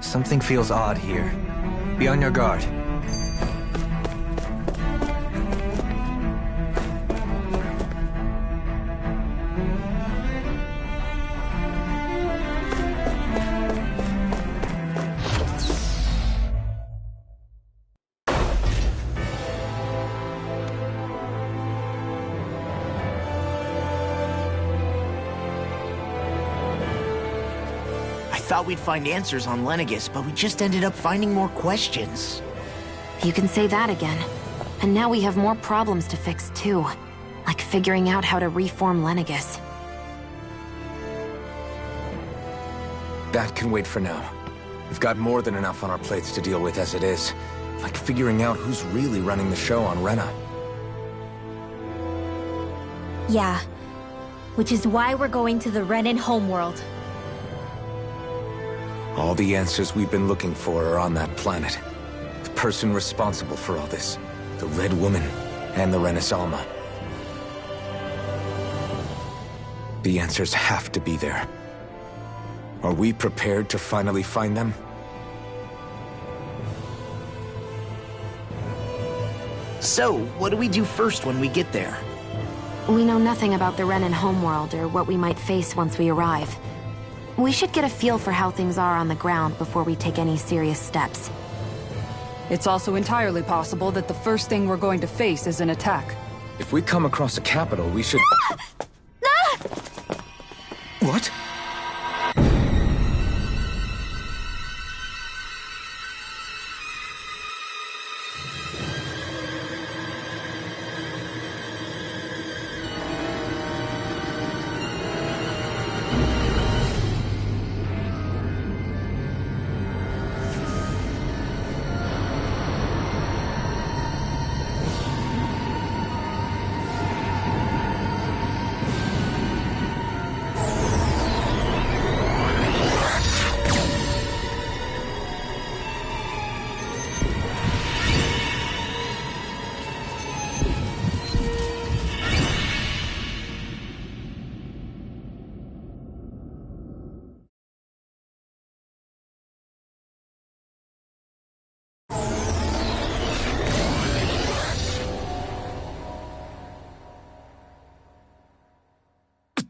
Something feels odd here. Be on your guard. I thought we'd find answers on Lenegis, but we just ended up finding more questions. You can say that again. And now we have more problems to fix too. Like figuring out how to reform Lenegis. That can wait for now. We've got more than enough on our plates to deal with as it is. Like figuring out who's really running the show on Rena. Yeah. Which is why we're going to the Renan homeworld. All the answers we've been looking for are on that planet. The person responsible for all this. The Red Woman and the Renis Alma. The answers have to be there. Are we prepared to finally find them? So, what do we do first when we get there? We know nothing about the Renan homeworld or what we might face once we arrive. We should get a feel for how things are on the ground before we take any serious steps. It's also entirely possible that the first thing we're going to face is an attack. If we come across a capital, we should... What?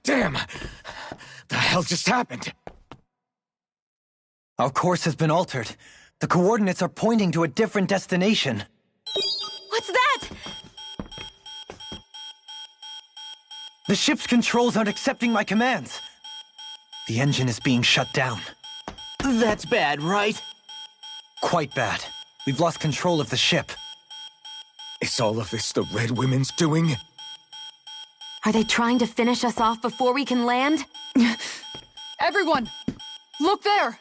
Damn! The hell just happened? Our course has been altered. The coordinates are pointing to a different destination. What's that? The ship's controls aren't accepting my commands. The engine is being shut down. That's bad, right? Quite bad. We've lost control of the ship. Is all of this the Red Women's doing? Are they trying to finish us off before we can land? Everyone! Look there!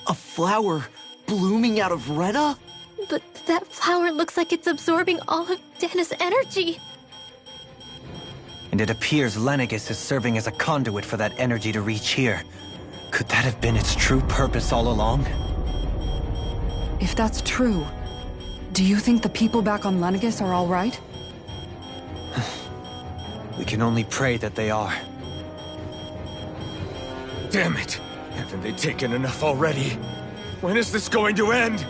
A flower blooming out of Rena? But That flower looks like it's absorbing all of Dana's energy. And it appears Lenegis is serving as a conduit for that energy to reach here. Could that have been its true purpose all along? If that's true, do you think the people back on Lenegis are all right? We can only pray that they are. Damn it! Haven't they taken enough already? When is this going to end?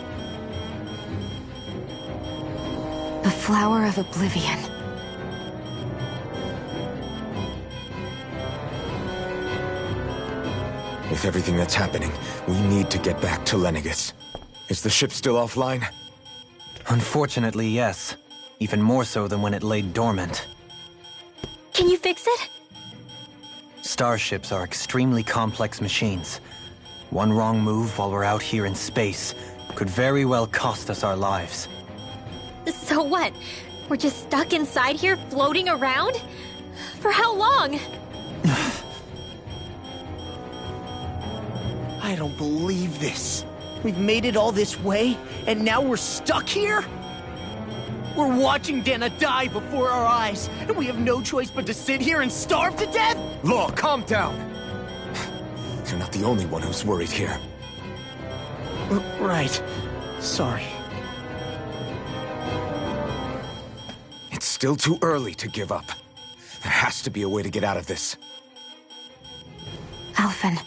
The Flower of Oblivion. With everything that's happening, we need to get back to Lenegis. Is the ship still offline? Unfortunately, yes. Even more so than when it lay dormant. Can you fix it? Starships are extremely complex machines. One wrong move while we're out here in space could very well cost us our lives. So what? We're just stuck inside here, floating around? For how long? I don't believe this. We've made it all this way, and now we're stuck here? We're watching Dana die before our eyes, and we have no choice but to sit here and starve to death? Law, calm down! You're not the only one who's worried here. Right. Sorry. It's still too early to give up. There has to be a way to get out of this. Alphen.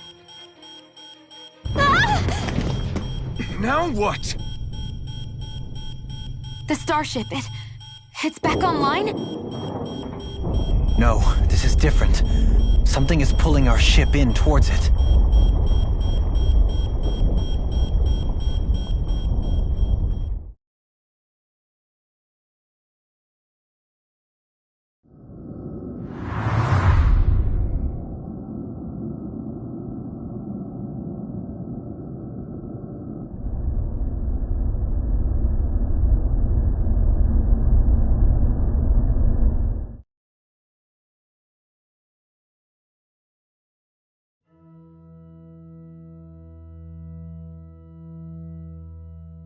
Now what? The starship, it's back online? No, this is different. Something is pulling our ship in towards it.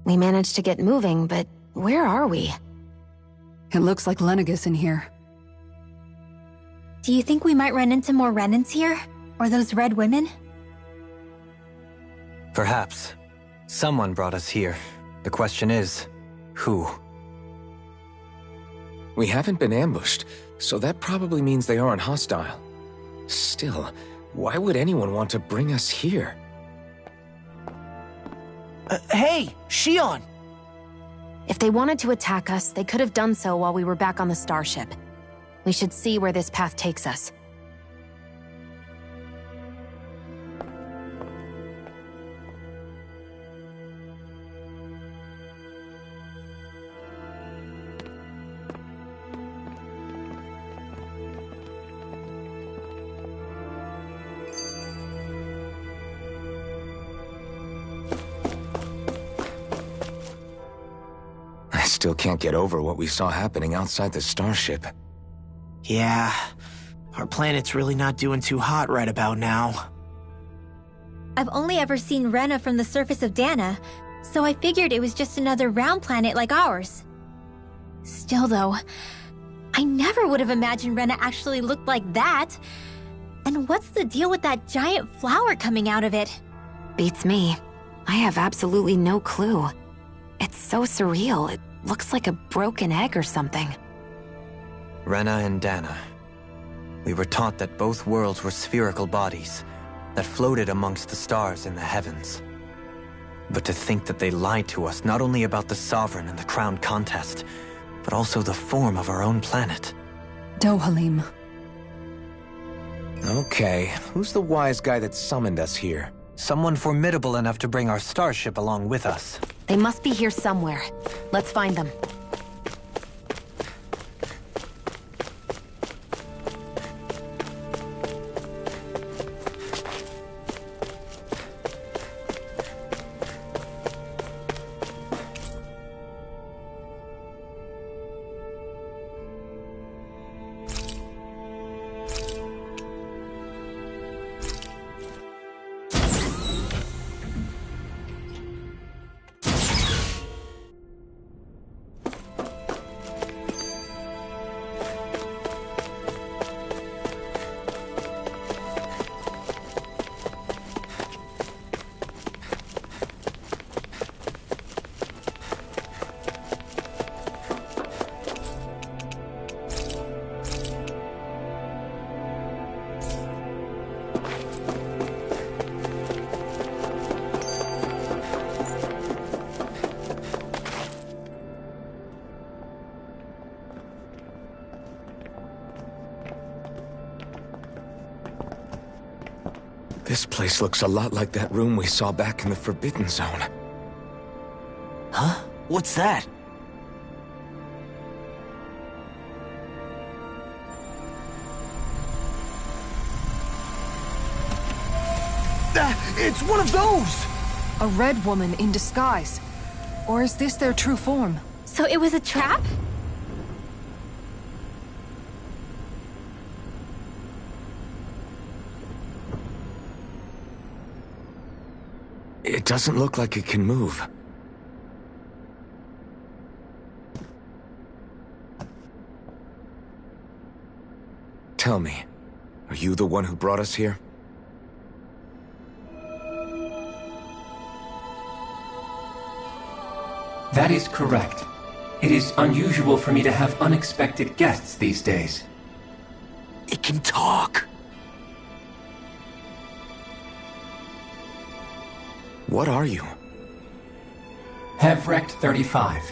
We managed to get moving, but where are we? It looks like Lenegis in here. Do you think we might run into more Renans here? Or those red women? Perhaps. Someone brought us here. The question is, who? We haven't been ambushed, so that probably means they aren't hostile. Still, why would anyone want to bring us here? Hey, Shion! If they wanted to attack us, they could have done so while we were back on the starship. We should see where this path takes us. I still can't get over what we saw happening outside the starship. Yeah, our planet's really not doing too hot right about now. I've only ever seen Rena from the surface of Dana, so I figured it was just another round planet like ours. Still though, I never would have imagined Rena actually looked like that. And what's the deal with that giant flower coming out of it? Beats me. I have absolutely no clue. It's so surreal. It looks like a broken egg or something. Rena and Dana. We were taught that both worlds were spherical bodies that floated amongst the stars in the heavens. But to think that they lied to us not only about the Sovereign and the Crown contest, but also the form of our own planet. Dohalim. Okay, who's the wise guy that summoned us here? Someone formidable enough to bring our starship along with us. They must be here somewhere. Let's find them. This place looks a lot like that room we saw back in the Forbidden Zone. Huh? What's that? It's one of those! A red woman in disguise. Or is this their true form? So it was a trap? It doesn't look like it can move. Tell me, are you the one who brought us here? That is correct. It is unusual for me to have unexpected guests these days. It can talk! What are you? Hevrecht 35.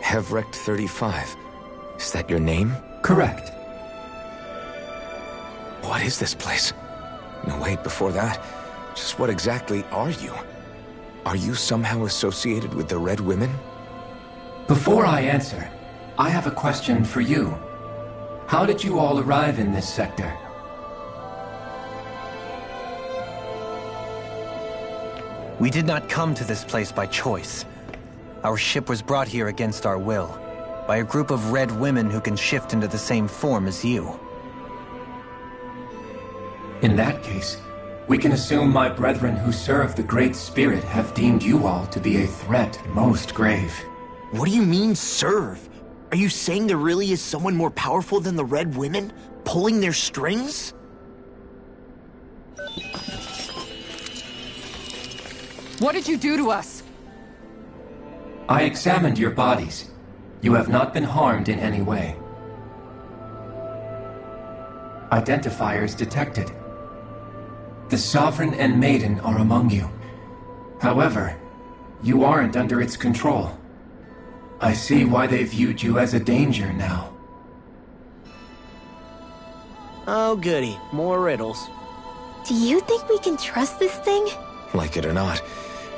Hevrecht 35. Is that your name? Correct. What is this place? No, wait, before that, just what exactly are you? Are you somehow associated with the Red Women? Before I answer, I have a question for you. How did you all arrive in this sector? We did not come to this place by choice. Our ship was brought here against our will, by a group of red women who can shift into the same form as you. In that case, we can assume my brethren who serve the Great Spirit have deemed you all to be a threat most grave. What do you mean, serve? Are you saying there really is someone more powerful than the Red Women, pulling their strings? What did you do to us? I examined your bodies. You have not been harmed in any way. Identifiers detected. The Sovereign and Maiden are among you. However, you aren't under its control. I see why they viewed you as a danger now. Oh goody, more riddles. Do you think we can trust this thing? Like it or not,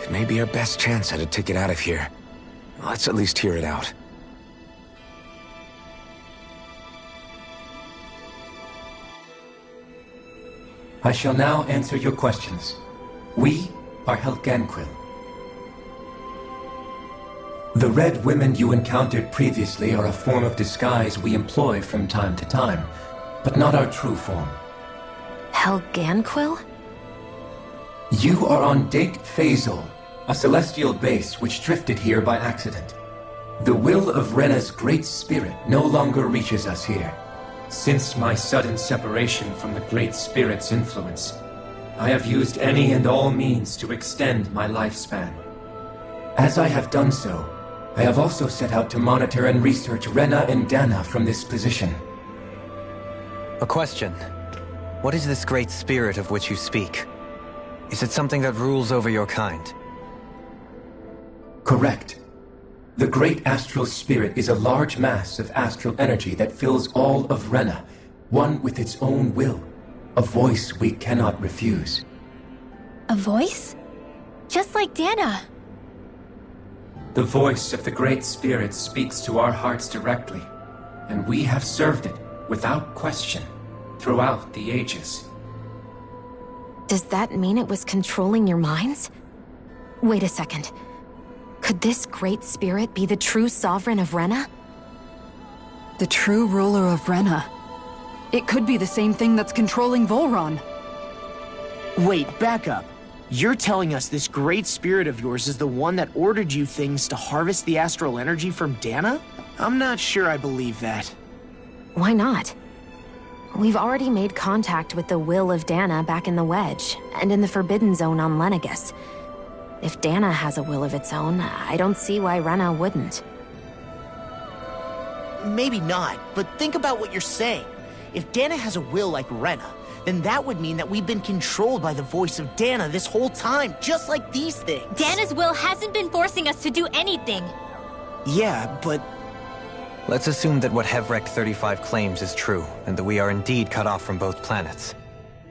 it may be our best chance at a ticket out of here. Let's at least hear it out. I shall now answer your questions. We are Helgenquil. The Red Women you encountered previously are a form of disguise we employ from time to time, but not our true form. Helgenquil? You are on Date Phasol, a celestial base which drifted here by accident. The will of Rena's Great Spirit no longer reaches us here. Since my sudden separation from the Great Spirit's influence, I have used any and all means to extend my lifespan. As I have done so, I have also set out to monitor and research Rena and Dana from this position. A question. What is this Great Spirit of which you speak? Is it something that rules over your kind? Correct. The Great Astral Spirit is a large mass of astral energy that fills all of Rena, one with its own will, a voice we cannot refuse. A voice? Just like Dana. The voice of the Great Spirit speaks to our hearts directly, and we have served it, without question, throughout the ages. Does that mean it was controlling your minds? Wait a second. Could this Great Spirit be the true Sovereign of Rena? The true ruler of Rena. It could be the same thing that's controlling Volron. Wait, back up. You're telling us this Great Spirit of yours is the one that ordered you things to harvest the astral energy from Dana? I'm not sure I believe that. Why not? We've already made contact with the will of Dana back in the Wedge, and in the Forbidden Zone on Lenegus. If Dana has a will of its own, I don't see why Rena wouldn't. Maybe not, but think about what you're saying. If Dana has a will like Rena, then that would mean that we've been controlled by the voice of Dana this whole time, just like these things. Dana's will hasn't been forcing us to do anything. Yeah, but... Let's assume that what Hevrecht 35 claims is true, and that we are indeed cut off from both planets.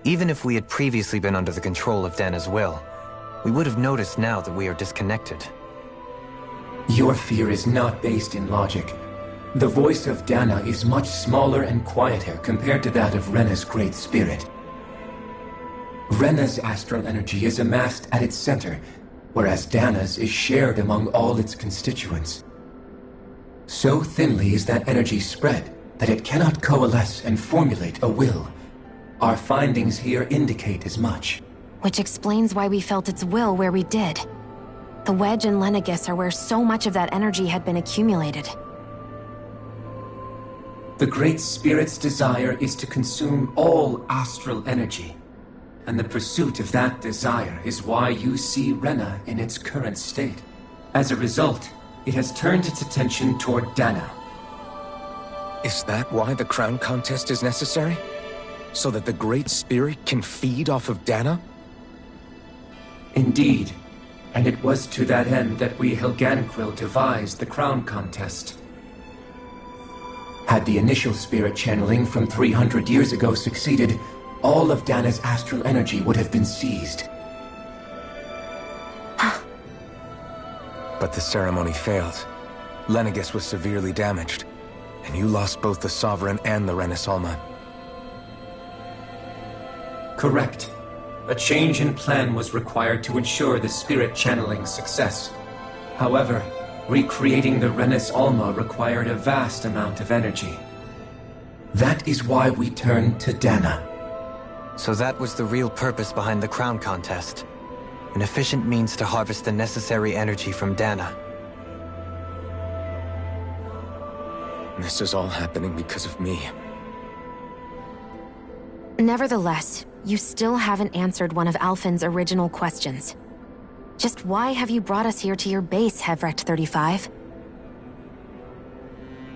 Even if we had previously been under the control of Dana's will, we would have noticed now that we are disconnected. Your fear is not based in logic. The voice of Dana is much smaller and quieter compared to that of Rena's great spirit. Rena's astral energy is amassed at its center, whereas Dana's is shared among all its constituents. So thinly is that energy spread that it cannot coalesce and formulate a will. Our findings here indicate as much. Which explains why we felt its will where we did. The Wedge and Lenegis are where so much of that energy had been accumulated. The Great Spirit's desire is to consume all astral energy. And the pursuit of that desire is why you see Rena in its current state. As a result, it has turned its attention toward Dana. Is that why the crown contest is necessary? So that the Great Spirit can feed off of Dana? Indeed. And it was to that end that we Helganquil devised the crown contest. Had the initial spirit channeling from 300 years ago succeeded, all of Dana's astral energy would have been seized. But the ceremony failed. Lenegis was severely damaged, and you lost both the Sovereign and the Renis Alma. Correct. A change in plan was required to ensure the spirit channeling success. However, recreating the Renis Alma required a vast amount of energy. That is why we turned to Dana. So that was the real purpose behind the crown contest. An efficient means to harvest the necessary energy from Dana. This is all happening because of me. Nevertheless, you still haven't answered one of Alphen's original questions. Just why have you brought us here to your base, Hevrecht 35?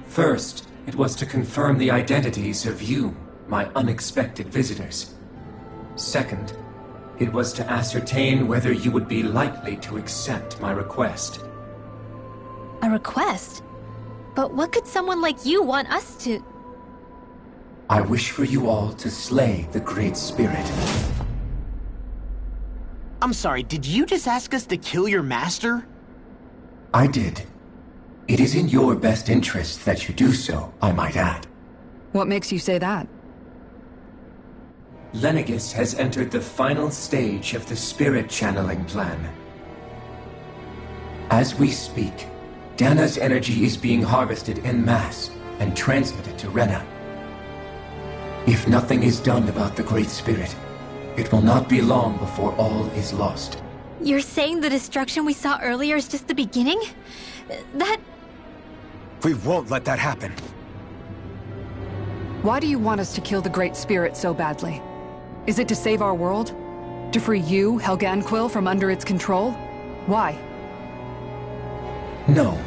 First, it was to confirm the identities of you, my unexpected visitors. Second, it was to ascertain whether you would be likely to accept my request. A request? But what could someone like you want us to... I wish for you all to slay the Great Spirit. I'm sorry, did you just ask us to kill your master? I did. It is in your best interest that you do so, I might add. What makes you say that? Lenegis has entered the final stage of the spirit channeling plan. As we speak, Dana's energy is being harvested en masse and transmitted to Rena. If nothing is done about the Great Spirit, it will not be long before all is lost. You're saying the destruction we saw earlier is just the beginning? That... We won't let that happen. Why do you want us to kill the Great Spirit so badly? Is it to save our world? To free you, Helganquil, from under its control? Why? No.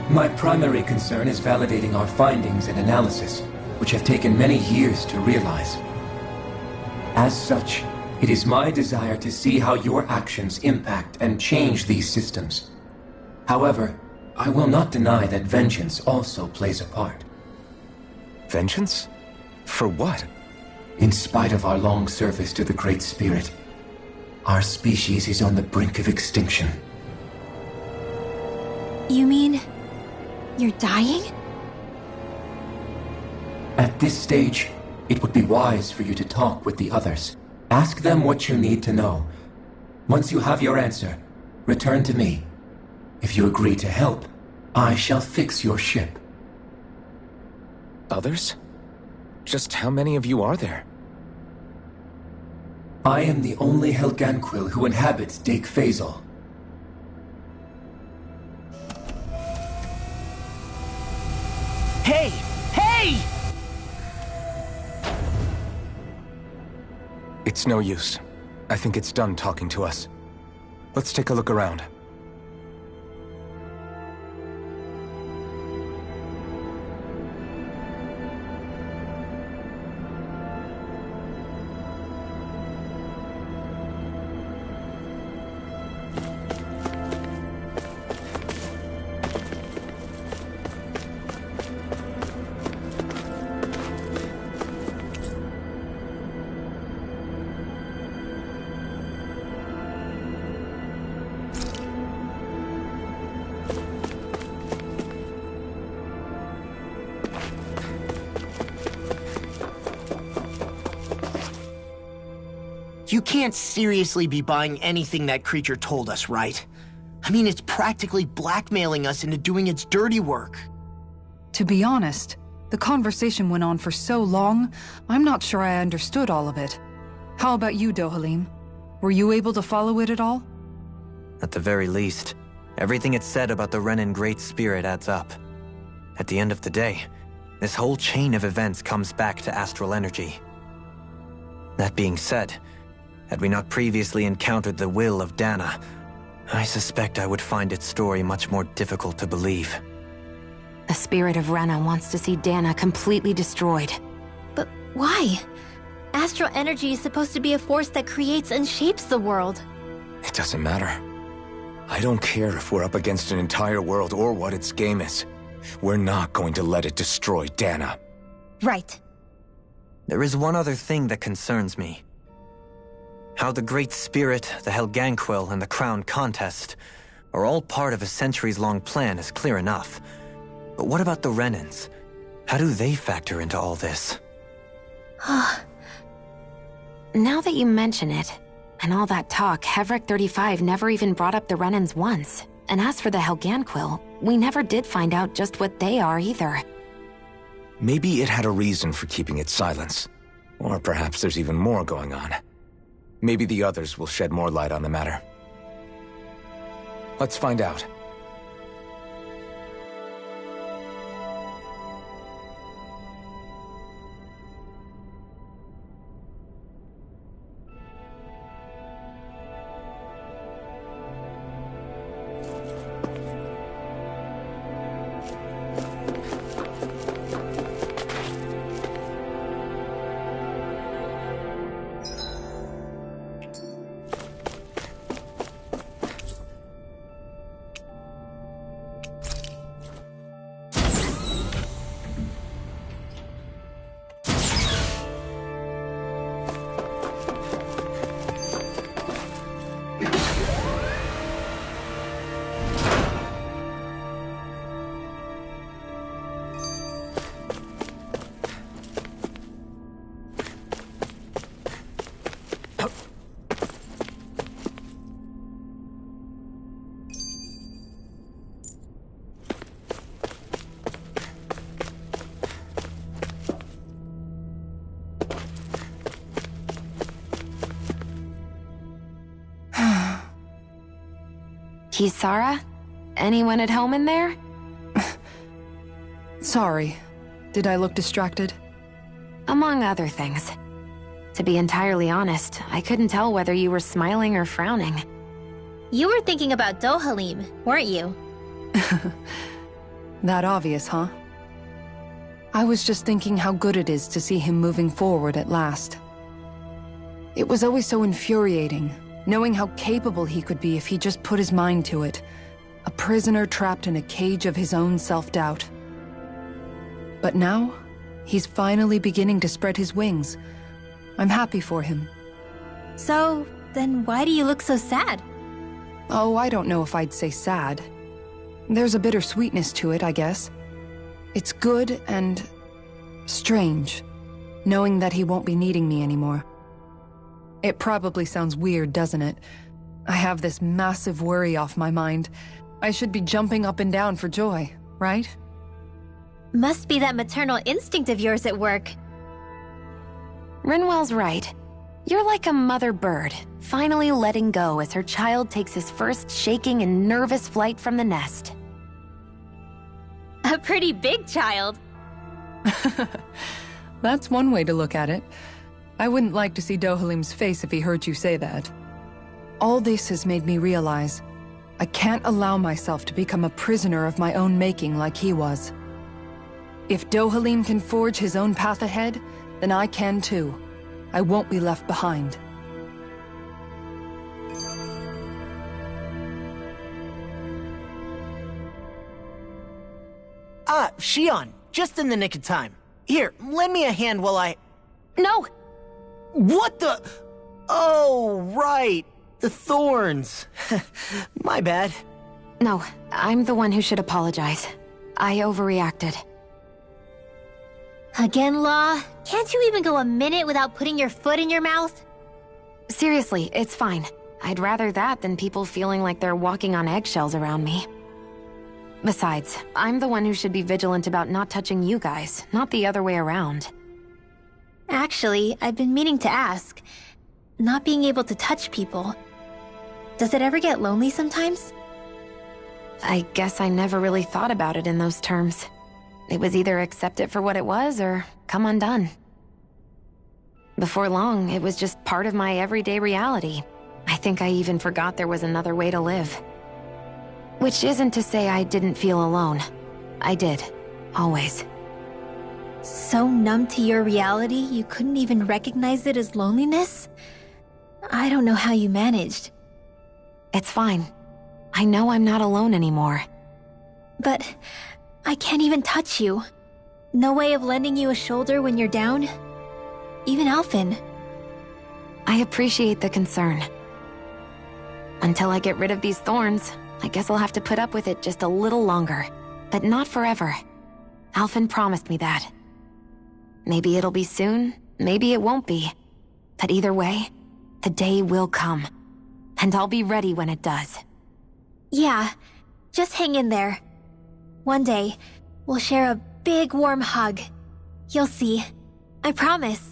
My primary concern is validating our findings and analysis, which have taken many years to realize. As such, it is my desire to see how your actions impact and change these systems. However, I will not deny that vengeance also plays a part. Vengeance? For what? In spite of our long service to the Great Spirit, our species is on the brink of extinction. You mean... you're dying? At this stage, it would be wise for you to talk with the others. Ask them what you need to know. Once you have your answer, return to me. If you agree to help, I shall fix your ship. Others? Just how many of you are there? I am the only Helganquil who inhabits Dake Faisal. Hey! Hey! It's no use. I think it's done talking to us. Let's take a look around. You can't seriously be buying anything that creature told us, right? I mean, it's practically blackmailing us into doing its dirty work. To be honest, the conversation went on for so long, I'm not sure I understood all of it. How about you, Dohalim? Were you able to follow it at all? At the very least, everything it said about the Renan Great Spirit adds up. At the end of the day, this whole chain of events comes back to astral energy. That being said, had we not previously encountered the will of Dana, I suspect I would find its story much more difficult to believe. The spirit of Rena wants to see Dana completely destroyed. But why? Astral energy is supposed to be a force that creates and shapes the world. It doesn't matter. I don't care if we're up against an entire world or what its game is. We're not going to let it destroy Dana. Right. There is one other thing that concerns me. How the Great Spirit, the Helganquil, and the Crown Contest are all part of a centuries-long plan is clear enough. But what about the Renans? How do they factor into all this? Now that you mention it, and all that talk, Hevric 35 never even brought up the Renans once. And as for the Helganquil, we never did find out just what they are either. Maybe it had a reason for keeping its silence. Or perhaps there's even more going on. Maybe the others will shed more light on the matter. Let's find out. Kisara? Anyone at home in there? Sorry. Did I look distracted? Among other things. To be entirely honest, I couldn't tell whether you were smiling or frowning. You were thinking about Dohalim, weren't you? That obvious, huh? I was just thinking how good it is to see him moving forward at last. It was always so infuriating, knowing how capable he could be if he just put his mind to it. A prisoner trapped in a cage of his own self-doubt. But now, he's finally beginning to spread his wings. I'm happy for him. So, then why do you look so sad? Oh, I don't know if I'd say sad. There's a bittersweetness to it, I guess. It's good and strange, knowing that he won't be needing me anymore. It probably sounds weird, doesn't it? I have this massive worry off my mind. I should be jumping up and down for joy, right? Must be that maternal instinct of yours at work. Rinwell's right. You're like a mother bird, finally letting go as her child takes his first shaking and nervous flight from the nest. A pretty big child. That's one way to look at it. I wouldn't like to see Dohalim's face if he heard you say that. All this has made me realize I can't allow myself to become a prisoner of my own making like he was. If Dohalim can forge his own path ahead, then I can too. I won't be left behind. Ah, Shion, just in the nick of time. Here, lend me a hand while I... No! What the... Oh, right. The thorns. My bad. No, I'm the one who should apologize. I overreacted. Again, Law? Can't you even go a minute without putting your foot in your mouth? Seriously, it's fine. I'd rather that than people feeling like they're walking on eggshells around me. Besides, I'm the one who should be vigilant about not touching you guys, not the other way around. Actually, I've been meaning to ask. Not being able to touch people, does it ever get lonely sometimes? I guess I never really thought about it in those terms. It was either accept it for what it was or come undone. Before long, it was just part of my everyday reality. I think I even forgot there was another way to live. Which isn't to say I didn't feel alone. I did. Always. So numb to your reality, you couldn't even recognize it as loneliness? I don't know how you managed. It's fine. I know I'm not alone anymore. But I can't even touch you. No way of lending you a shoulder when you're down? Even Alphen. I appreciate the concern. Until I get rid of these thorns, I guess I'll have to put up with it just a little longer. But not forever. Alphen promised me that. Maybe it'll be soon, maybe it won't be. But either way, the day will come. And I'll be ready when it does. Yeah, just hang in there. One day, we'll share a big warm hug. You'll see. I promise.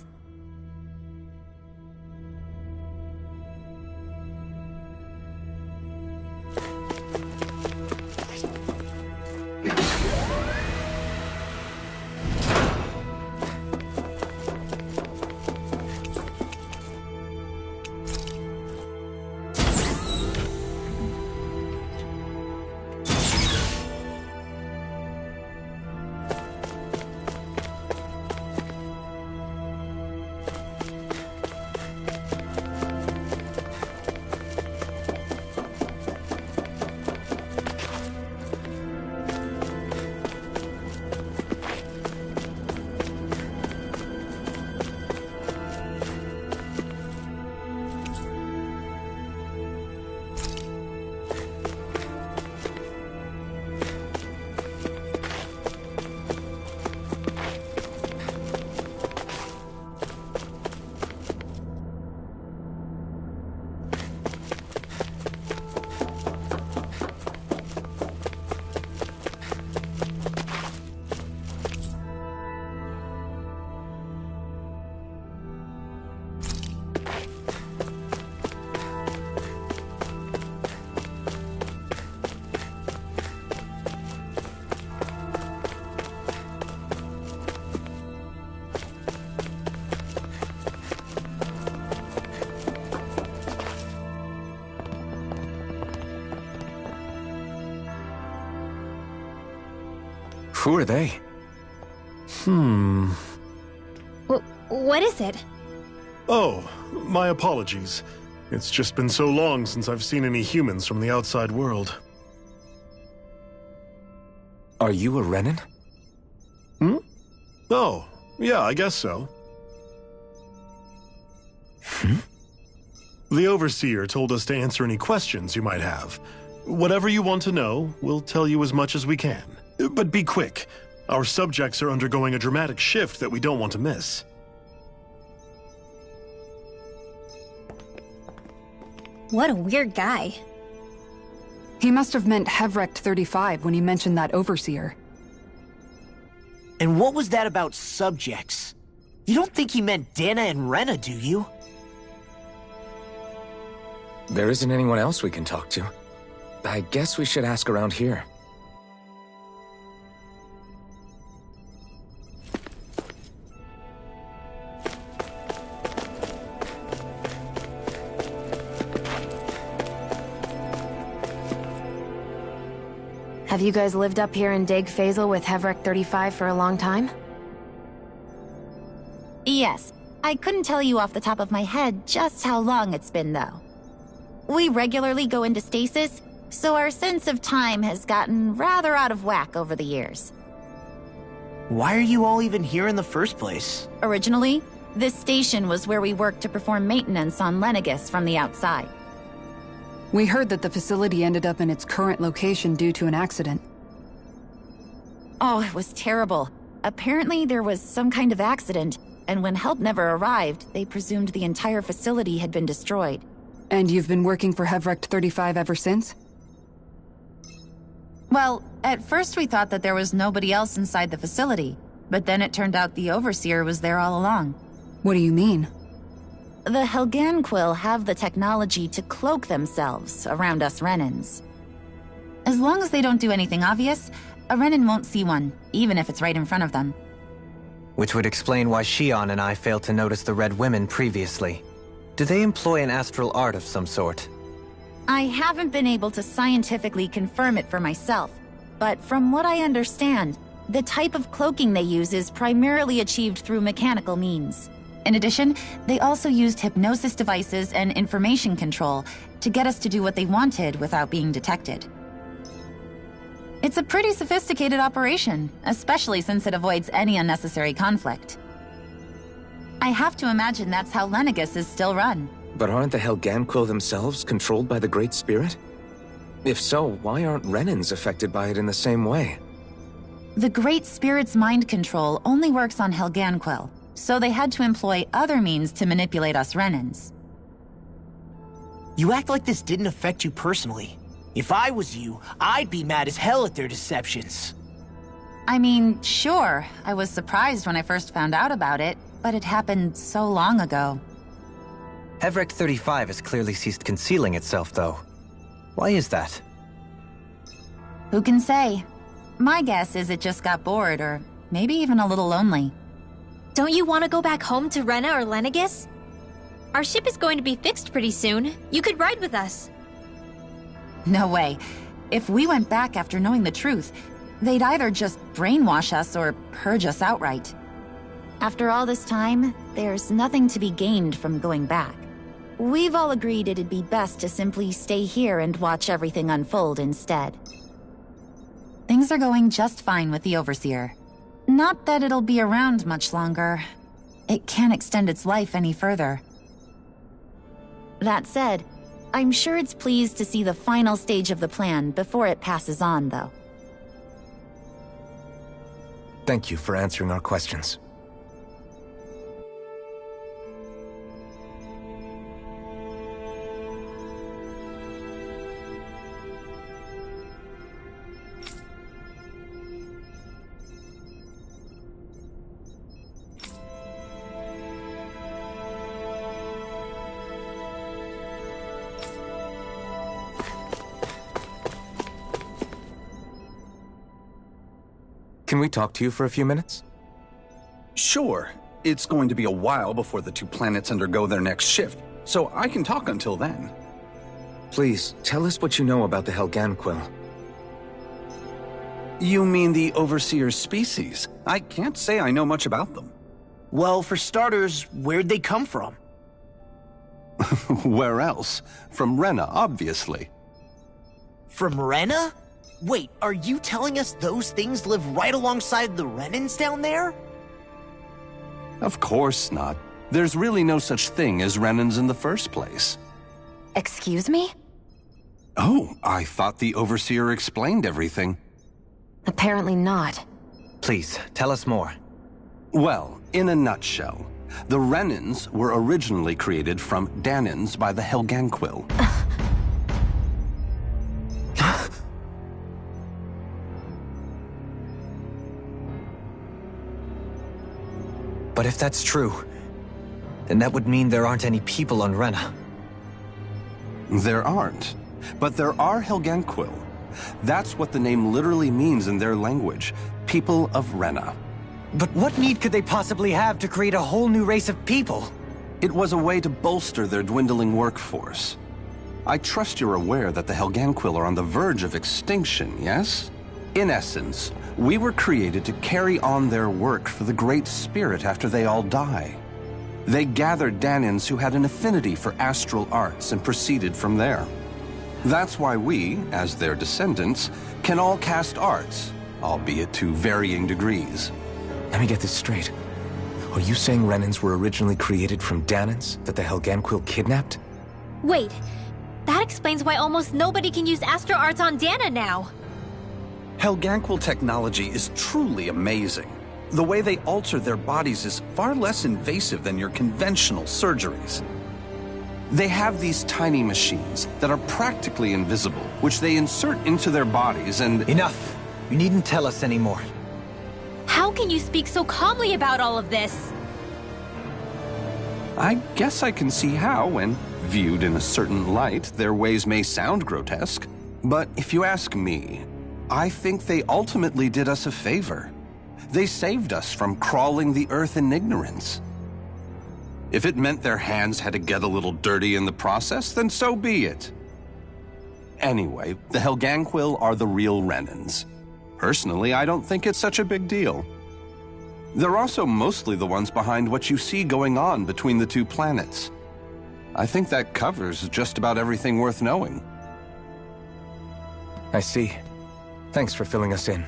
Who are they? What is it? Oh, my apologies. It's just been so long since I've seen any humans from the outside world. Are you a Renan? Oh, yeah, I guess so. The Overseer told us to answer any questions you might have. Whatever you want to know, we'll tell you as much as we can. But be quick. Our subjects are undergoing a dramatic shift that we don't want to miss. What a weird guy. He must have meant Hevrecht 35 when he mentioned that Overseer. And what was that about subjects? You don't think he meant Dana and Rena, do you? There isn't anyone else we can talk to. I guess we should ask around here. Have you guys lived up here in Deg Faisal with Hevrecht 35 for a long time? Yes. I couldn't tell you off the top of my head just how long it's been, though. We regularly go into stasis, so our sense of time has gotten rather out of whack over the years. Why are you all even here in the first place? Originally, this station was where we worked to perform maintenance on Lenegis from the outside. We heard that the facility ended up in its current location due to an accident. Oh, it was terrible. Apparently there was some kind of accident, and when help never arrived, they presumed the entire facility had been destroyed. And you've been working for Hevrecht 35 ever since? Well, at first we thought that there was nobody else inside the facility, but then it turned out the Overseer was there all along. What do you mean? The Helganquil have the technology to cloak themselves around us Renans. As long as they don't do anything obvious, a Renan won't see one, even if it's right in front of them. Which would explain why Shion and I failed to notice the Red Women previously. Do they employ an astral art of some sort? I haven't been able to scientifically confirm it for myself, but from what I understand, the type of cloaking they use is primarily achieved through mechanical means. In addition, they also used hypnosis devices and information control to get us to do what they wanted without being detected. It's a pretty sophisticated operation, especially since it avoids any unnecessary conflict. I have to imagine that's how Lenegis is still run. But aren't the Helganquil themselves controlled by the Great Spirit? If so, why aren't Renans affected by it in the same way? The Great Spirit's mind control only works on Helganquil, so they had to employ other means to manipulate us Renans. You act like this didn't affect you personally. If I was you, I'd be mad as hell at their deceptions. I mean, sure, I was surprised when I first found out about it, but it happened so long ago. Hevrecht 35 has clearly ceased concealing itself, though. Why is that? Who can say? My guess is it just got bored, or maybe even a little lonely. Don't you want to go back home to Rena or Lenegis? Our ship is going to be fixed pretty soon. You could ride with us. No way. If we went back after knowing the truth, they'd either just brainwash us or purge us outright. After all this time, there's nothing to be gained from going back. We've all agreed it'd be best to simply stay here and watch everything unfold instead. Things are going just fine with the Overseer. Not that it'll be around much longer. It can't extend its life any further. That said, I'm sure it's pleased to see the final stage of the plan before it passes on, though. Thank you for answering our questions. Can we talk to you for a few minutes? Sure. It's going to be a while before the two planets undergo their next shift, so I can talk until then. Please, tell us what you know about the Helganquil. You mean the Overseer's species? I can't say I know much about them. Well, for starters, where'd they come from? Where else? From Rena, obviously. From Rena? Wait, are you telling us those things live right alongside the Renans down there? Of course not. There's really no such thing as Renans in the first place. Excuse me? Oh, I thought the Overseer explained everything. Apparently not. Please, tell us more. Well, in a nutshell, the Renans were originally created from Danans by the Helganquil. But if that's true, then that would mean there aren't any people on Rena. There aren't. But there are Helganquil. That's what the name literally means in their language. People of Rena. But what need could they possibly have to create a whole new race of people? It was a way to bolster their dwindling workforce. I trust you're aware that the Helganquil are on the verge of extinction, yes? In essence, we were created to carry on their work for the Great Spirit after they all die. They gathered Danans who had an affinity for astral arts and proceeded from there. That's why we, as their descendants, can all cast arts, albeit to varying degrees. Let me get this straight. Are you saying Renans were originally created from Danans that the Helganquil kidnapped? Wait, that explains why almost nobody can use astral arts on Dana now. Helganquil technology is truly amazing. The way they alter their bodies is far less invasive than your conventional surgeries. They have these tiny machines that are practically invisible, which they insert into their bodies and... Enough! You needn't tell us anymore. How can you speak so calmly about all of this? I guess I can see how, when viewed in a certain light, their ways may sound grotesque. But if you ask me, I think they ultimately did us a favor. They saved us from crawling the earth in ignorance. If it meant their hands had to get a little dirty in the process, then so be it. Anyway, the Helganquil are the real Renans. Personally, I don't think it's such a big deal. They're also mostly the ones behind what you see going on between the two planets. I think that covers just about everything worth knowing. I see. Thanks for filling us in.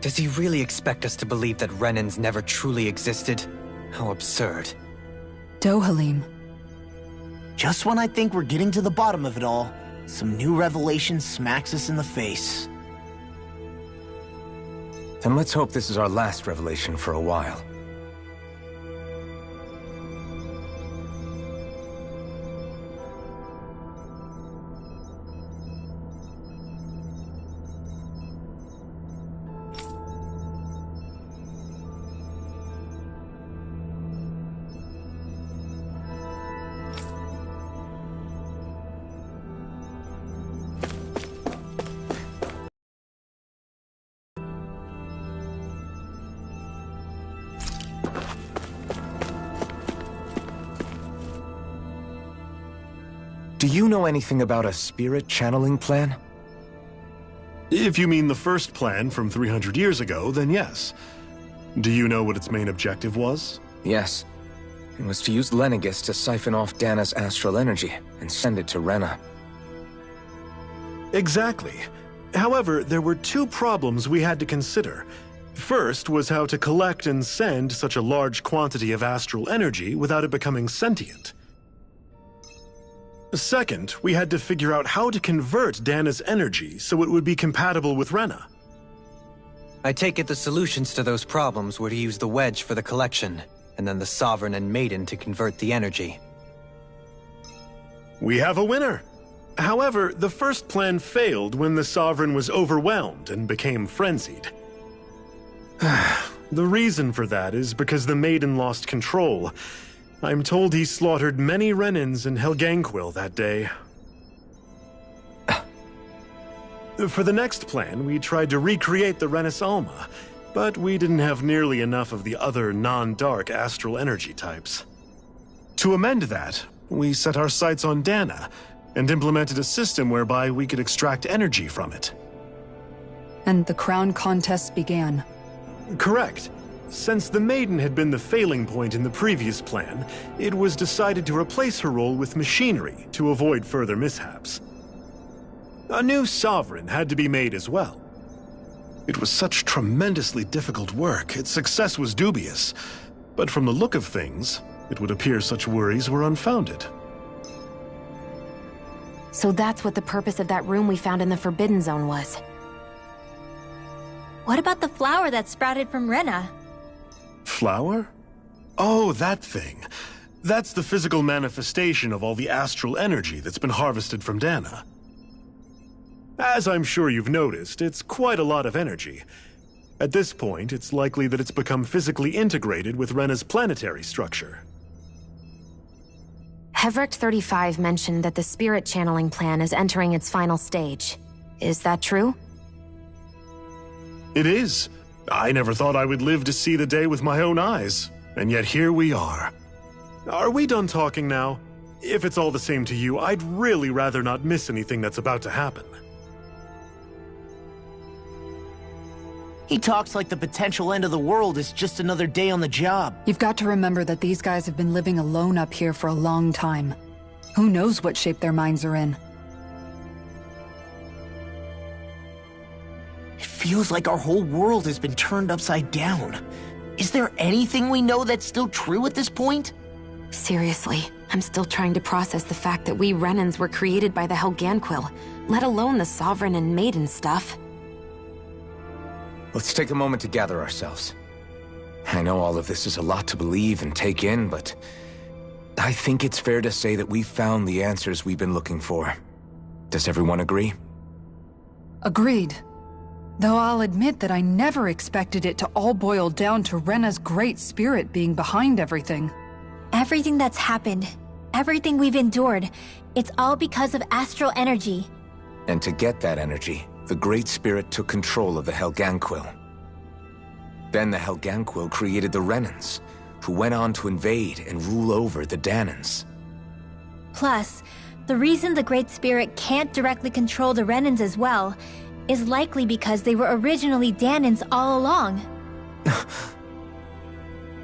Does he really expect us to believe that Renans never truly existed? How absurd. Dohalim. Just when I think we're getting to the bottom of it all, some new revelation smacks us in the face. Then let's hope this is our last revelation for a while. Do you know anything about a spirit channeling plan? If you mean the first plan from 300 years ago, then yes. Do you know what its main objective was? Yes. It was to use Lenegis to siphon off Dana's astral energy and send it to Rena. Exactly. However, there were two problems we had to consider. First was how to collect and send such a large quantity of astral energy without it becoming sentient. Second, we had to figure out how to convert Dana's energy so it would be compatible with Rena. I take it the solutions to those problems were to use the wedge for the collection, and then the Sovereign and Maiden to convert the energy. We have a winner! However, the first plan failed when the Sovereign was overwhelmed and became frenzied. The reason for that is because the Maiden lost control. I'm told he slaughtered many Renans in Helganquil that day. For the next plan, we tried to recreate the Renis Alma, but we didn't have nearly enough of the other non-dark astral energy types. To amend that, we set our sights on Dana, and implemented a system whereby we could extract energy from it. And the crown contest began. Correct. Since the Maiden had been the failing point in the previous plan, it was decided to replace her role with machinery to avoid further mishaps. A new Sovereign had to be made as well. It was such tremendously difficult work, its success was dubious. But from the look of things, it would appear such worries were unfounded. So that's what the purpose of that room we found in the Forbidden Zone was. What about the flower that sprouted from Rena? Flower? Oh, that thing. That's the physical manifestation of all the astral energy that's been harvested from Dana. As I'm sure you've noticed, it's quite a lot of energy. At this point, it's likely that it's become physically integrated with Rena's planetary structure. Heverick 35 mentioned that the spirit channeling plan is entering its final stage. Is that true? It is. I never thought I would live to see the day with my own eyes, and yet here we are. Are we done talking now? If it's all the same to you, I'd really rather not miss anything that's about to happen. He talks like the potential end of the world is just another day on the job. You've got to remember that these guys have been living alone up here for a long time. Who knows what shape their minds are in? It feels like our whole world has been turned upside down. Is there anything we know that's still true at this point? Seriously, I'm still trying to process the fact that we Renans were created by the Helganquil, let alone the Sovereign and Maiden stuff. Let's take a moment to gather ourselves. I know all of this is a lot to believe and take in, but I think it's fair to say that we've found the answers we've been looking for. Does everyone agree? Agreed. Though I'll admit that I never expected it to all boil down to Rena's great spirit being behind everything. Everything that's happened, everything we've endured, it's all because of astral energy. And to get that energy, the Great Spirit took control of the Helganquil. Then the Helganquil created the Renans, who went on to invade and rule over the Dahnans. Plus, the reason the Great Spirit can't directly control the Renans as well is likely because they were originally Dahnans all along.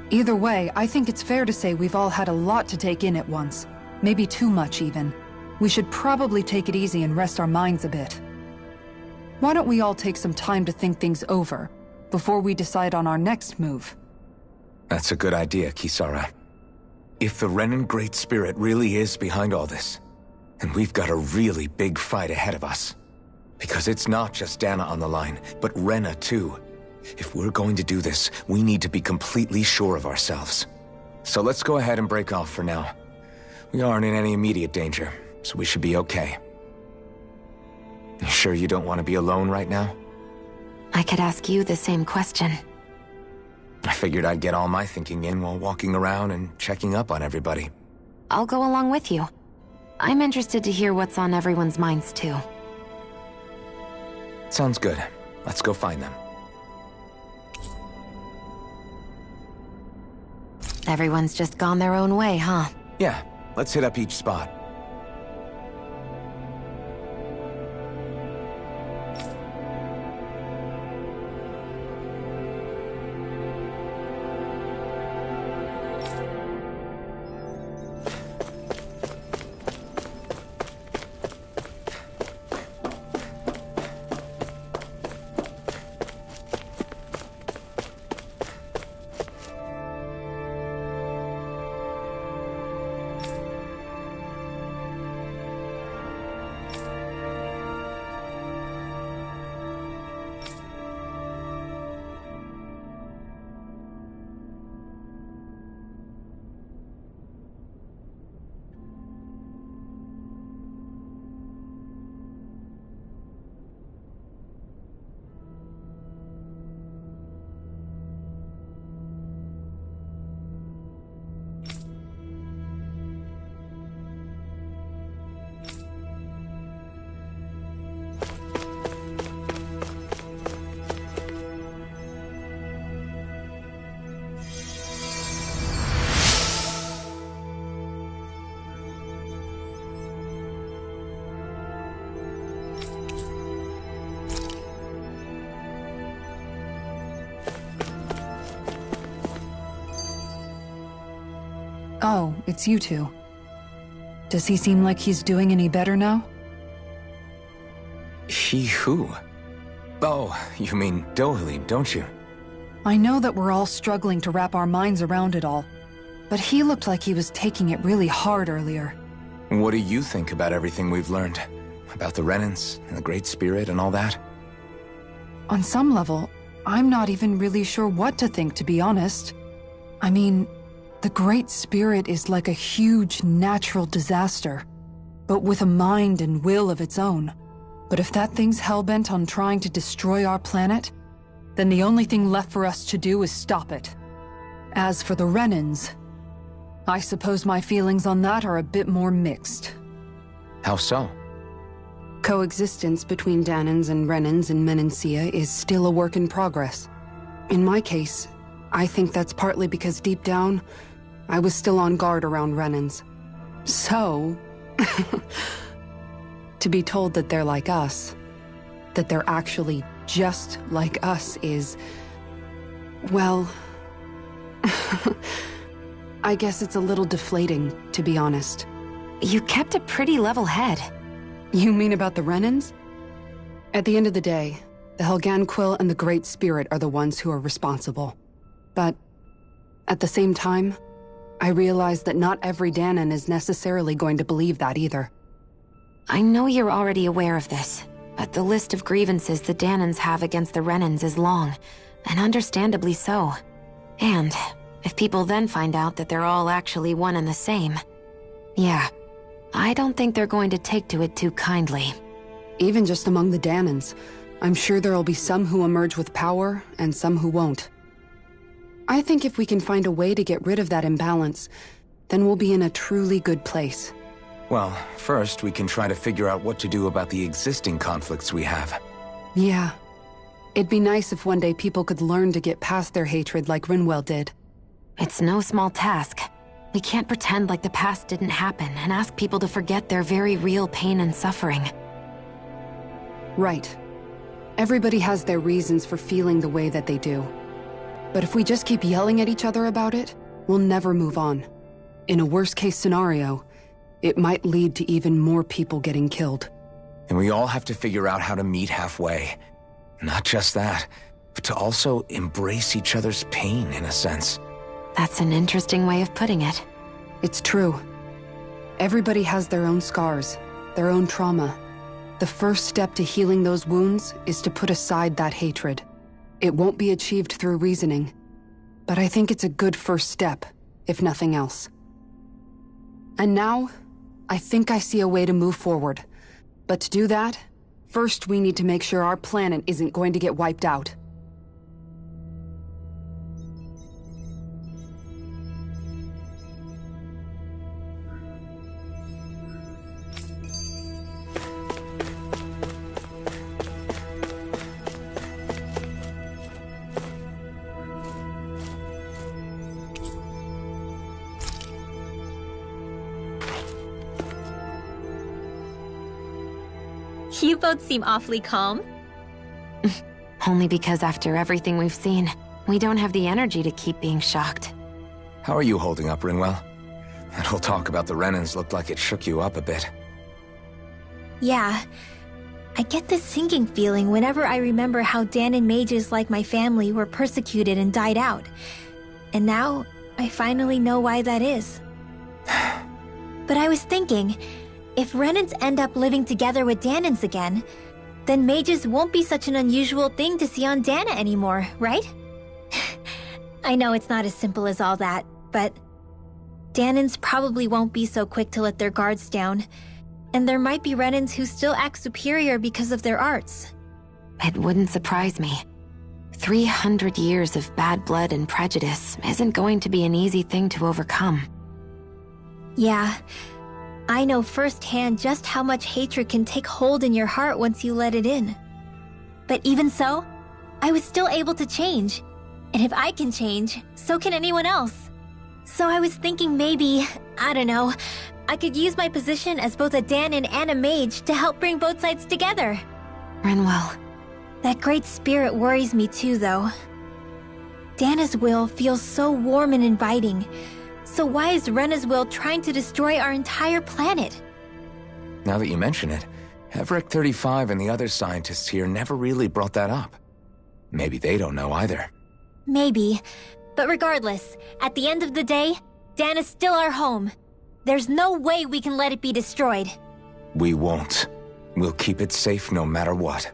Either way, I think it's fair to say we've all had a lot to take in at once. Maybe too much, even. We should probably take it easy and rest our minds a bit. Why don't we all take some time to think things over, before we decide on our next move? That's a good idea, Kisara. If the Renan Great Spirit really is behind all this, then we've got a really big fight ahead of us. Because it's not just Dana on the line, but Rena too. If we're going to do this, we need to be completely sure of ourselves. So let's go ahead and break off for now. We aren't in any immediate danger, so we should be okay. You sure you don't want to be alone right now? I could ask you the same question. I figured I'd get all my thinking in while walking around and checking up on everybody. I'll go along with you. I'm interested to hear what's on everyone's minds too. Sounds good. Let's go find them. Everyone's just gone their own way, huh? Yeah, let's hit up each spot. Oh, it's you two. Does he seem like he's doing any better now? He who? Oh, you mean Dohalim, don't you? I know that we're all struggling to wrap our minds around it all, but he looked like he was taking it really hard earlier. What do you think about everything we've learned? About the Renans and the Great Spirit and all that? On some level, I'm not even really sure what to think, to be honest. I mean, the Great Spirit is like a huge natural disaster, but with a mind and will of its own. But if that thing's hellbent on trying to destroy our planet, then the only thing left for us to do is stop it. As for the Renans, I suppose my feelings on that are a bit more mixed. How so? Coexistence between Dahnans and Renans in Menancia is still a work in progress. In my case, I think that's partly because deep down, I was still on guard around Renans. So, to be told that they're like us, that they're actually just like us is, well, I guess it's a little deflating, to be honest. You kept a pretty level head. You mean about the Renans? At the end of the day, the Helganquil and the Great Spirit are the ones who are responsible. But at the same time, I realize that not every Danan is necessarily going to believe that either. I know you're already aware of this, but the list of grievances the Danans have against the Renans is long, and understandably so. And if people then find out that they're all actually one and the same, yeah, I don't think they're going to take to it too kindly. Even just among the Danans, I'm sure there'll be some who emerge with power and some who won't. I think if we can find a way to get rid of that imbalance, then we'll be in a truly good place. Well, first we can try to figure out what to do about the existing conflicts we have. Yeah. It'd be nice if one day people could learn to get past their hatred like Rinwell did. It's no small task. We can't pretend like the past didn't happen and ask people to forget their very real pain and suffering. Right. Everybody has their reasons for feeling the way that they do. But if we just keep yelling at each other about it, we'll never move on. In a worst-case scenario, it might lead to even more people getting killed. And we all have to figure out how to meet halfway. Not just that, but to also embrace each other's pain, in a sense. That's an interesting way of putting it. It's true. Everybody has their own scars, their own trauma. The first step to healing those wounds is to put aside that hatred. It won't be achieved through reasoning, but I think it's a good first step, if nothing else. And now, I think I see a way to move forward. But to do that, first we need to make sure our planet isn't going to get wiped out. You both seem awfully calm. Only because after everything we've seen, we don't have the energy to keep being shocked. How are you holding up, Rinwell? That whole talk about the Renans looked like it shook you up a bit. Yeah. I get this sinking feeling whenever I remember how Danan mages like my family were persecuted and died out. And now, I finally know why that is. But I was thinking, if Renans end up living together with Danans again, then mages won't be such an unusual thing to see on Dana anymore, right? I know it's not as simple as all that, but Danans probably won't be so quick to let their guards down, and there might be Renans who still act superior because of their arts. It wouldn't surprise me. 300 years of bad blood and prejudice isn't going to be an easy thing to overcome. Yeah. I know firsthand just how much hatred can take hold in your heart once you let it in. But even so, I was still able to change. And if I can change, so can anyone else. So I was thinking maybe, I don't know, I could use my position as both a Danan and a mage to help bring both sides together. Rinwell. That great spirit worries me too, though. Dana's will feels so warm and inviting. So why is Rena's will trying to destroy our entire planet? Now that you mention it, Everett 35 and the other scientists here never really brought that up. Maybe they don't know either. Maybe. But regardless, at the end of the day, Dana's still our home. There's no way we can let it be destroyed. We won't. We'll keep it safe no matter what.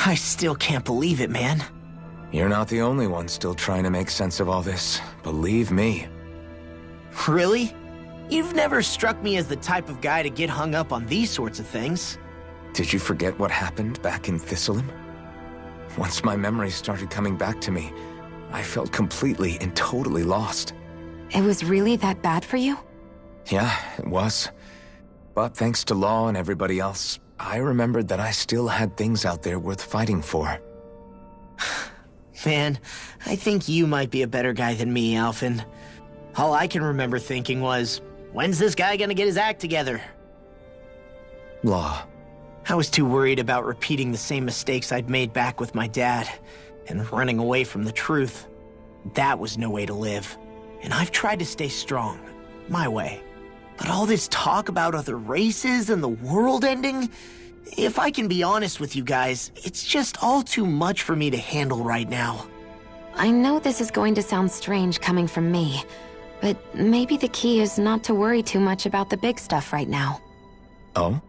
I still can't believe it, man. You're not the only one still trying to make sense of all this. Believe me. Really? You've never struck me as the type of guy to get hung up on these sorts of things. Did you forget what happened back in Thistleum? Once my memories started coming back to me, I felt completely and totally lost. It was really that bad for you? Yeah, it was. But thanks to Law and everybody else, I remembered that I still had things out there worth fighting for. Man, I think you might be a better guy than me, Alphen. All I can remember thinking was, when's this guy gonna get his act together? Law. I was too worried about repeating the same mistakes I'd made back with my dad, and running away from the truth. That was no way to live. And I've tried to stay strong, my way. But all this talk about other races and the world ending, if I can be honest with you guys, it's just all too much for me to handle right now. I know this is going to sound strange coming from me, but maybe the key is not to worry too much about the big stuff right now. Oh?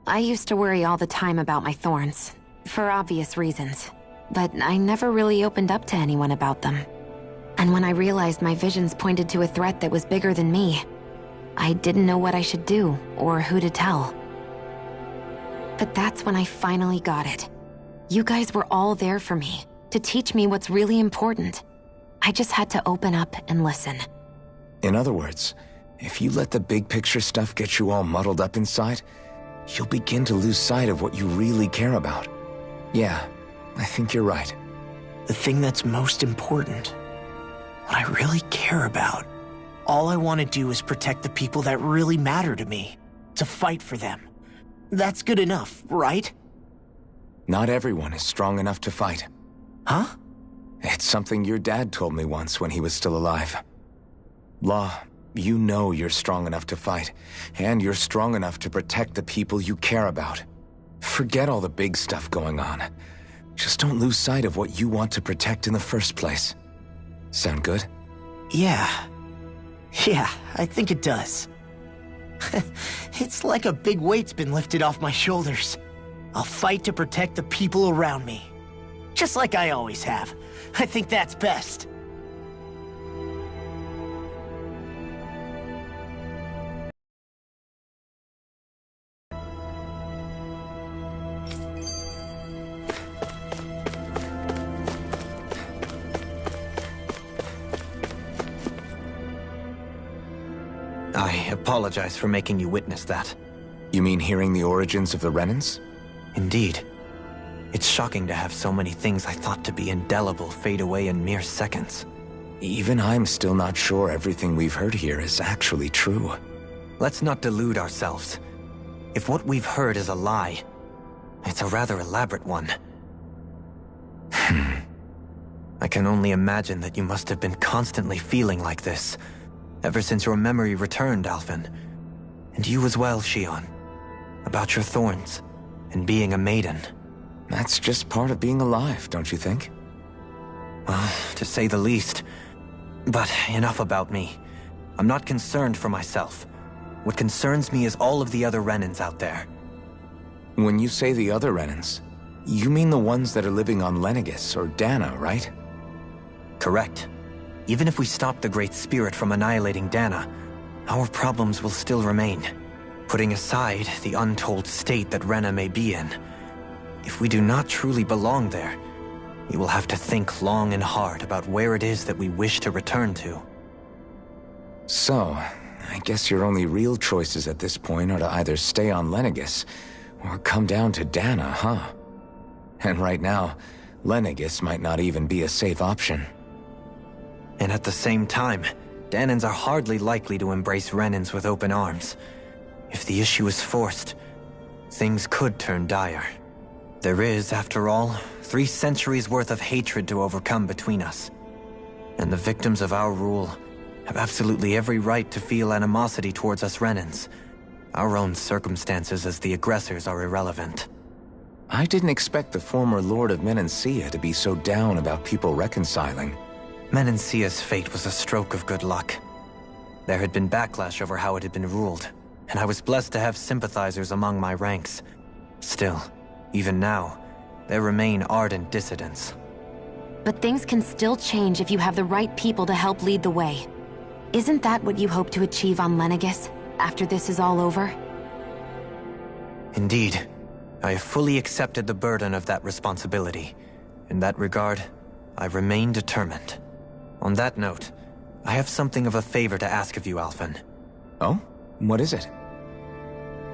I used to worry all the time about my thorns, for obvious reasons, but I never really opened up to anyone about them. And when I realized my visions pointed to a threat that was bigger than me, I didn't know what I should do or who to tell. But that's when I finally got it. You guys were all there for me, to teach me what's really important. I just had to open up and listen. In other words, if you let the big picture stuff get you all muddled up inside, you'll begin to lose sight of what you really care about. Yeah, I think you're right. The thing that's most important, what I really care about. All I want to do is protect the people that really matter to me, to fight for them. That's good enough, right? Not everyone is strong enough to fight. Huh? It's something your dad told me once when he was still alive. Law, you know you're strong enough to fight, and you're strong enough to protect the people you care about. Forget all the big stuff going on. Just don't lose sight of what you want to protect in the first place. Sound good? Yeah, I think it does. It's like a big weight's been lifted off my shoulders. I'll fight to protect the people around me. Just like I always have. I think that's best. I apologize for making you witness that. You mean hearing the origins of the Renans? Indeed. It's shocking to have so many things I thought to be indelible fade away in mere seconds. Even I'm still not sure everything we've heard here is actually true. Let's not delude ourselves. If what we've heard is a lie, it's a rather elaborate one. I can only imagine that you must have been constantly feeling like this, ever since your memory returned, Alphen. And you as well, Shionne. About your thorns, and being a maiden. That's just part of being alive, don't you think? Well, to say the least. But enough about me. I'm not concerned for myself. What concerns me is all of the other Renans out there. When you say the other Renans, you mean the ones that are living on Lenegis or Dana, right? Correct. Even if we stop the Great Spirit from annihilating Dana, our problems will still remain. Putting aside the untold state that Rena may be in, if we do not truly belong there, we will have to think long and hard about where it is that we wish to return to. So, I guess your only real choices at this point are to either stay on Lenegis, or come down to Dana, huh? And right now, Lenegis might not even be a safe option. And at the same time, Danans are hardly likely to embrace Renans with open arms. If the issue is forced, things could turn dire. There is, after all, 3 centuries worth of hatred to overcome between us. And the victims of our rule have absolutely every right to feel animosity towards us Renans. Our own circumstances as the aggressors are irrelevant. I didn't expect the former Lord of Menancia to be so down about people reconciling. Menancia's fate was a stroke of good luck. There had been backlash over how it had been ruled, and I was blessed to have sympathizers among my ranks. Still, even now, there remain ardent dissidents. But things can still change if you have the right people to help lead the way. Isn't that what you hope to achieve on Lenegis, after this is all over? Indeed. I have fully accepted the burden of that responsibility. In that regard, I remain determined. On that note, I have something of a favor to ask of you, Alphen. Oh? What is it?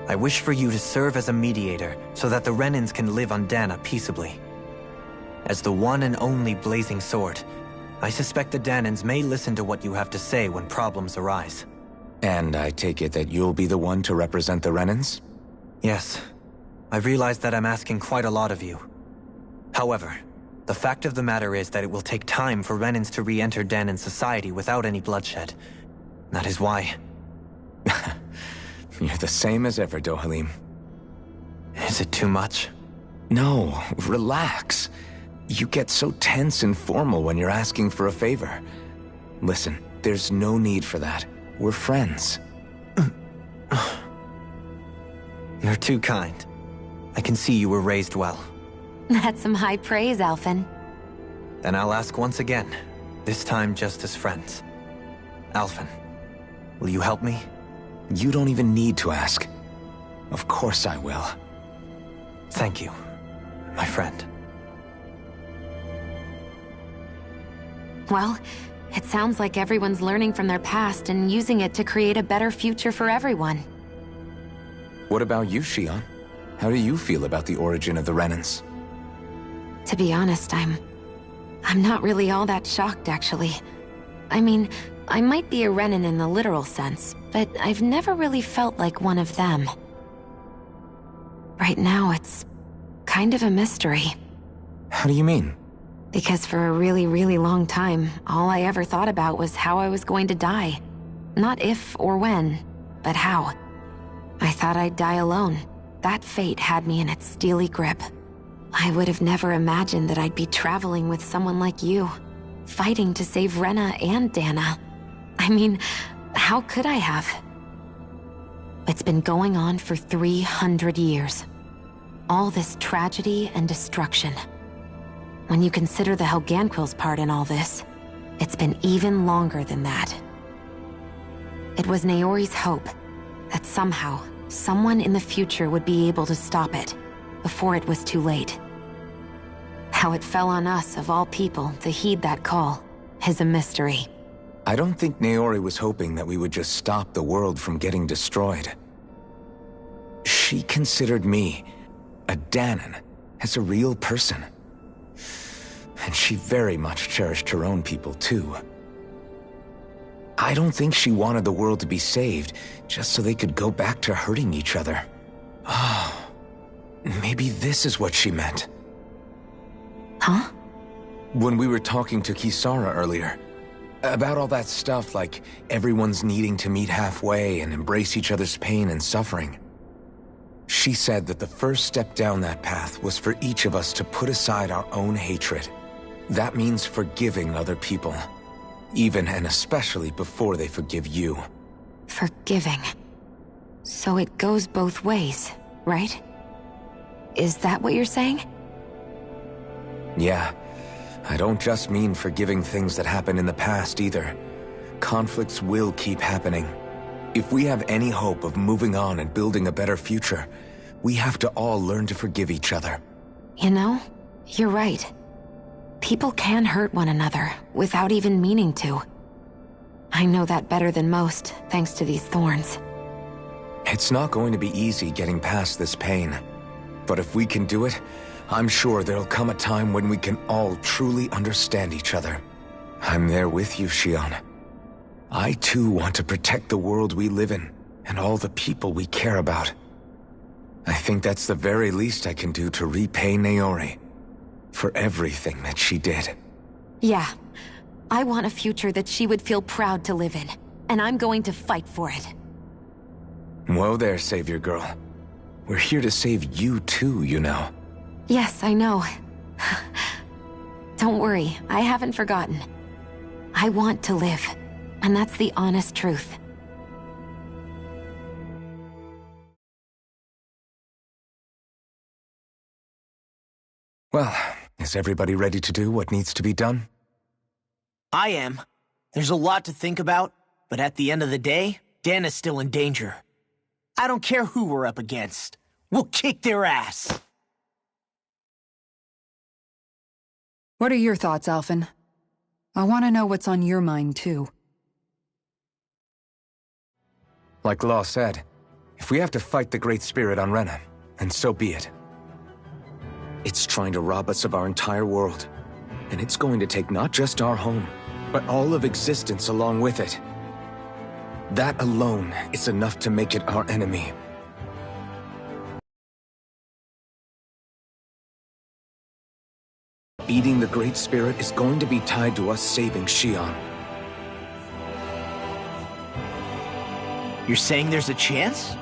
I wish for you to serve as a mediator so that the Renans can live on Dana peaceably. As the one and only Blazing Sword, I suspect the Danans may listen to what you have to say when problems arise. And I take it that you'll be the one to represent the Renans? Yes. I realize that I'm asking quite a lot of you. However, the fact of the matter is that it will take time for Renans to re-enter Danan society without any bloodshed. That is why... You're the same as ever, Dohalim. Is it too much? No, relax. You get so tense and formal when you're asking for a favor. Listen, there's no need for that. We're friends. You're too kind. I can see you were raised well. That's some high praise, Alphen. Then I'll ask once again, this time just as friends. Alphen, will you help me? You don't even need to ask. Of course I will. Thank you, my friend. Well, it sounds like everyone's learning from their past and using it to create a better future for everyone. What about you, Shionne? How do you feel about the origin of the Renans? To be honest, I'm not really all that shocked, actually. I mean, I might be a Renan in the literal sense, but I've never really felt like one of them. Right now, it's kind of a mystery. How do you mean? Because for a really, really long time, all I ever thought about was how I was going to die. Not if or when, but how. I thought I'd die alone. That fate had me in its steely grip. I would have never imagined that I'd be traveling with someone like you, fighting to save Rena and Dana. I mean, how could I have? It's been going on for 300 years. All this tragedy and destruction. When you consider the Helganquil's part in all this, it's been even longer than that. It was Naori's hope that somehow, someone in the future would be able to stop it, before it was too late. How it fell on us, of all people, to heed that call, is a mystery. I don't think Naori was hoping that we would just stop the world from getting destroyed. She considered me, a Danan, as a real person. And she very much cherished her own people, too. I don't think she wanted the world to be saved, just so they could go back to hurting each other. Oh, maybe this is what she meant. Huh? When we were talking to Kisara earlier, about all that stuff like everyone's needing to meet halfway and embrace each other's pain and suffering. She said that the first step down that path was for each of us to put aside our own hatred. That means forgiving other people, even and especially before they forgive you. Forgiving. So it goes both ways, right? Is that what you're saying? Yeah. I don't just mean forgiving things that happened in the past either. Conflicts will keep happening. If we have any hope of moving on and building a better future, we have to all learn to forgive each other. You know, you're right. People can hurt one another without even meaning to. I know that better than most, thanks to these thorns. It's not going to be easy getting past this pain. But if we can do it, I'm sure there'll come a time when we can all truly understand each other. I'm there with you, Shionne. I too want to protect the world we live in, and all the people we care about. I think that's the very least I can do to repay Naori for everything that she did. Yeah. I want a future that she would feel proud to live in, and I'm going to fight for it. Whoa there, Savior Girl. We're here to save you too, you know. Yes, I know. Don't worry, I haven't forgotten. I want to live, and that's the honest truth. Well, is everybody ready to do what needs to be done? I am. There's a lot to think about, but at the end of the day, Dana's still in danger. I don't care who we're up against. We'll kick their ass. What are your thoughts, Alphen? I want to know what's on your mind, too. Like Law said, if we have to fight the Great Spirit on Rena, then so be it. It's trying to rob us of our entire world, and it's going to take not just our home, but all of existence along with it. That alone is enough to make it our enemy. Beating the Great Spirit is going to be tied to us saving Xion. You're saying there's a chance?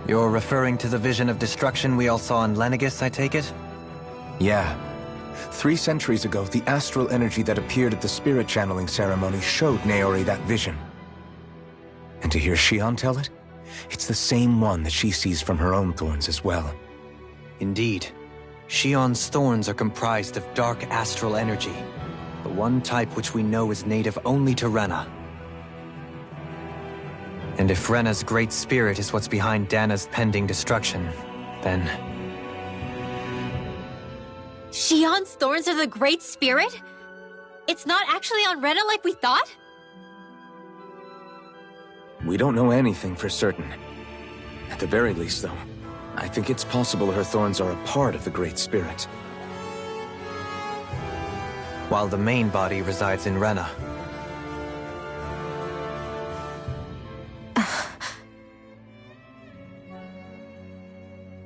You're referring to the vision of destruction we all saw in Lenegis, I take it? Yeah. 3 centuries ago, the astral energy that appeared at the spirit channeling ceremony showed Naori that vision. And to hear Xion tell it, it's the same one that she sees from her own thorns as well. Indeed. Xion's thorns are comprised of dark astral energy, the one type which we know is native only to Rena. And if Rena's Great Spirit is what's behind Dana's pending destruction, then... Xion's thorns are the Great Spirit? It's not actually on Rena like we thought? We don't know anything for certain. At the very least, though, I think it's possible her thorns are a part of the Great Spirit. While the main body resides in Rena.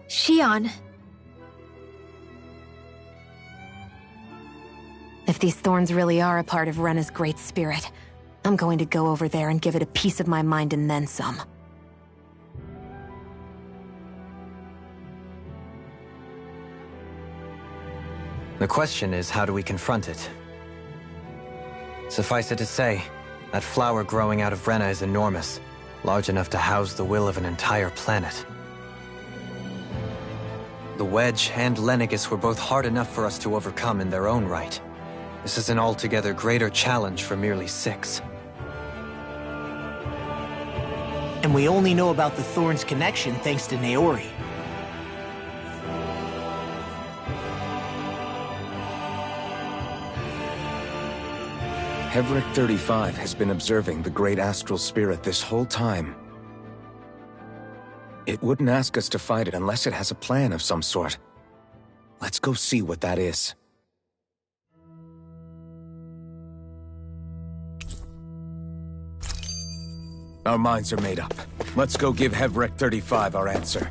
Xion. If these thorns really are a part of Rena's Great Spirit, I'm going to go over there and give it a piece of my mind and then some. The question is, how do we confront it? Suffice it to say, that flower growing out of Rena is enormous, large enough to house the will of an entire planet. The Wedge and Lenegis were both hard enough for us to overcome in their own right. This is an altogether greater challenge for merely 6. And we only know about the Thorns connection thanks to Naori. Hevric 35 has been observing the Great Astral Spirit this whole time. It wouldn't ask us to fight it unless it has a plan of some sort. Let's go see what that is. Our minds are made up. Let's go give Hevric 35 our answer.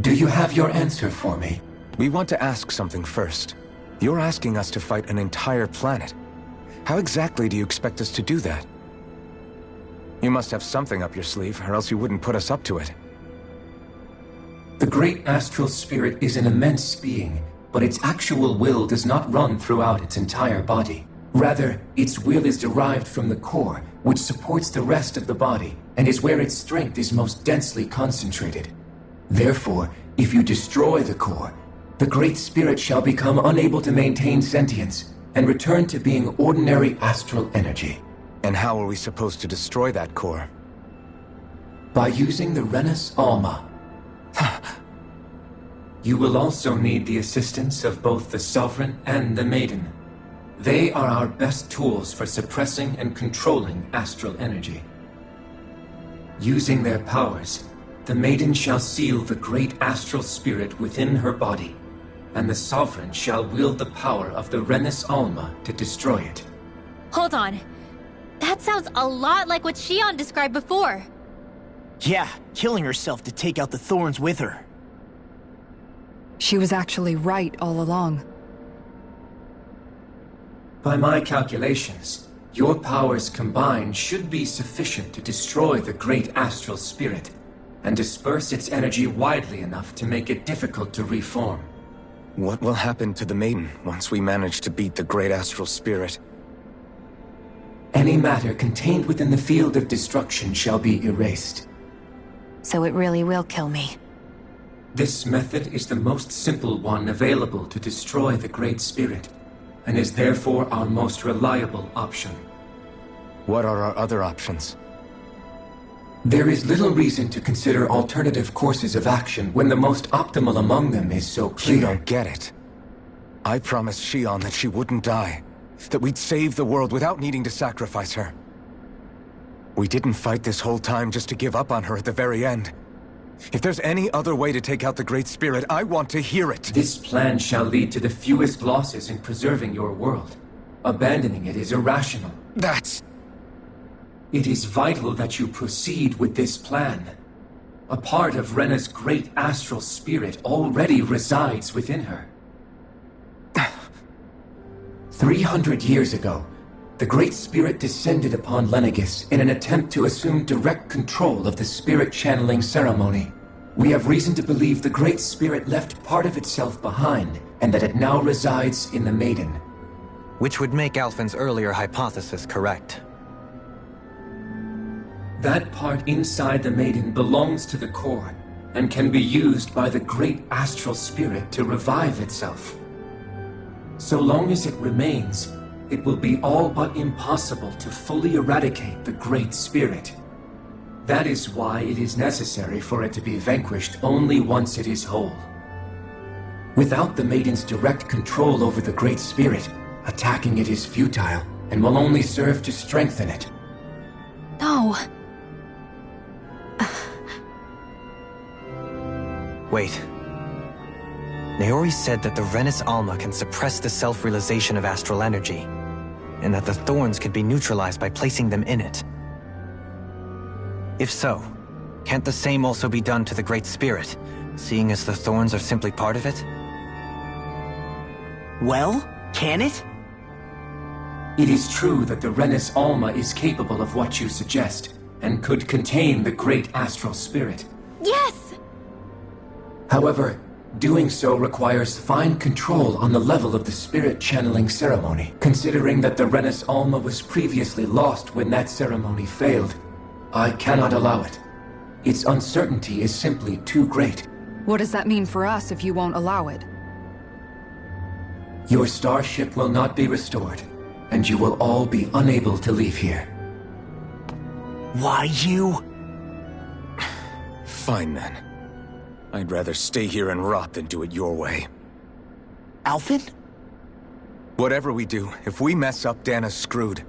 Do you have your answer for me? We want to ask something first. You're asking us to fight an entire planet. How exactly do you expect us to do that? You must have something up your sleeve, or else you wouldn't put us up to it. The Great Astral Spirit is an immense being, but its actual will does not run throughout its entire body. Rather, its will is derived from the core, which supports the rest of the body, and is where its strength is most densely concentrated. Therefore, if you destroy the core, the Great Spirit shall become unable to maintain sentience and return to being ordinary astral energy. And how are we supposed to destroy that core? By using the Renus Alma. You will also need the assistance of both the Sovereign and the Maiden. They are our best tools for suppressing and controlling astral energy. Using their powers, the Maiden shall seal the Great Astral Spirit within her body, and the Sovereign shall wield the power of the Renus Alma to destroy it. Hold on. That sounds a lot like what Shion described before. Yeah, killing herself to take out the thorns with her. She was actually right all along. By my calculations, your powers combined should be sufficient to destroy the great astral spirit and disperse its energy widely enough to make it difficult to reform. What will happen to the Maiden once we manage to beat the great astral spirit? Any matter contained within the field of destruction shall be erased. So it really will kill me. This method is the most simple one available to destroy the Great Spirit, and is therefore our most reliable option. What are our other options? There is little reason to consider alternative courses of action when the most optimal among them is so clear. You don't get it. I promised Shion that she wouldn't die, that we'd save the world without needing to sacrifice her. We didn't fight this whole time just to give up on her at the very end. If there's any other way to take out the Great Spirit, I want to hear it. This plan shall lead to the fewest losses in preserving your world. Abandoning it is irrational. It is vital that you proceed with this plan. A part of Rena's great astral spirit already resides within her. 300 years ago, the Great Spirit descended upon Lenegis in an attempt to assume direct control of the spirit channeling ceremony. We have reason to believe the Great Spirit left part of itself behind, and that it now resides in the Maiden. Which would make Alphen's earlier hypothesis correct. That part inside the Maiden belongs to the core, and can be used by the Great Astral Spirit to revive itself. So long as it remains, it will be all but impossible to fully eradicate the Great Spirit. That is why it is necessary for it to be vanquished only once it is whole. Without the Maiden's direct control over the Great Spirit, attacking it is futile, and will only serve to strengthen it. No. Wait. Naori said that the Renis Alma can suppress the self-realization of astral energy, and that the thorns could be neutralized by placing them in it. If so, can't the same also be done to the Great Spirit, seeing as the thorns are simply part of it? Well, can it? It is true that the Renis Alma is capable of what you suggest, and could contain the Great Astral Spirit. Yes! However, doing so requires fine control on the level of the spirit channeling ceremony, considering that the Renis Alma was previously lost when that ceremony failed. I cannot allow it. Its uncertainty is simply too great. What does that mean for us if you won't allow it? Your starship will not be restored, and you will all be unable to leave here. Why you? Fine then. I'd rather stay here and rot than do it your way. Alphen? Whatever we do, if we mess up, Dana's screwed.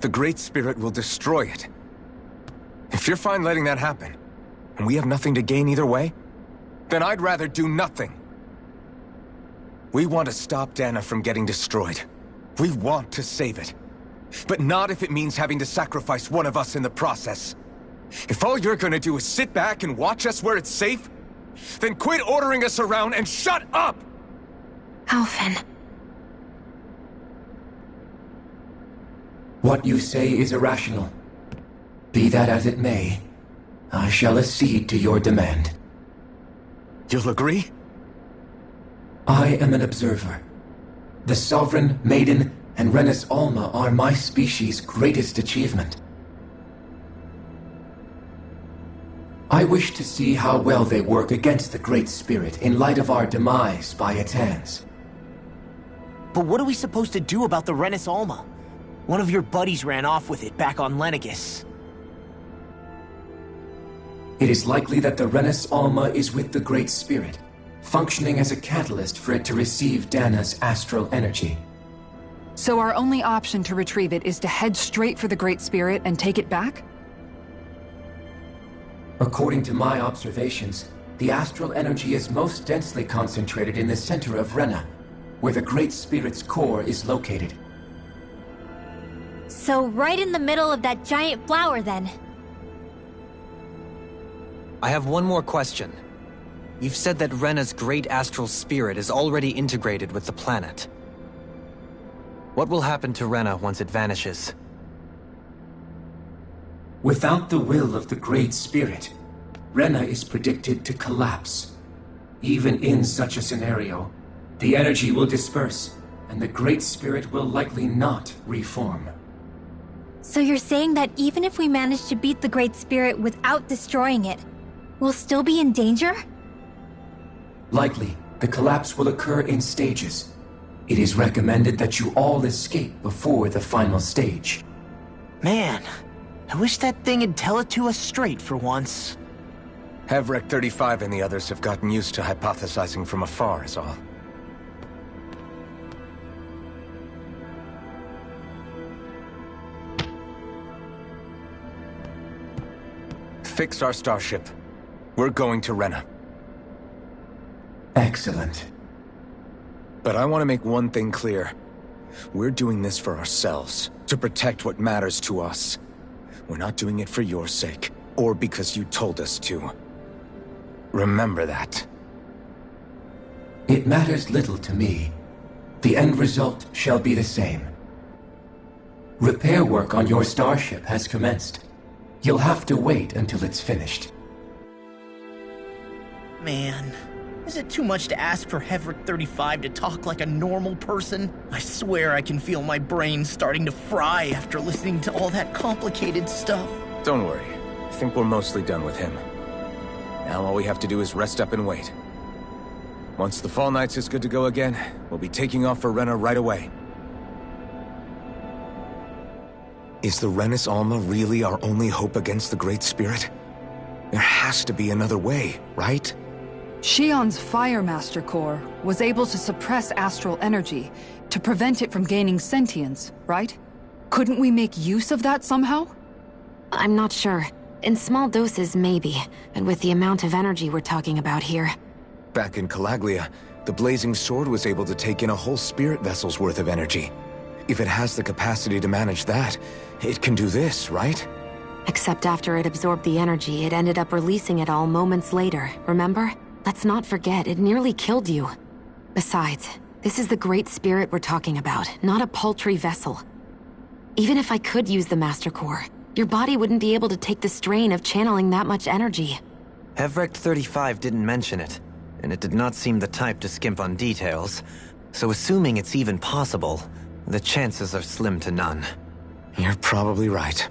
The Great Spirit will destroy it. If you're fine letting that happen, and we have nothing to gain either way, then I'd rather do nothing. We want to stop Dana from getting destroyed. We want to save it. But not if it means having to sacrifice one of us in the process. If all you're gonna do is sit back and watch us where it's safe, then quit ordering us around and shut up! Alphen. What you say is irrational. Be that as it may, I shall accede to your demand. You'll agree? I am an observer. The Sovereign, Maiden, and Renis Alma are my species' greatest achievement. I wish to see how well they work against the Great Spirit in light of our demise by its hands. But what are we supposed to do about the Renis Alma? One of your buddies ran off with it back on Lenegis. It is likely that the Renis Alma is with the Great Spirit, functioning as a catalyst for it to receive Dana's astral energy. So our only option to retrieve it is to head straight for the Great Spirit and take it back? According to my observations, the astral energy is most densely concentrated in the center of Rena, where the Great Spirit's core is located. So right in the middle of that giant flower, then. I have one more question. You've said that Rena's great astral spirit is already integrated with the planet. What will happen to Rena once it vanishes? Without the will of the Great Spirit, Rena is predicted to collapse. Even in such a scenario, the energy will disperse, and the Great Spirit will likely not reform. So you're saying that even if we manage to beat the Great Spirit without destroying it, we'll still be in danger? Likely, the collapse will occur in stages. It is recommended that you all escape before the final stage. Man, I wish that thing would tell it to us straight for once. Hevrek 35 and the others have gotten used to hypothesizing from afar, is all. Fix our starship. We're going to Rena. Excellent. But I want to make one thing clear. We're doing this for ourselves, to protect what matters to us. We're not doing it for your sake, or because you told us to. Remember that. It matters little to me. The end result shall be the same. Repair work on your starship has commenced. You'll have to wait until it's finished. Man, is it too much to ask for Hevrek 35 to talk like a normal person? I swear I can feel my brain starting to fry after listening to all that complicated stuff. Don't worry. I think we're mostly done with him. Now all we have to do is rest up and wait. Once the Fall Knights is good to go again, we'll be taking off for Rena right away. Is the Renis Alma really our only hope against the Great Spirit? There has to be another way, right? Shion's Fire Master Core was able to suppress astral energy to prevent it from gaining sentience, right? Couldn't we make use of that somehow? I'm not sure. In small doses, maybe. And with the amount of energy we're talking about here. Back in Calaglia, the Blazing Sword was able to take in a whole spirit vessel's worth of energy. If it has the capacity to manage that, it can do this, right? Except after it absorbed the energy, it ended up releasing it all moments later, remember? Let's not forget, it nearly killed you. Besides, this is the Great Spirit we're talking about, not a paltry vessel. Even if I could use the Master Core, your body wouldn't be able to take the strain of channeling that much energy. Hevrek 35 didn't mention it, and it did not seem the type to skimp on details. So assuming it's even possible, the chances are slim to none. You're probably right.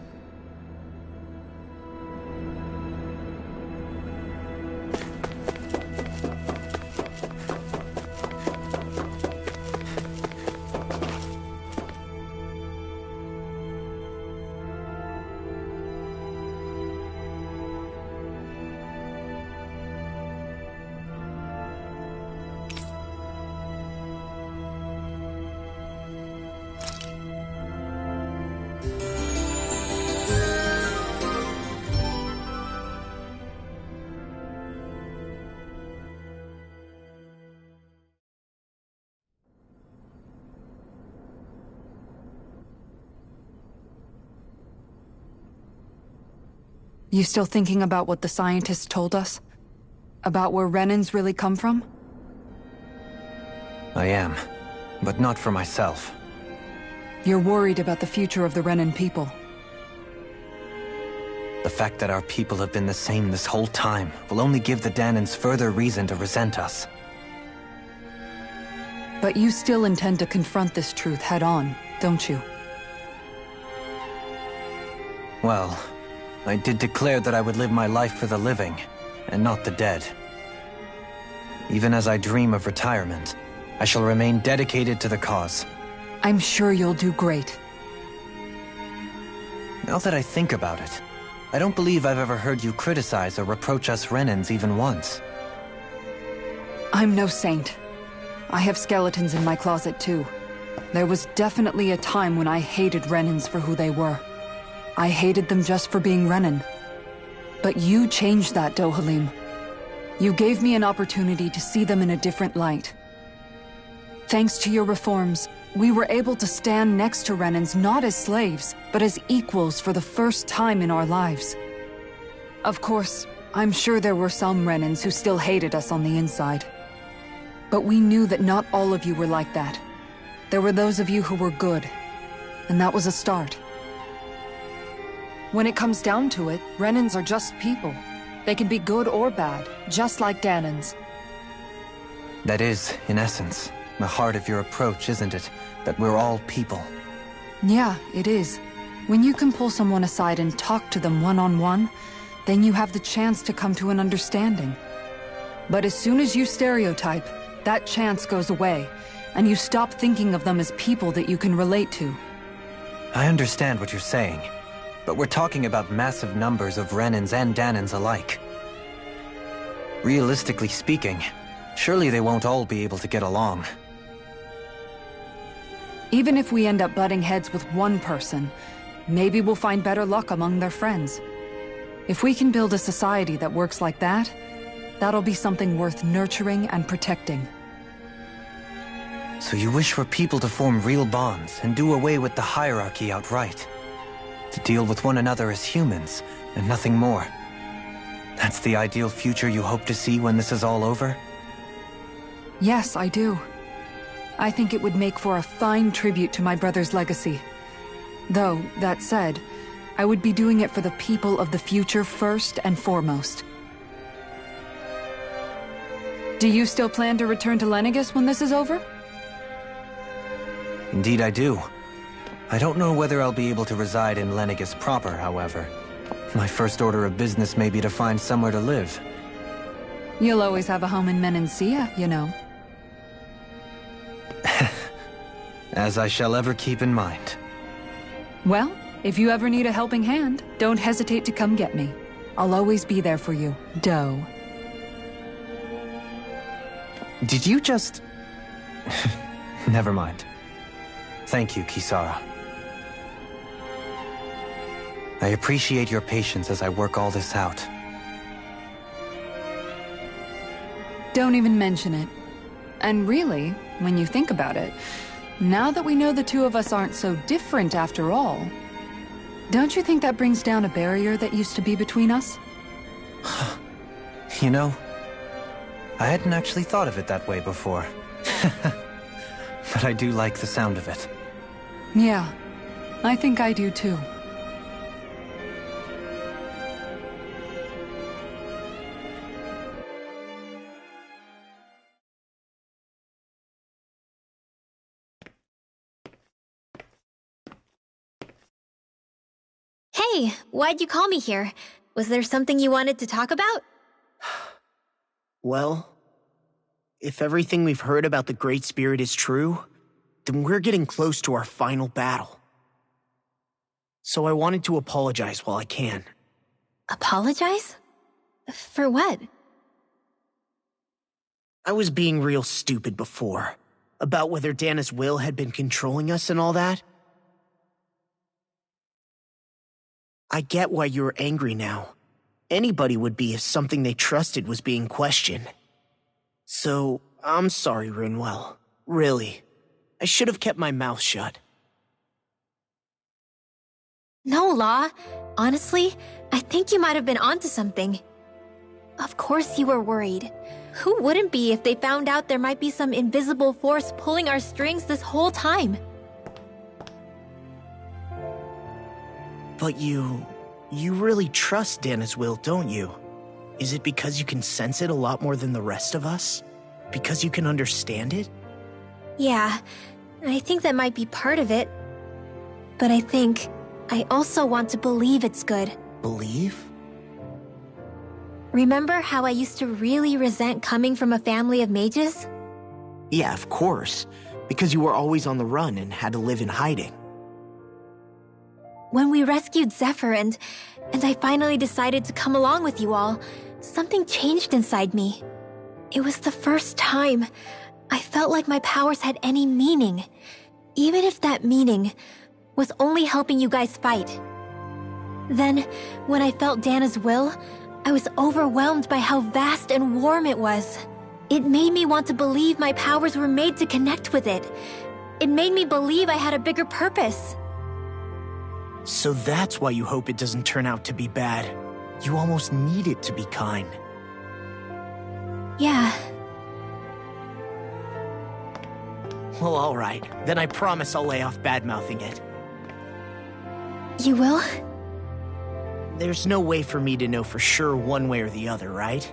You still thinking about what the scientists told us? About where Renans really come from? I am, but not for myself. You're worried about the future of the Renan people. The fact that our people have been the same this whole time will only give the Danans further reason to resent us. But you still intend to confront this truth head-on, don't you? Well, I did declare that I would live my life for the living, and not the dead. Even as I dream of retirement, I shall remain dedicated to the cause. I'm sure you'll do great. Now that I think about it, I don't believe I've ever heard you criticize or reproach us Renans even once. I'm no saint. I have skeletons in my closet too. There was definitely a time when I hated Renans for who they were. I hated them just for being Renan. But you changed that, Dohalim. You gave me an opportunity to see them in a different light. Thanks to your reforms, We were able to stand next to Renans not as slaves, but as equals for the first time in our lives. Of course, I'm sure there were some Renans who still hated us on the inside. But we knew that not all of you were like that. There were those of you who were good, and that was a start. When it comes down to it, Renans are just people. They can be good or bad, just like Dahnans. That is, in essence, the heart of your approach, isn't it? That we're all people. Yeah, it is. When you can pull someone aside and talk to them one-on-one, then you have the chance to come to an understanding. But as soon as you stereotype, that chance goes away, and you stop thinking of them as people that you can relate to. I understand what you're saying, but we're talking about massive numbers of Renans and Dahnans alike. Realistically speaking, surely they won't all be able to get along. Even if we end up butting heads with one person, maybe we'll find better luck among their friends. If we can build a society that works like that, that'll be something worth nurturing and protecting. So you wish for people to form real bonds and do away with the hierarchy outright? To deal with one another as humans, and nothing more? That's the ideal future you hope to see when this is all over? Yes, I do. I think it would make for a fine tribute to my brother's legacy. Though, that said, I would be doing it for the people of the future first and foremost. Do you still plan to return to Lenegis when this is over? Indeed I do. I don't know whether I'll be able to reside in Lenegis proper, however. My first order of business may be to find somewhere to live. You'll always have a home in Menancia, you know. As I shall ever keep in mind. Well, if you ever need a helping hand, don't hesitate to come get me. I'll always be there for you, Doe. Did you just... Never mind. Thank you, Kisara. I appreciate your patience as I work all this out. Don't even mention it. And really, when you think about it, now that we know the two of us aren't so different after all, don't you think that brings down a barrier that used to be between us? You know, I hadn't actually thought of it that way before. But I do like the sound of it. Yeah, I think I do too. Hey, why'd you call me here? Was there something you wanted to talk about? Well, if everything we've heard about the Great Spirit is true, then we're getting close to our final battle. So I wanted to apologize while I can. Apologize? For what? I was being real stupid before, about whether Dana's will had been controlling us and all that. I get why you're angry now. Anybody would be if something they trusted was being questioned. So, I'm sorry, Rinwell. Really. I should have kept my mouth shut. No, Law. Honestly, I think you might have been onto something. Of course you were worried. Who wouldn't be if they found out there might be some invisible force pulling our strings this whole time? But you really trust Dana's will, don't you? Is it because you can sense it a lot more than the rest of us? Because you can understand it? Yeah, I think that might be part of it. But I think I also want to believe it's good. Believe? Remember how I used to really resent coming from a family of mages? Yeah, of course. Because you were always on the run and had to live in hiding. When we rescued Zephyr and I finally decided to come along with you all, something changed inside me. It was the first time I felt like my powers had any meaning, even if that meaning was only helping you guys fight. Then, when I felt Dana's will, I was overwhelmed by how vast and warm it was. It made me want to believe my powers were made to connect with it. It made me believe I had a bigger purpose. So that's why you hope it doesn't turn out to be bad. You almost need it to be kind. Yeah. Well, alright. Then I promise I'll lay off bad-mouthing it. You will? There's no way for me to know for sure one way or the other, right?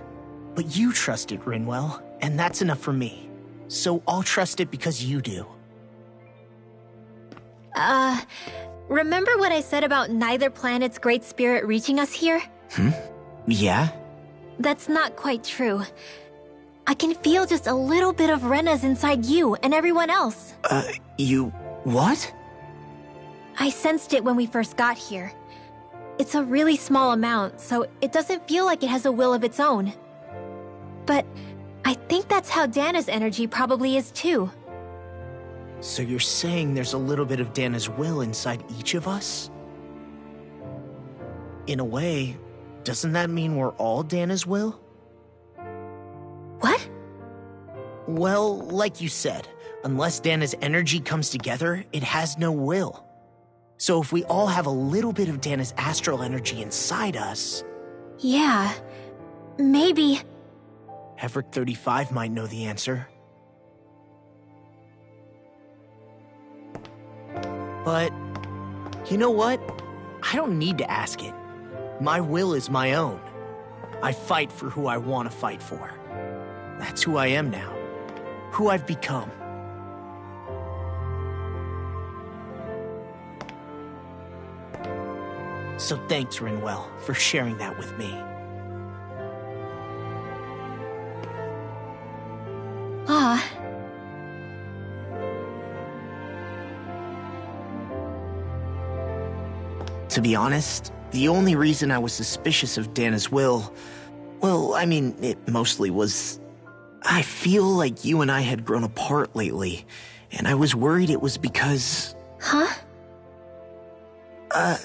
But you trust it, Rinwell, and that's enough for me. So I'll trust it because you do. Remember what I said about neither planet's great spirit reaching us here? Yeah? That's not quite true. I can feel just a little bit of Rena's inside you and everyone else. You... what? I sensed it when we first got here. It's a really small amount, so it doesn't feel like it has a will of its own. But I think that's how Dana's energy probably is too. So you're saying there's a little bit of Dana's will inside each of us? In a way, doesn't that mean we're all Dana's will? What? Well, like you said, unless Dana's energy comes together, it has no will. So if we all have a little bit of Dana's astral energy inside us... Yeah, maybe... Heverick 35 might know the answer. But, you know what? I don't need to ask it. My will is my own. I fight for who I want to fight for. That's who I am now. Who I've become. So thanks, Rinwell, for sharing that with me. To be honest, the only reason I was suspicious of Dana's will, well, I mean, it mostly was... I feel like you and I had grown apart lately, and I was worried it was because... Huh?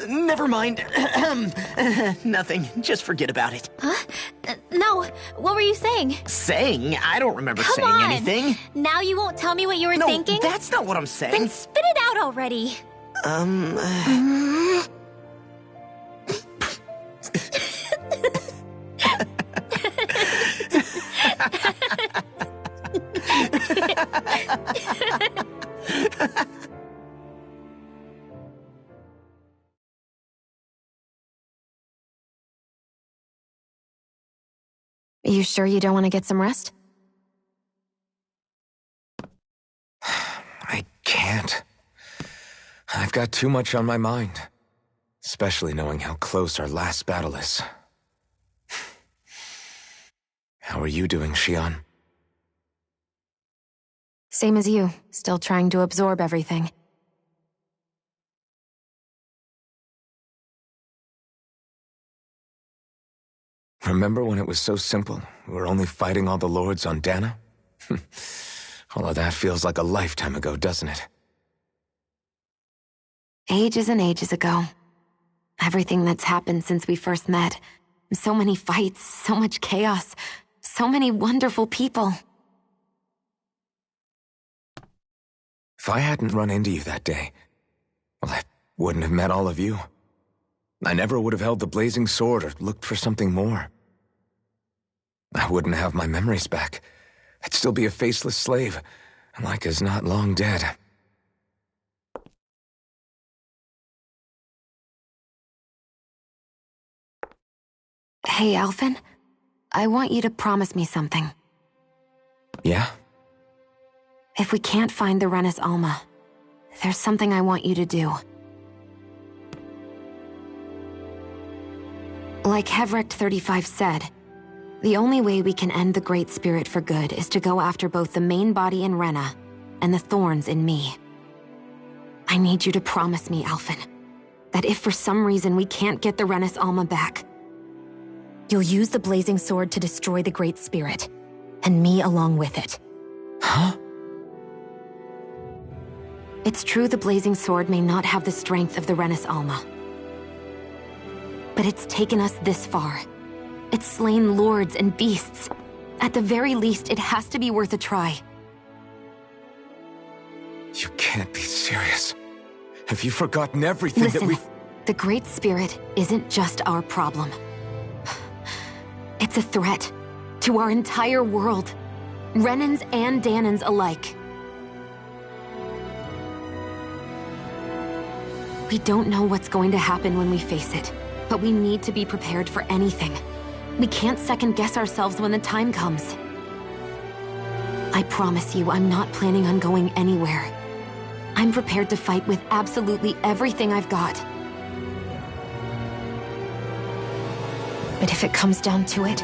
Never mind. Nothing. Just forget about it. Huh? No, what were you saying? Saying? I don't remember Come saying on. anything. Now you won't tell me what you were thinking? No, that's not what I'm saying. Then spit it out already. You sure you don't want to get some rest? I can't. I've got too much on my mind. Especially knowing how close our last battle is. How are you doing, Xion? Same as you, still trying to absorb everything. Remember when it was so simple? We were only fighting all the lords on Dana? All of that feels like a lifetime ago, doesn't it? Ages and ages ago. Everything that's happened since we first met. So many fights, so much chaos, so many wonderful people. If I hadn't run into you that day, well, I wouldn't have met all of you. I never would have held the blazing sword or looked for something more. I wouldn't have my memories back. I'd still be a faceless slave, and Laika's not long dead. Hey, Alphen. I want you to promise me something. Yeah? If we can't find the Renis Alma, there's something I want you to do. Like Heverick 35 said, the only way we can end the Great Spirit for good is to go after both the main body in Rena and the thorns in me. I need you to promise me, Alphen, that if for some reason we can't get the Renis Alma back, you'll use the blazing sword to destroy the Great Spirit, and me along with it. Huh? It's true the blazing sword may not have the strength of the Renis Alma. But it's taken us this far. It's slain lords and beasts. At the very least, it has to be worth a try. You can't be serious. Have you forgotten everything that Listen, we've... the Great Spirit isn't just our problem. It's a threat to our entire world. Renans and Dahnans alike. We don't know what's going to happen when we face it, but we need to be prepared for anything. We can't second-guess ourselves when the time comes. I promise you, I'm not planning on going anywhere. I'm prepared to fight with absolutely everything I've got. But if it comes down to it,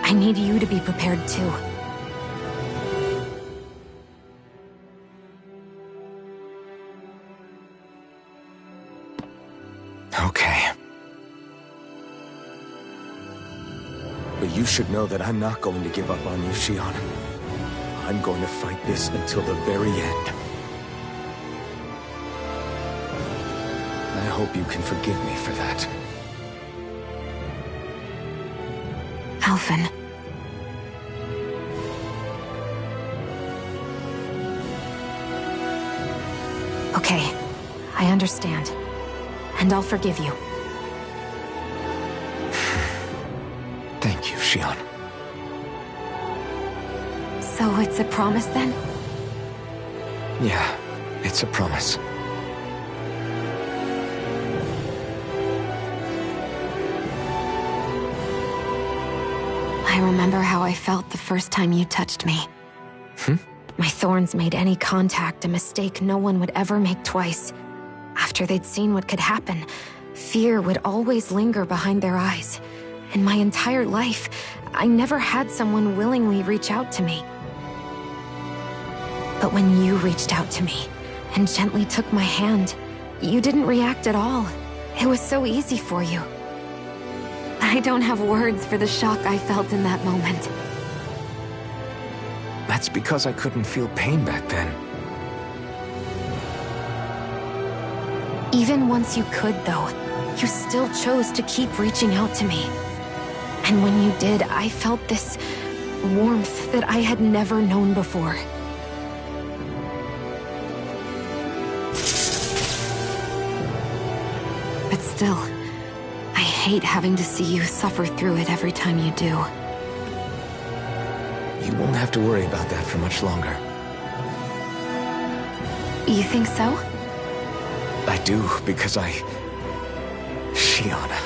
I need you to be prepared too. Okay. But you should know that I'm not going to give up on you, Shionne. I'm going to fight this until the very end. I hope you can forgive me for that. Alphen. Okay, I understand. And I'll forgive you. Thank you, Shionne. So it's a promise then? Yeah, it's a promise. I remember how I felt the first time you touched me. My thorns made any contact a mistake no one would ever make twice. After they'd seen what could happen, fear would always linger behind their eyes. In my entire life, I never had someone willingly reach out to me. But when you reached out to me and gently took my hand, you didn't react at all. It was so easy for you. I don't have words for the shock I felt in that moment. That's because I couldn't feel pain back then. Even once you could, though, you still chose to keep reaching out to me. And when you did, I felt this warmth that I had never known before. But still, I hate having to see you suffer through it every time you do. You won't have to worry about that for much longer. You think so? I do, because Shionne,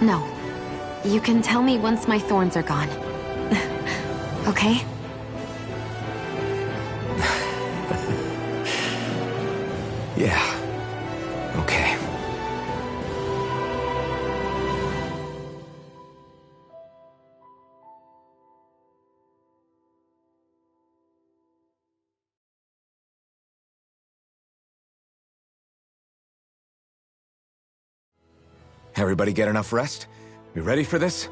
No. You can tell me once my thorns are gone. Okay? Yeah. Okay. Everybody get enough rest? We ready for this?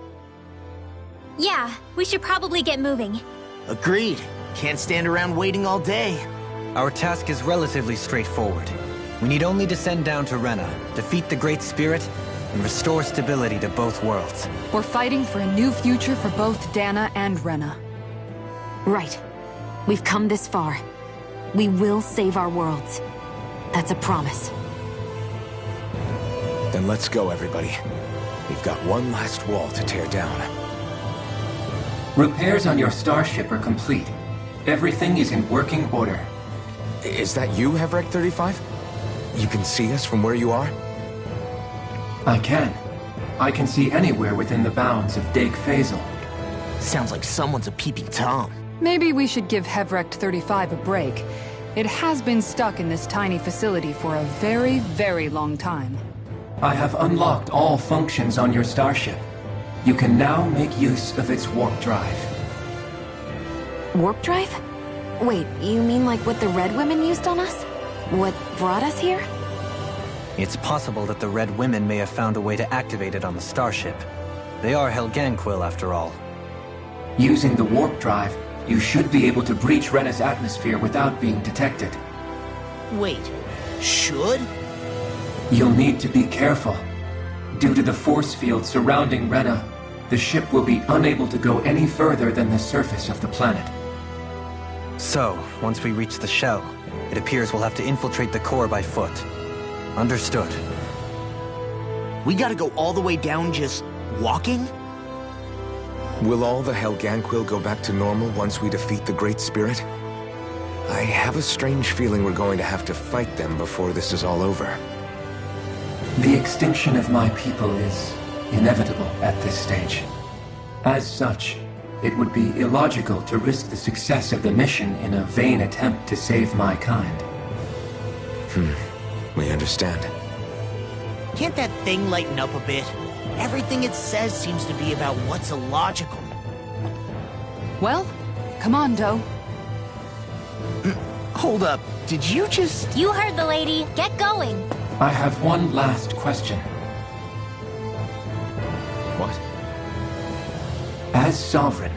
Yeah, we should probably get moving. Agreed. Can't stand around waiting all day. Our task is relatively straightforward. We need only descend down to Rena, defeat the Great Spirit, and restore stability to both worlds. We're fighting for a new future for both Dana and Rena. Right. We've come this far. We will save our worlds. That's a promise. Then let's go, everybody. We've got one last wall to tear down. Repairs on your starship are complete. Everything is in working order. Is that you, Hevrek 35? You can see us from where you are? I can. I can see anywhere within the bounds of Dake Faisal. Sounds like someone's a peeping Tom. Maybe we should give Hevrek 35 a break. It has been stuck in this tiny facility for a very, very long time. I have unlocked all functions on your starship. You can now make use of its warp drive. Warp drive? Wait, you mean like what the Red Women used on us? What brought us here? It's possible that the Red Women may have found a way to activate it on the starship. They are Helganquil, after all. Using the warp drive, you should be able to breach Rena's atmosphere without being detected. Wait, should? You'll need to be careful. Due to the force field surrounding Rena, the ship will be unable to go any further than the surface of the planet. So, once we reach the shell, it appears we'll have to infiltrate the core by foot. Understood. We gotta go all the way down just walking? Will all the Helganquil go back to normal once we defeat the Great Spirit? I have a strange feeling we're going to have to fight them before this is all over. The extinction of my people is inevitable at this stage. As such, it would be illogical to risk the success of the mission in a vain attempt to save my kind. We understand. Can't that thing lighten up a bit? Everything it says seems to be about what's illogical. Well, come on, Doe. Hold up, did you just... You heard the lady. Get going. I have one last question. What? As Sovereign,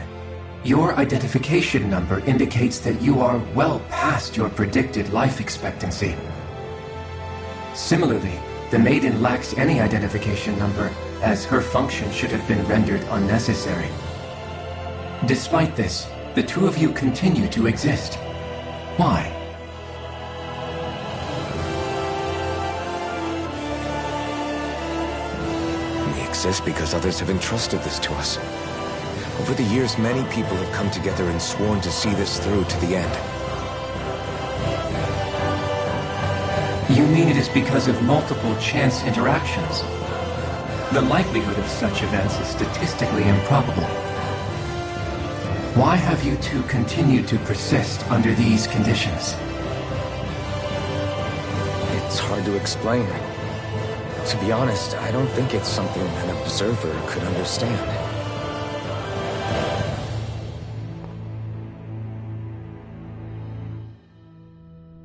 your identification number indicates that you are well past your predicted life expectancy. Similarly, the Maiden lacks any identification number, as her function should have been rendered unnecessary. Despite this, the two of you continue to exist. Why? We exist because others have entrusted this to us. Over the years, many people have come together and sworn to see this through to the end. You mean it is because of multiple chance interactions? The likelihood of such events is statistically improbable. Why have you two continued to persist under these conditions? It's hard to explain. To be honest, I don't think it's something an observer could understand.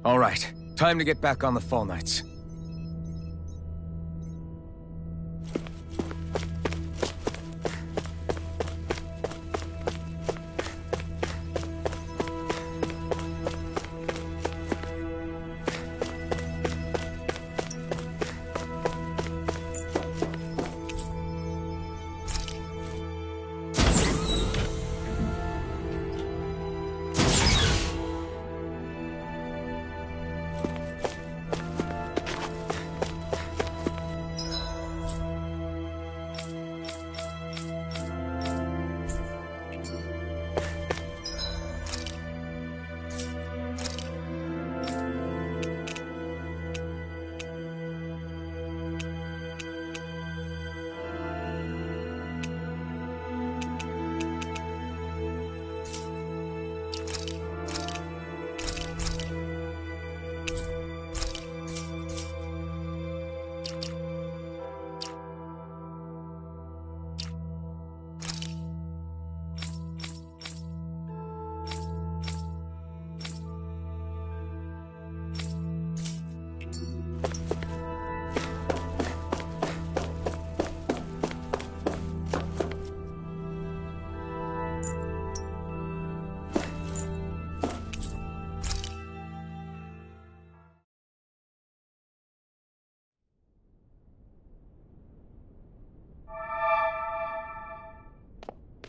All right, time to get back on the Fall Knights.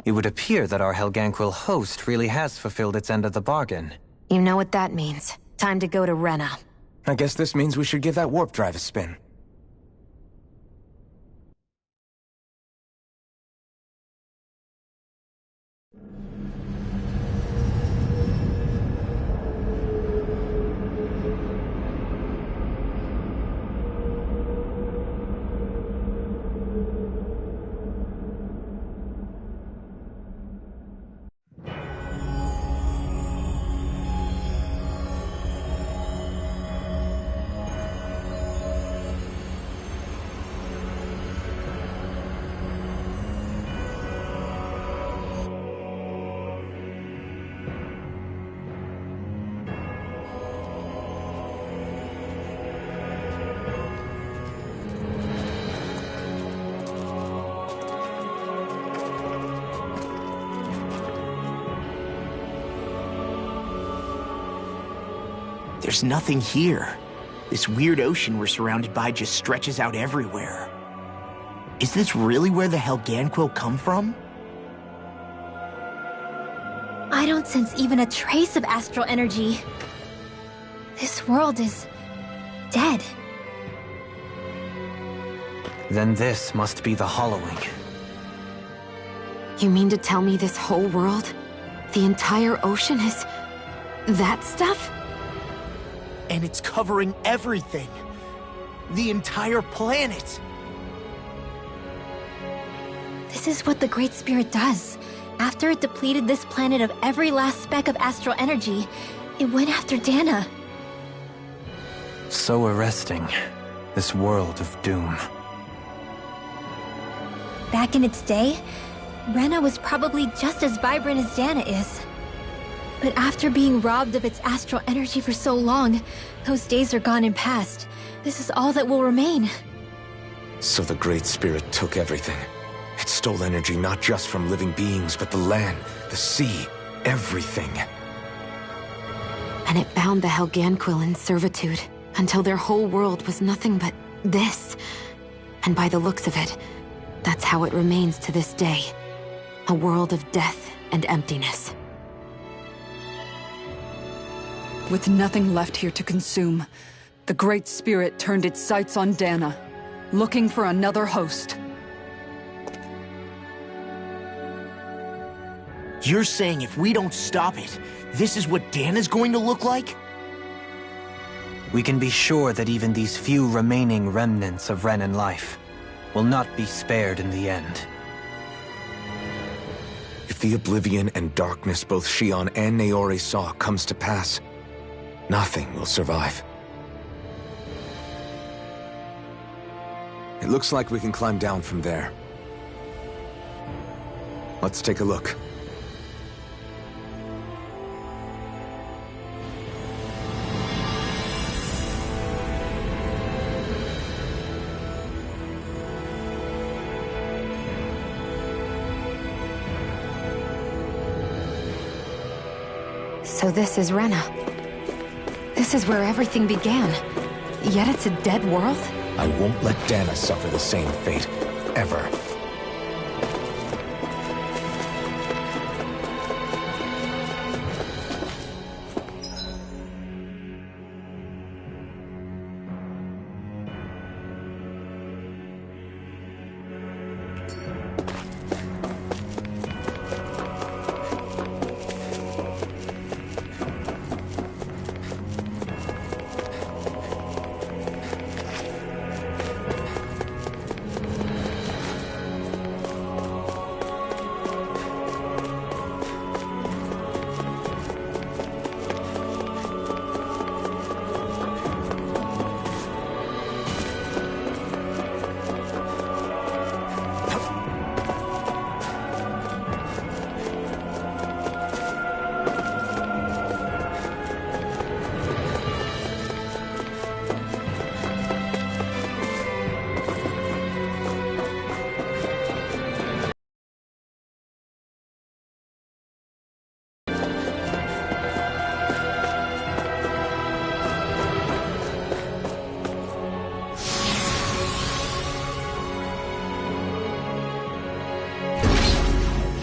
It would appear that our Helganquil host really has fulfilled its end of the bargain. You know what that means. Time to go to Rena. I guess this means we should give that warp drive a spin. There's nothing here. This weird ocean we're surrounded by just stretches out everywhere. Is this really where the Helganquil come from? I I don't sense even a trace of astral energy. This world is dead. Then this must be the hollowing. You mean to tell me this whole world, the entire ocean is that stuff? And it's covering everything. The entire planet. This is what the Great Spirit does. After it depleted this planet of every last speck of astral energy, it went after Dana. So arresting, this world of doom. Back in its day, Rena was probably just as vibrant as Dana is. But after being robbed of its astral energy for so long, those days are gone and past. This is all that will remain. So the Great Spirit took everything. It stole energy not just from living beings, but the land, the sea, everything. And it bound the Helganquil in servitude, until their whole world was nothing but this. And by the looks of it, that's how it remains to this day. A world of death and emptiness. With nothing left here to consume, the Great Spirit turned its sights on Dana, looking for another host. You're saying if we don't stop it, this is what Dana's going to look like? We can be sure that even these few remaining remnants of Renan life will not be spared in the end. If the oblivion and darkness both Shion and Naori saw comes to pass, nothing will survive. It looks like we can climb down from there. Let's take a look. So this is Rena. This is where everything began. Yet it's a dead world? I won't let Dana suffer the same fate, ever.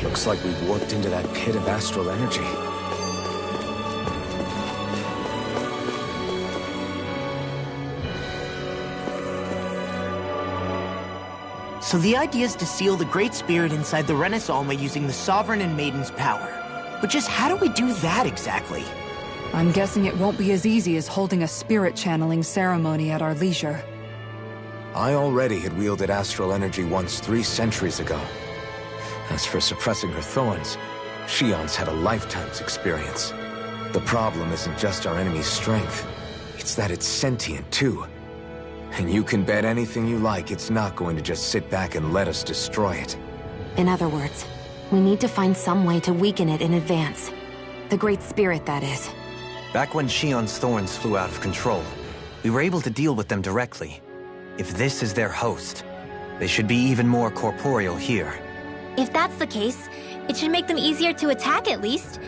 Looks like we've warped into that pit of astral energy. So the idea is to seal the Great Spirit inside the Renis Alma using the Sovereign and Maiden's power. But just how do we do that exactly? I'm guessing it won't be as easy as holding a spirit channeling ceremony at our leisure. I already had wielded astral energy once 3 centuries ago. As for suppressing her thorns, Shion's had a lifetime's experience. The problem isn't just our enemy's strength. It's that it's sentient, too. And you can bet anything you like it's not going to just sit back and let us destroy it. In other words, we need to find some way to weaken it in advance. The Great Spirit, that is. Back when Shion's thorns flew out of control, we were able to deal with them directly. If this is their host, they should be even more corporeal here. If that's the case, it should make them easier to attack at least.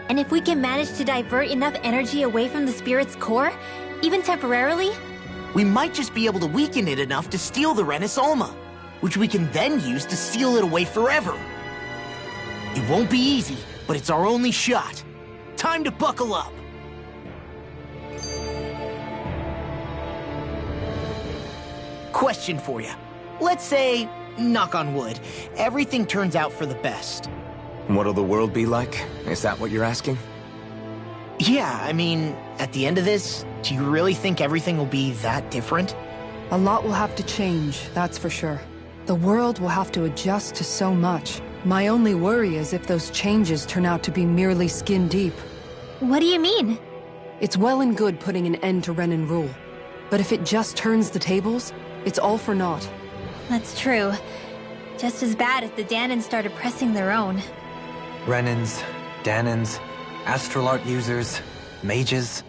And if we can manage to divert enough energy away from the spirit's core, even temporarily, we might just be able to weaken it enough to steal the Renis Alma, which we can then use to seal it away forever. It won't be easy, but it's our only shot. Time to buckle up. Question for you. Let's say, knock on wood, everything turns out for the best. What'll the world be like? Is that what you're asking? Yeah, I mean, at the end of this, do you really think everything will be that different? A lot will have to change, that's for sure. The world will have to adjust to so much. My only worry is if those changes turn out to be merely skin deep. What do you mean? It's well and good putting an end to Renan rule. But if it just turns the tables, it's all for naught. That's true. Just as bad if the Danans started pressing their own. Renans, Danans, astral art users, mages.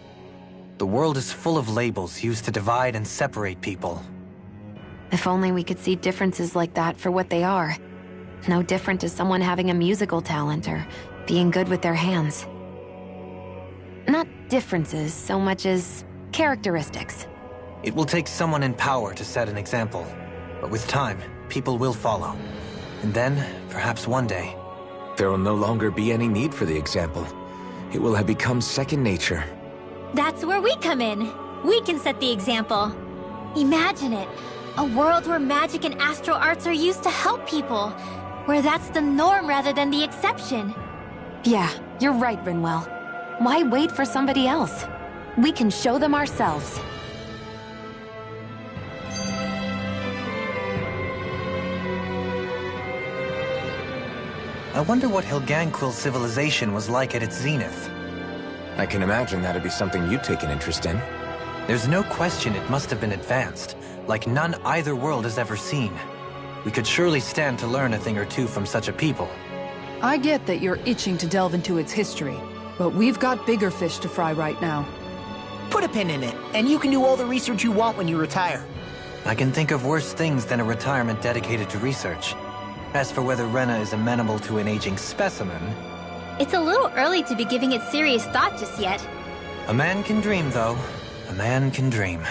The world is full of labels used to divide and separate people. If only we could see differences like that for what they are. No different to someone having a musical talent or being good with their hands. Not differences so much as characteristics. It will take someone in power to set an example. But with time, people will follow. And then, perhaps one day... there will no longer be any need for the example. It will have become second nature. That's where we come in. We can set the example. Imagine it. A world where magic and astral arts are used to help people. Where that's the norm rather than the exception. Yeah, you're right, Rinwell. Why wait for somebody else? We can show them ourselves. I wonder what Helganquil civilization was like at its zenith. I can imagine that'd be something you'd take an interest in. There's no question it must have been advanced, like none either world has ever seen. We could surely stand to learn a thing or two from such a people. I get that you're itching to delve into its history, but we've got bigger fish to fry right now. Put a pin in it, and you can do all the research you want when you retire. I can think of worse things than a retirement dedicated to research. As for whether Rena is amenable to an aging specimen... It's a little early to be giving it serious thought just yet. A man can dream, though. A man can dream.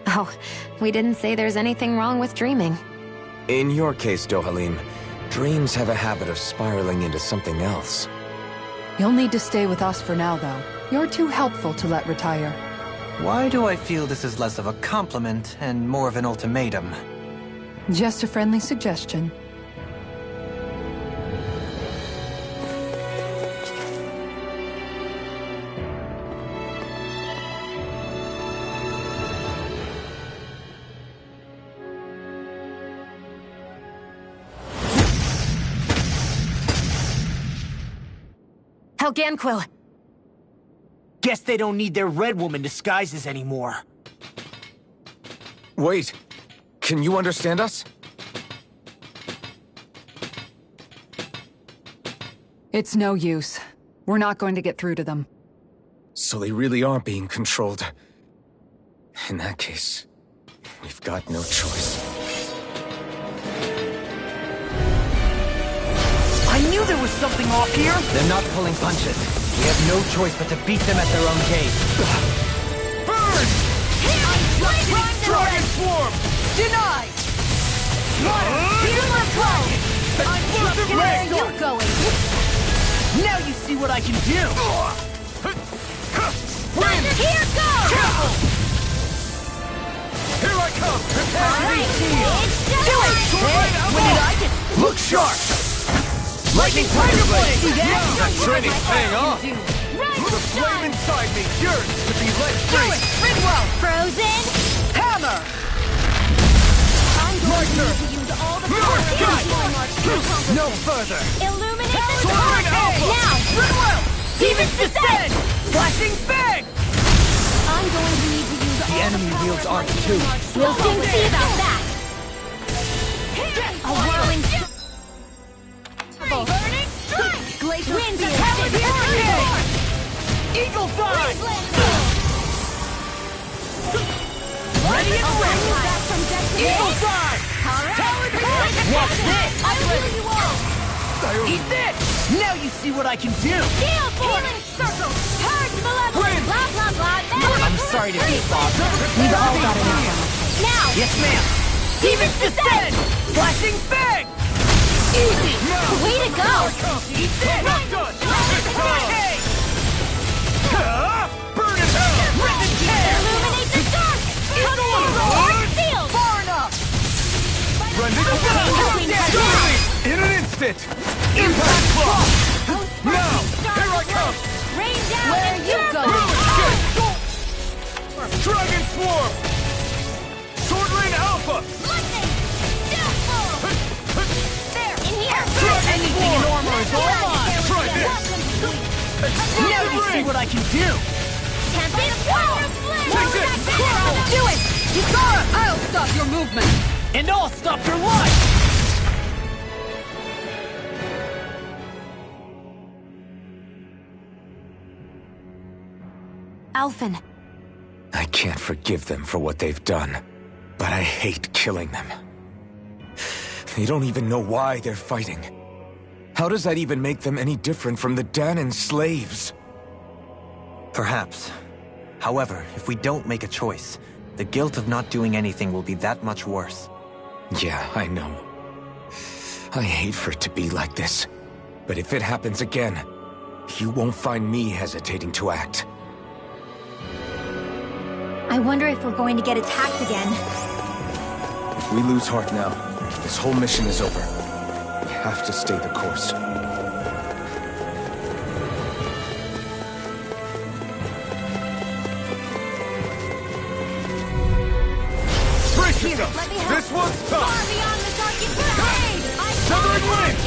Oh, we didn't say there's anything wrong with dreaming. In your case, Dohalim, dreams have a habit of spiraling into something else. You'll need to stay with us for now, though. You're too helpful to let retire. Why do I feel this is less of a compliment and more of an ultimatum? Just a friendly suggestion. Helganquil! Guess they don't need their Red Woman disguises anymore. Wait, can you understand us? It's no use. We're not going to get through to them. So they really are being controlled. In that case, we've got no choice. I knew there was something off here! They're not pulling punches. We have no choice but to beat them at their own game. Burn! Dragon Swarm! Denied! Here I come! I'm just where you're going! Now you see what I can do! Win! Here goes! Careful! Here I come! Prepare to be sealed! Do it! When did I get... Look sharp! Lightning Tiger Blade! See that? That training's paying off! The flame inside me yearns to be let free! Do it! Rinwell! Frozen! Hammer! I'm going to need to use all the power of my marks to accomplish No this. further! Illuminate the Soaring sky! Alpha! Now! Rinwell! Demon's Descent! Flashing Fang! I'm going to need to use all the enemy power wields of my Arc too. marks to We'll soon see about that! A whirling... Burning Strike! Glacial Winds of Field! Hurricane! Eagle Fly! Ready and ready! Eagle Fly! Talon Hit! What's this? I'll heal you all! Eat this! Now you see what I can do! Heal Healing Circle! Purge Malevolence! Blah, blah, blah! I'm sorry to be Bob. We've all got enough on our plate. Now! Yes, ma'am! Demon's Descent! Flashing Fang! Easy! Way to go! Eat this! it! Impact Claw! Now! Here I come! Rain down Where and you turbo! going? Dragon Swarm! Sword Rain Alpha! Lightning! Deathfall! There! In here! Anything in armor is all mine! Try this! Now you see what I can do! Can't be power! Take it! Do it! Kisara, I'll stop your movement! And I'll stop your life! Alphen, I can't forgive them for what they've done, but I hate killing them. They don't even know why they're fighting. How does that even make them any different from the Dahnan slaves? Perhaps. However, if we don't make a choice, the guilt of not doing anything will be that much worse. Yeah, I know. I hate for it to be like this. But if it happens again, you won't find me hesitating to act. I wonder if we're going to get attacked again. If we lose heart now, this whole mission is over. We have to stay the course. Brace yourself! This one's tough! Far beyond the dark eternity! Severing Wind!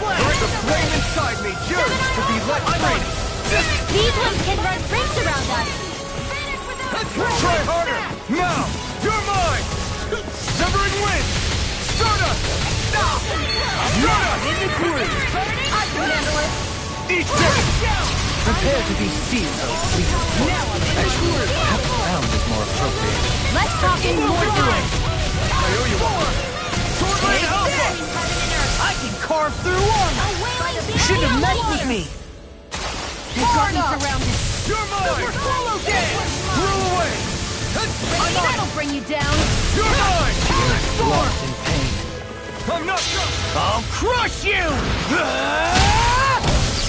There is a flame inside me, yours to be let free! These ones can run rings around us! Try harder! Now! You're mine! Severing Wind! Stardust! Stardust! In the groove! I can handle it! Each day! Prepare to be seized, sleep. Now I'm in the groove! Round is more appropriate. Let's talk in more time! I owe you one! Sword Rain Alpha! I can carve through armor! Shouldn't have messed with me! You've got me surrounded! You're mine! Swallow dance! Roll away! That'll bring you down! You're mine! Storm! In pain. I'm not done! I'll crush you!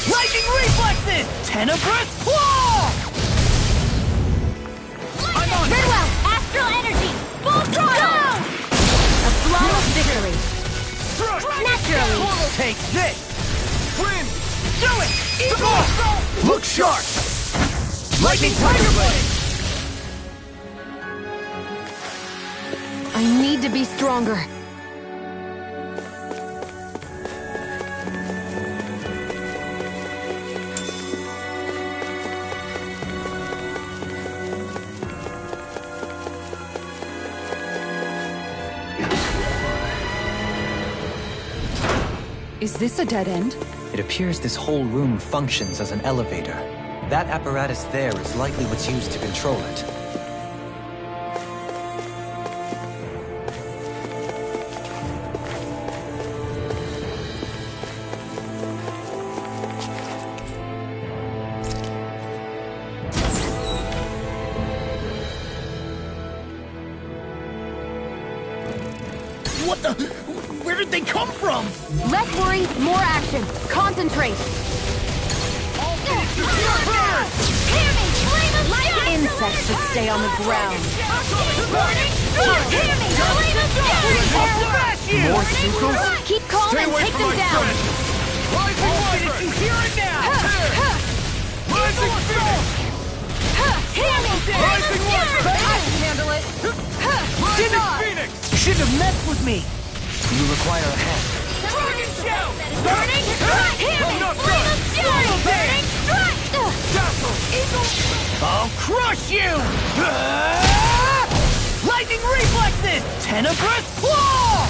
Lightning reflexes! Tenebrous claw! I'm on! Very well! Astral energy! Full throttle! A flawless victory! Naturally! Take this! Wind! Do it! Eagle! Look sharp! Lightning Tiger Blade! I need to be stronger. Is this a dead end? It appears this whole room functions as an elevator. That apparatus there is likely what's used to control it. What the? Where did they come from? Less worry, more action. Concentrate. Insects should stay on the ground. More Sucos? Keep calm Stay and away take from them my down. friend! Rising Wyvern! You hear it now! Rising Phoenix! Rising Wyvern! I can handle it. Rising Phoenix! You shouldn't have messed with me! You require a hand. Dragon Shell! Burning strike! I'm not Flame of done! fury! Burning strike! Dazzle! I'll crush you! Lightning reflexes! Tenebrous claw!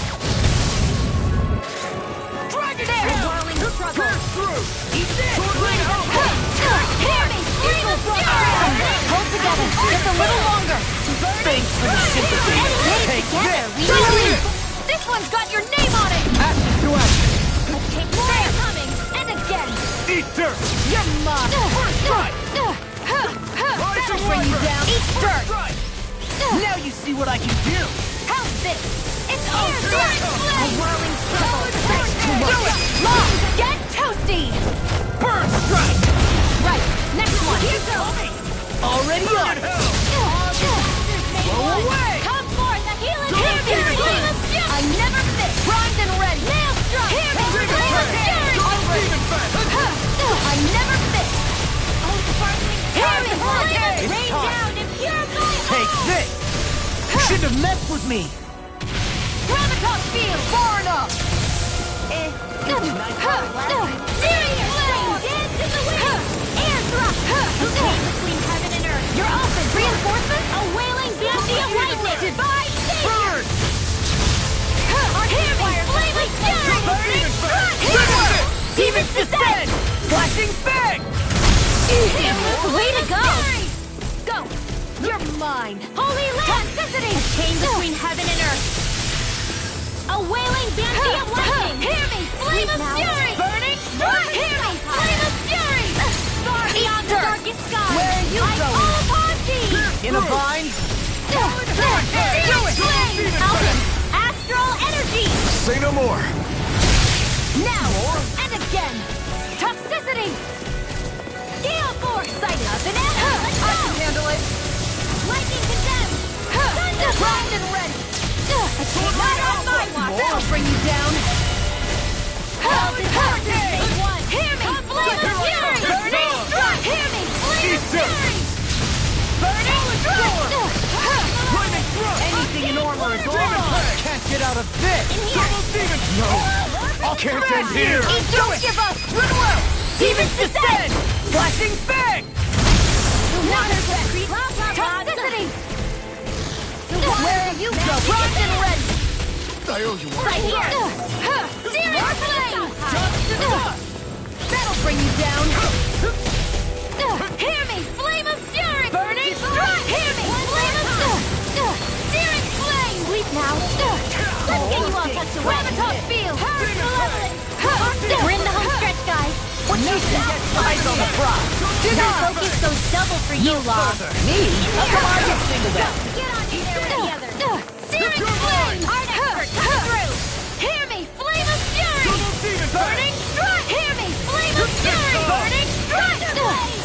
Dragon Shell! Whirling struggle! Pierce through! Eat this! Sword Rain Alpha! Hear me! Flame of fury! Hold together. Just a little longer. Thanks for the sympathy! Take Together, this! we will lead! This one's got your name on it! Action to action! Take more coming! And again! Eat dirt! You're mine! First strike! Rising Bring you Wyvern! down! Eat dirt! Strike! Now you see what I can do! How's this? It's air strike! A whirling struggle! Do it! Long! Get toasty! Burn strike! Right. Next one. Already on! Blow away! Come forth, the healing flame of fury! I never miss. Primed and ready. Nail strike! Hear me! Shouldn't have messed with me! Gravitas field! Far enough! Searing flame! Dance in the wind! Air thrust! Chain between heaven and earth! Your offense! Reinforcements? A wailing beauty of lightning! Divine savior! Hear me! Flaming fury! Burning strike! Demons descend! Flashing bang! Way to go! Go! You're mine! Holy land! Toxicity! A chain between heaven and earth! A wailing banshee of lightning! Hear me! Flame of fury! Burning strike! Hear me! Flame of fury! Far beyond the darkest sky! Where are you I going? call upon thee! In a vine? Demon flame! Alchemy! Astral energy! Say no more! Now! And again! Toxicity! Gale force! Sighted! Banana! Let's go! I can handle it! Lightning condemned! Thunder! Primed and ready! Not on my watch! That'll bring you down! All disasters make one! Hear me! Flame of fury! Burning strike! Hear me! Flame of fury! Burning strike! Anything in armor is all mine! Can't get out of this! In here! No! I can't end here! Don't give up! Run away! Demons descend! Flashing bang! Water secret! Toxicity! Where are you go? Bronze and red! I owe you one! Right here! Searing flame! That'll bring you down! Hear me! Flame of fury! Burning strike! Hear me! Flame of searing flame! Sleep now! Let's get you all tucked away! Gravitas field! Malevolent! We're in the home stretch, guys! What you said? Eyes on the prize! Your focus goes double for you, Law! Me? How come I get singled out? Get on you there with the others! Searing flame! Art expert, come through! Hear me! Flame of fury! Burning strike! Hear me! Flame of fury! Burning strike!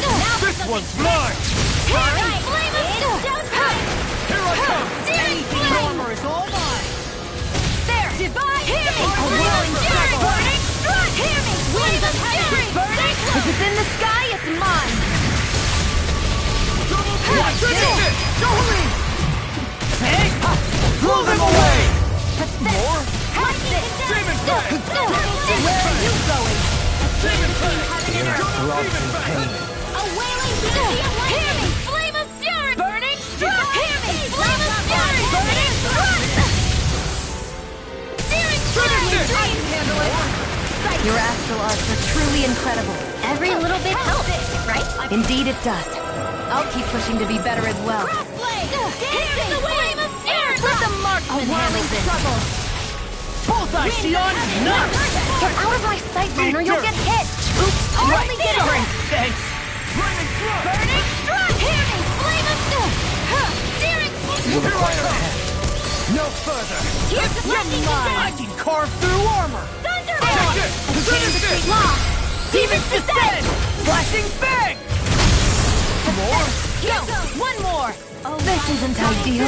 Now This one's mine! Hear me! Flame of fury! Here I come! Searing Anything in flame! armor is all mine! There! Divine! Hear me! Flame of fury! Burning strike! Hear me! Flame of fury! Burning strike! If it's in the sky, it's mine! Hey! Blow them away! More? Demon Where are you going? The earth throbs in pain. A wailing beauty of lightning! Hear me! Flame of fury! Burning strike! Hear me! Flame of fury! Burning strike! Searing flame! I can handle it! Your astral arts are truly incredible. Every little bit helps, right? Indeed it does. I'll keep pushing to be better as well. Crossblade! Dance in the flame of fury! Let the marksman handle this. Trouble! Bullseye, Shion! Nuts! Get out of my sight line or you'll get hit! Oops! Right Right there! there! Thanks! Burning strike! Hear me! Flame of searing You'll require a hand. No further! Here's the lightning I condemned! can carve through armor! Thunderbolt! Who came to defeat Law? Demons descend! Flashing bang! More? Go! One more! This isn't ideal.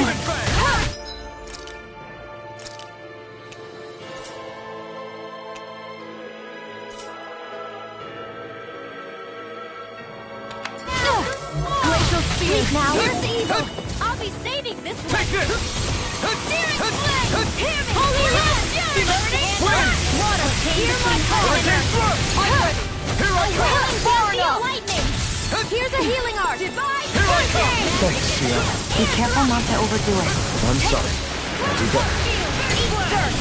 Glacial speed now. Here's the evil! I'll be saving this one! Take this! Searing flame! Hear me! Holy land! Burning strike! Water! Hear my call! Here I come! Far enough! Lightning! Here's a healing art! Divine! Here I come! Thanks, Shion. Be careful not to overdo it. I'm sorry. I'll do better.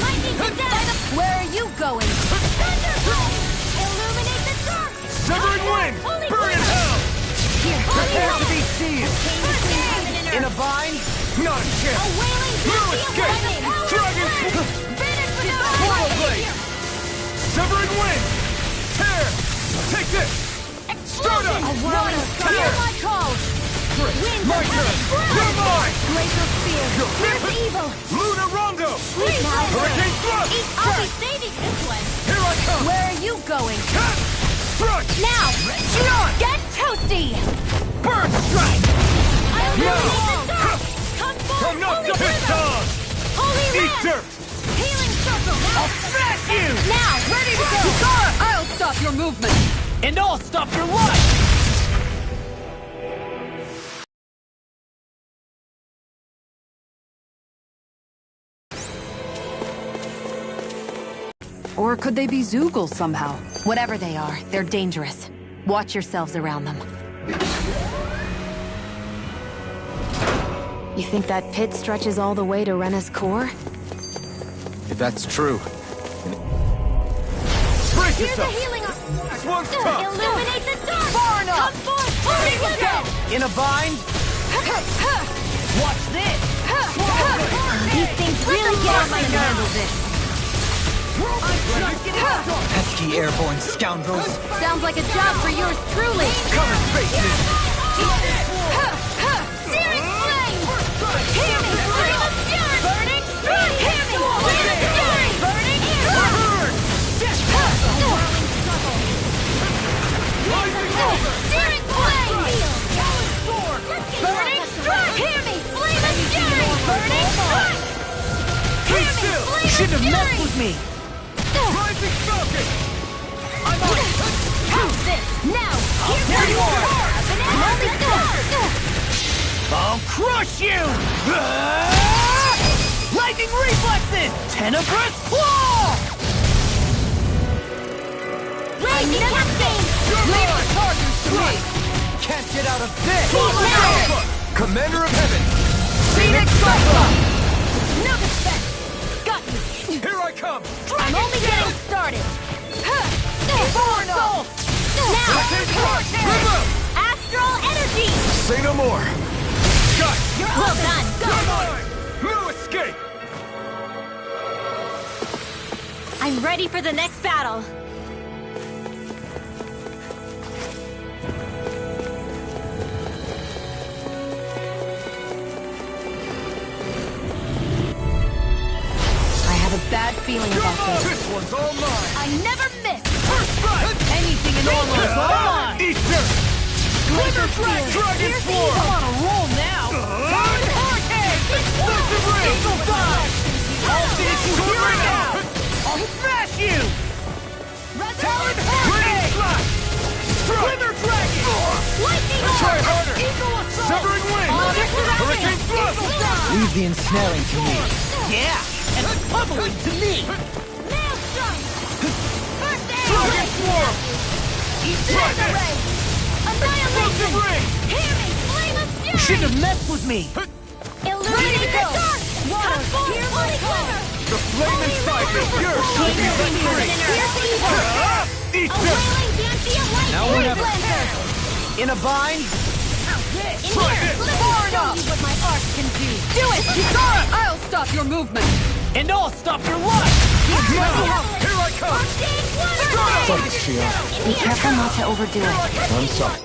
Lightning condemned! Where are you going? Thunderbolt! Illuminate the dark! Severing wind! Holy Burn in hell! Prepare to be seized. In a vine? Not a A chance! wailing No beauty of escape! lightning! Dragon! Banned for the Portal blade! Severing wind! Tear! Take this! Stardust! Hear my call! Winds My of turn! heaven! You're mine! Glacial spear! Here's the evil! Luna Rondo! Sleep now! Hurricane thrust! I'll be saving this one! Here I come! Where are you going? Thrust! Now! Shion! Get toasty! Bird strike! I'll illuminate the dark! Come forth, I'm not holy done! Hit river! dog! Holy Eat land! dirt! Healing circle! Now! Smash you! Now! Ready to go! I'll stop your movement! And I'll stop your life! Or could they be Zeugles somehow? Whatever they are, they're dangerous. Watch yourselves around them. You think that pit stretches all the way to Rena's core? If that's true... Brace yourself! This one's tough! Illuminate the dark! Far enough! Come forth! Hurry with it! In a bind? Watch this! These things really get on my nerves! Pesky airborne scoundrels! Sounds like a job for yours truly! Come and face me! Searing flame! Hear me! Flame of fury! Burning strike! Hear me! Flame of fury! Burning strike! Searing flame! Burning strike! Hear me! Flame of fury! Burning strike! Hear me! Flame of Shouldn't have messed fury! with me! Rising Falcon! I'm on it! How's this? Now! Here you are! I'm only I'll crush you! Lightning reflexes! Tenebrous claw! Rising Cascade! Leave the chargers to me! Can't get out of this! Now! Commander of Heaven! Phoenix Cyclops! No defense! Got you! Here I come! I'm only getting started! Far enough! Now! Astral energy! Say no more! Got it! Well done! No escape! I'm ready for the next battle. I have a bad feeling about this. This one's all mine! I never miss! Anything in Ormon's all mine! Eat this! Glimmer Dragon Swarm! I'm on a roll now! Torrent Hurricane! Explosive Ring! Eagle Dive! I'll finish you here now! I'll smash you! Talon Hurricane! Glimmer Dragon! Lightning Try Orb! harder! Eagle Assault! Severing Wing! Under surrounding! Hurricane Thrust! Eagle Dive! Leave the ensnaring to me. Yeah! And pummeling to me! Nail Strike! First aid! Dragon Swarm! Laser Ray! Annihilation! Ring! Hear me! Flame of fury! Shouldn't have messed with me! Illuminate the dark! Come forth! Holy Glimmer! The flame inside me! Yours! Pierce evil! Eat A this! wailing Banshee of light! Now we're never- In a bind? In here! Far enough! What my art can do! Do it! Kisara! I'll stop your movement! And I'll stop your life! Here I come! Thanks, Shia. Be careful not to overdo it. I'm sorry.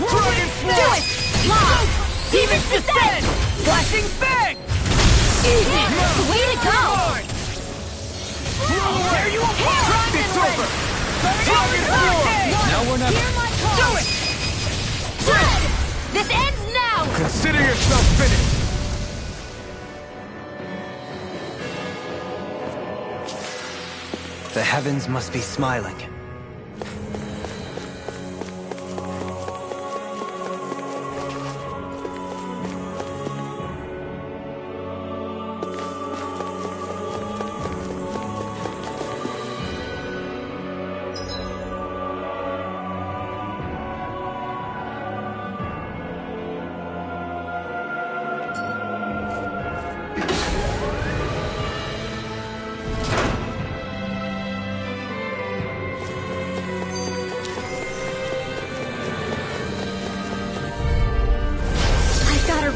Dragon Do it! Lock! Demons descend! Flashing bang! Easy! Way to go! Tear you apart! It's over! Dragon Roar! Now we're never... Hear my call! Do it! Dread! This ends now! Consider yourself finished! The heavens must be smiling.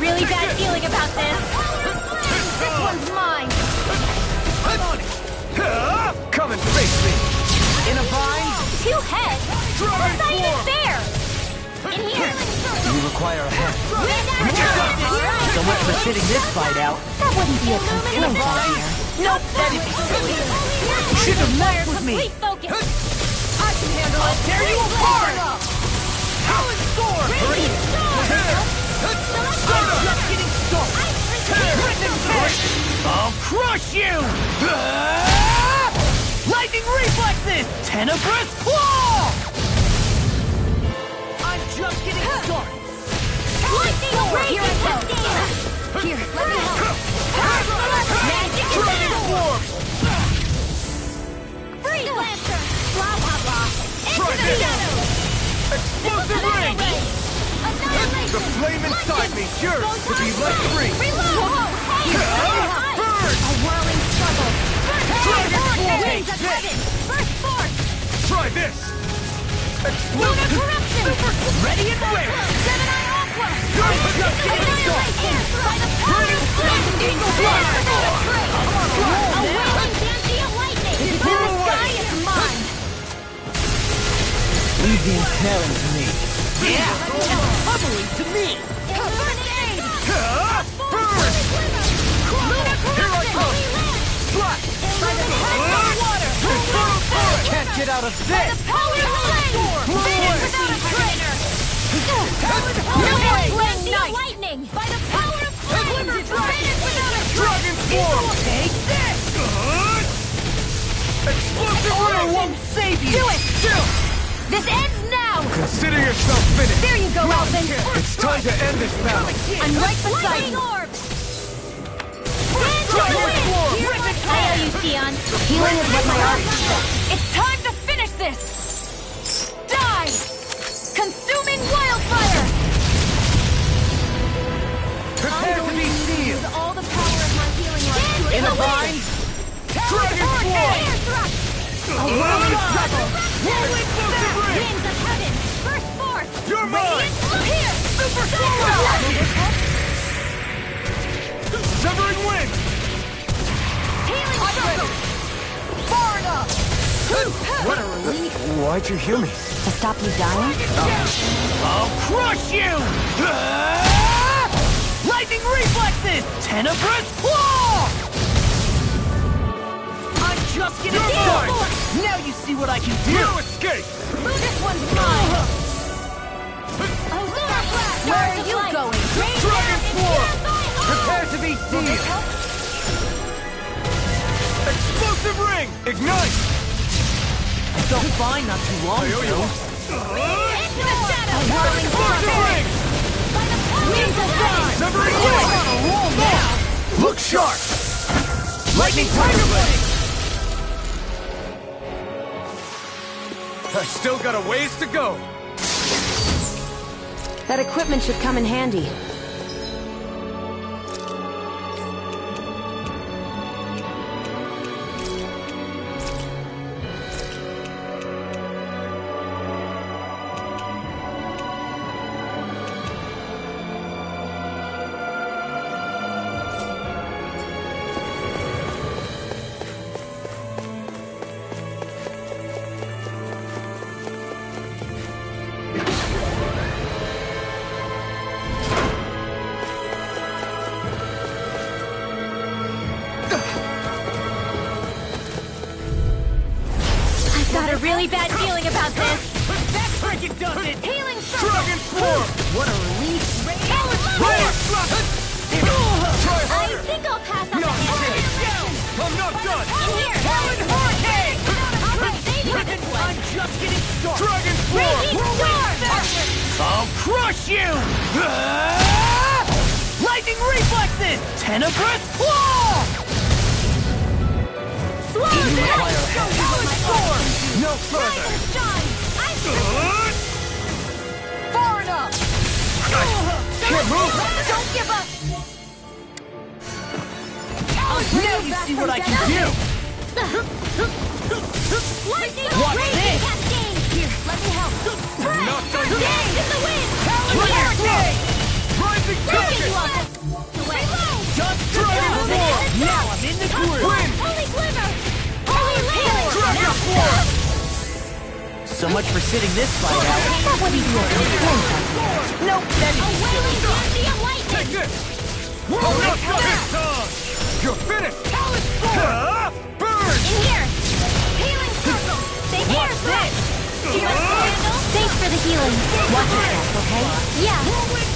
Really bad feeling about this. This one's mine! Come and face me! In a bind? Two heads? That's not even fair! In here! You require a hand. So much for sitting this fight out. That wouldn't be a complaint out here. Nope, that'd be silly. You should have messed with me. Complete focus! I can handle it. I'll tear you apart! Talon Sword! I'm just getting started. Written Push! I'll crush you! Lightning reflexes! Tenebrous claw! I'm just getting started. Lightning Raging Cascade! Here, Let me help! Magic Missile! The flame inside me yearns to be let free! Reload! Whoa! Hey! Burn! A whirling struggle! Dragon Force! Winds of heaven! First force! Try this! Lunar corruption! Ready and ready! Gemini Aqua! You're just getting started! By the power of flame! Eagle Fire! Fire! Without a trace! A whirling dancing of lightning! Blow The away! sky is mine! Leave the impaling to me. Yeah! Pummeling to me! Illuminate! Burn! Lunar Here I come! Flash! By the power of water! Infernal Torrent! Can't get out of By this! the power of flame! Finish without a trace! Lunar flame lightning! By the power of flame! Finish without a trace! Dragon Form! Take this! Explosive Honor ring! won't save you! Do it! Chill! This ends now! Consider yourself finished! There you go, Alvin! It's time to end this battle! I'm right beside you! Dragon Form! I owe you, Sion. Healing is what my art is. It's time to finish this! Die! Consuming wildfire! Prepare to be sealed! All the power of my healing art to In a bind! Dragon Form! A whirling struggle! Whirling explosive ring! Winds of heaven! First force! You're mine! Here! Super Severing wind! Healing struggle! Far enough! What a relief! Why'd you heal me? To stop you dying? I'll crush you! Lightning reflexes! Tenebrous claw! I'm just getting started! Now you see what I can do! No escape! This one's mine! Where are you going? Dragon Form! Prepare to be sealed! Explosive ring! Ignite! I felt fine not too long ago. Into the shadows! Whirling Explosive ring! By the winds of dawn! Severing We're wind! on a roll now! Look sharp! Lightning Tiger Blade! I've still got a ways to go! That equipment should come in handy. Got a really bad feeling about this. That cricket does it! Healing circle! Dragon Form! What a relief! Roar! Try I harder! think I'll pass on No, the okay. I'm not done! In here! Talon Hurricane! Alright, save you this one! I'm just getting started! Dragon Form! Raging storm! I'll crush you! Lightning reflexes! Tenebrous claw! Swallow down! Talon Storm! No Rise further! and shine! I Far enough! Can't move! Don't give up! Now you see what I can do! Lightning! Watch Raging this! cascade! Here, let me help! Spray! Not done yet. Dance in the wind! Talon Here! Hurricane! Rising Take Falcon! you off the way! Just Dragon Form! Now I'm in the groove! Wind! Holy glimmer! Holy healing! Dragon Form! So much for sitting this fight out. What do you do? Nope, that A is wailing dancy of Take lightning! this! Hold up this time! You're finished! Talon Storm! Burn! In here! Healing circle! Stay here, What's Fred! this? Do you like the candle? Thanks for the healing. Watch yourself, okay? Yeah,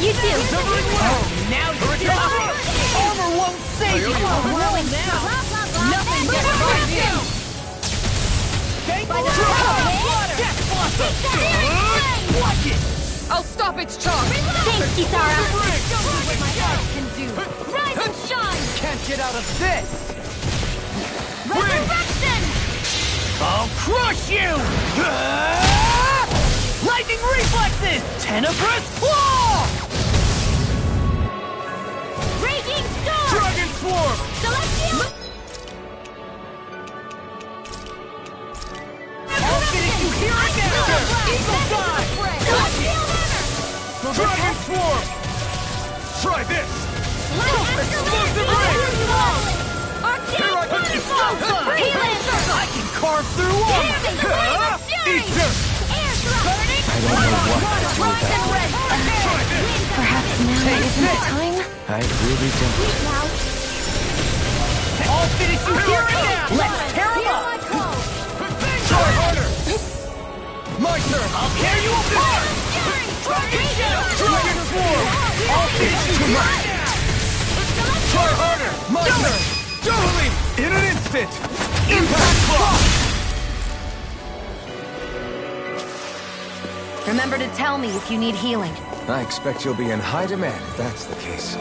you too. Oh, now you're done! Armor won't save you! Whirling now! blah, blah, blah. Nothing Lunar gets by corruption! you! Thank By the you! power of Water! water! Death Blossom! Healing flame! Watch it! I'll stop its charge! Thanks, Kisara. Ring! Show me what my art can do. Rise and shine! Can't get out of this! Resurrection! I'll crush you! Lightning reflexes! Tenebrous claw! Eagle dive! Dragon swarm! Try this! Explosive ring! I can carve through armor! Eat dirt! I don't know what to do about Perhaps now isn't the time? it. I really don't. I'll finish you here and now! Let's tear him up! Try harder! My turn! I'll tear you apart! Dragon swarm! I'll finish you right now! Try harder! My turn! Totally! In an instant! Impact block! Remember to tell me if you need healing. I expect you'll be in high demand if that's the case.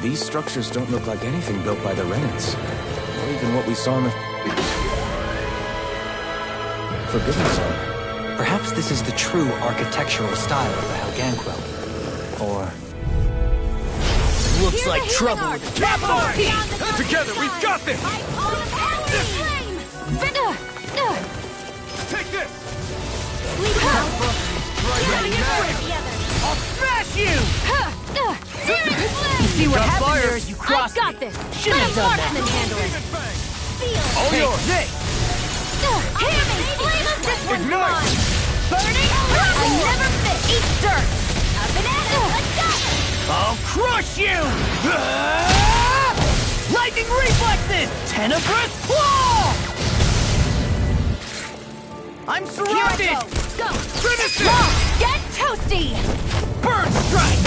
These structures don't look like anything built by the Renans, or even what we saw in the Forbidden Zone. Perhaps this is the true architectural style of the Helganquil. Or... Looks like trouble with the capital T! Together, we've got this! Take this! I'll smash you! You see what happened there as you crossed I've got me. this! Shouldn't have done that! Handle it. All yours! This! Ignite! Burning! I never miss! Eat dirt! Up and at it! Let's go! I'll crush you! Lightning reflexes! Tenebrous claw! I'm surrounded! Go! Finish it! Get toasty! Burn strike!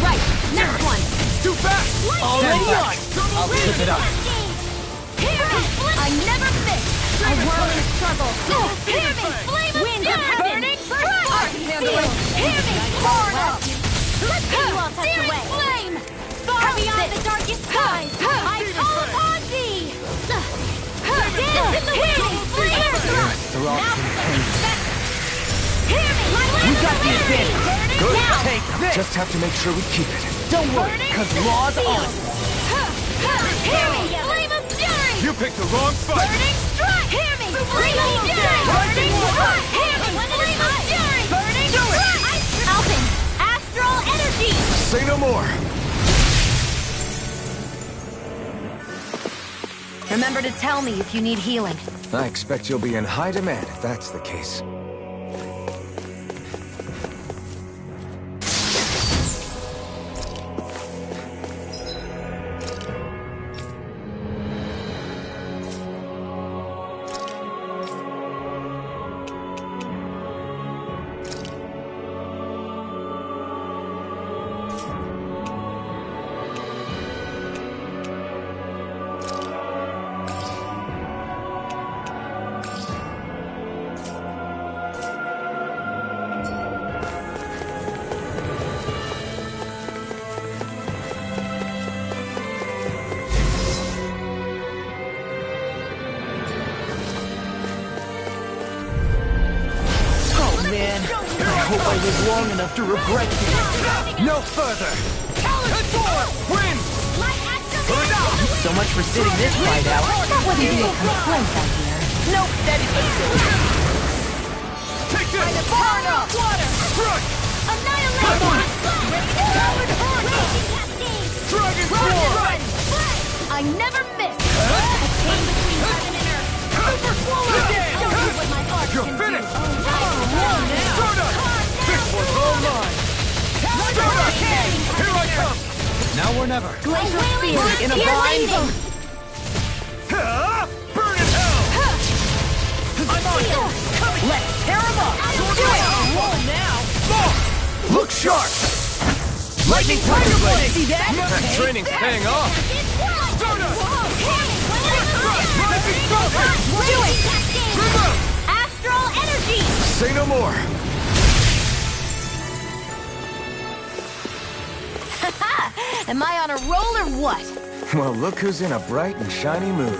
Right, next one! Too fast! Already on! I'll tip it up. I never miss! A whirling struggle! Hear me! Flame of wind of heaven! Burning strike! Hear me! Portal! Let's get you all tucked away! Flame! Far beyond the darkest skies! I call upon thee! Hear me! Flame thrust! Hear me! We got the advantage! Good! Now! Take this! Just have to make sure we keep it. Don't worry, because law's on! Hear me! Flame of fury! You picked the wrong fight! Burning strike! Hear me! Flame of fury! Burning strike! Hear me! Flame of fury! Burning strike! Alpin! Astral energy! Say no more. Remember to tell me if you need healing. I expect you'll be in high demand if that's the case. Long enough to regret this. No further. Win! So much for sitting this fight out. That wouldn't be a complaint, I hear. Nope, that is take this! Water! Crush! Annihilation! Dragon Swarm! I never miss! A chain between heaven and earth. Super Swallow! Show you what my art You're can finished! do. Stardust! This one's all mine! Stardust! Here I come! Now or never. Glacial Spear In a bind! Burn in hell! I'm on you! Let's tear him up! Do it! Roll now! Look sharp! Lightning Tiger Blade! See that? That training's paying off. Stardust! Do it! Astral energy! Say no more. Am I on a roll or what? Well, look who's in a bright and shiny mood.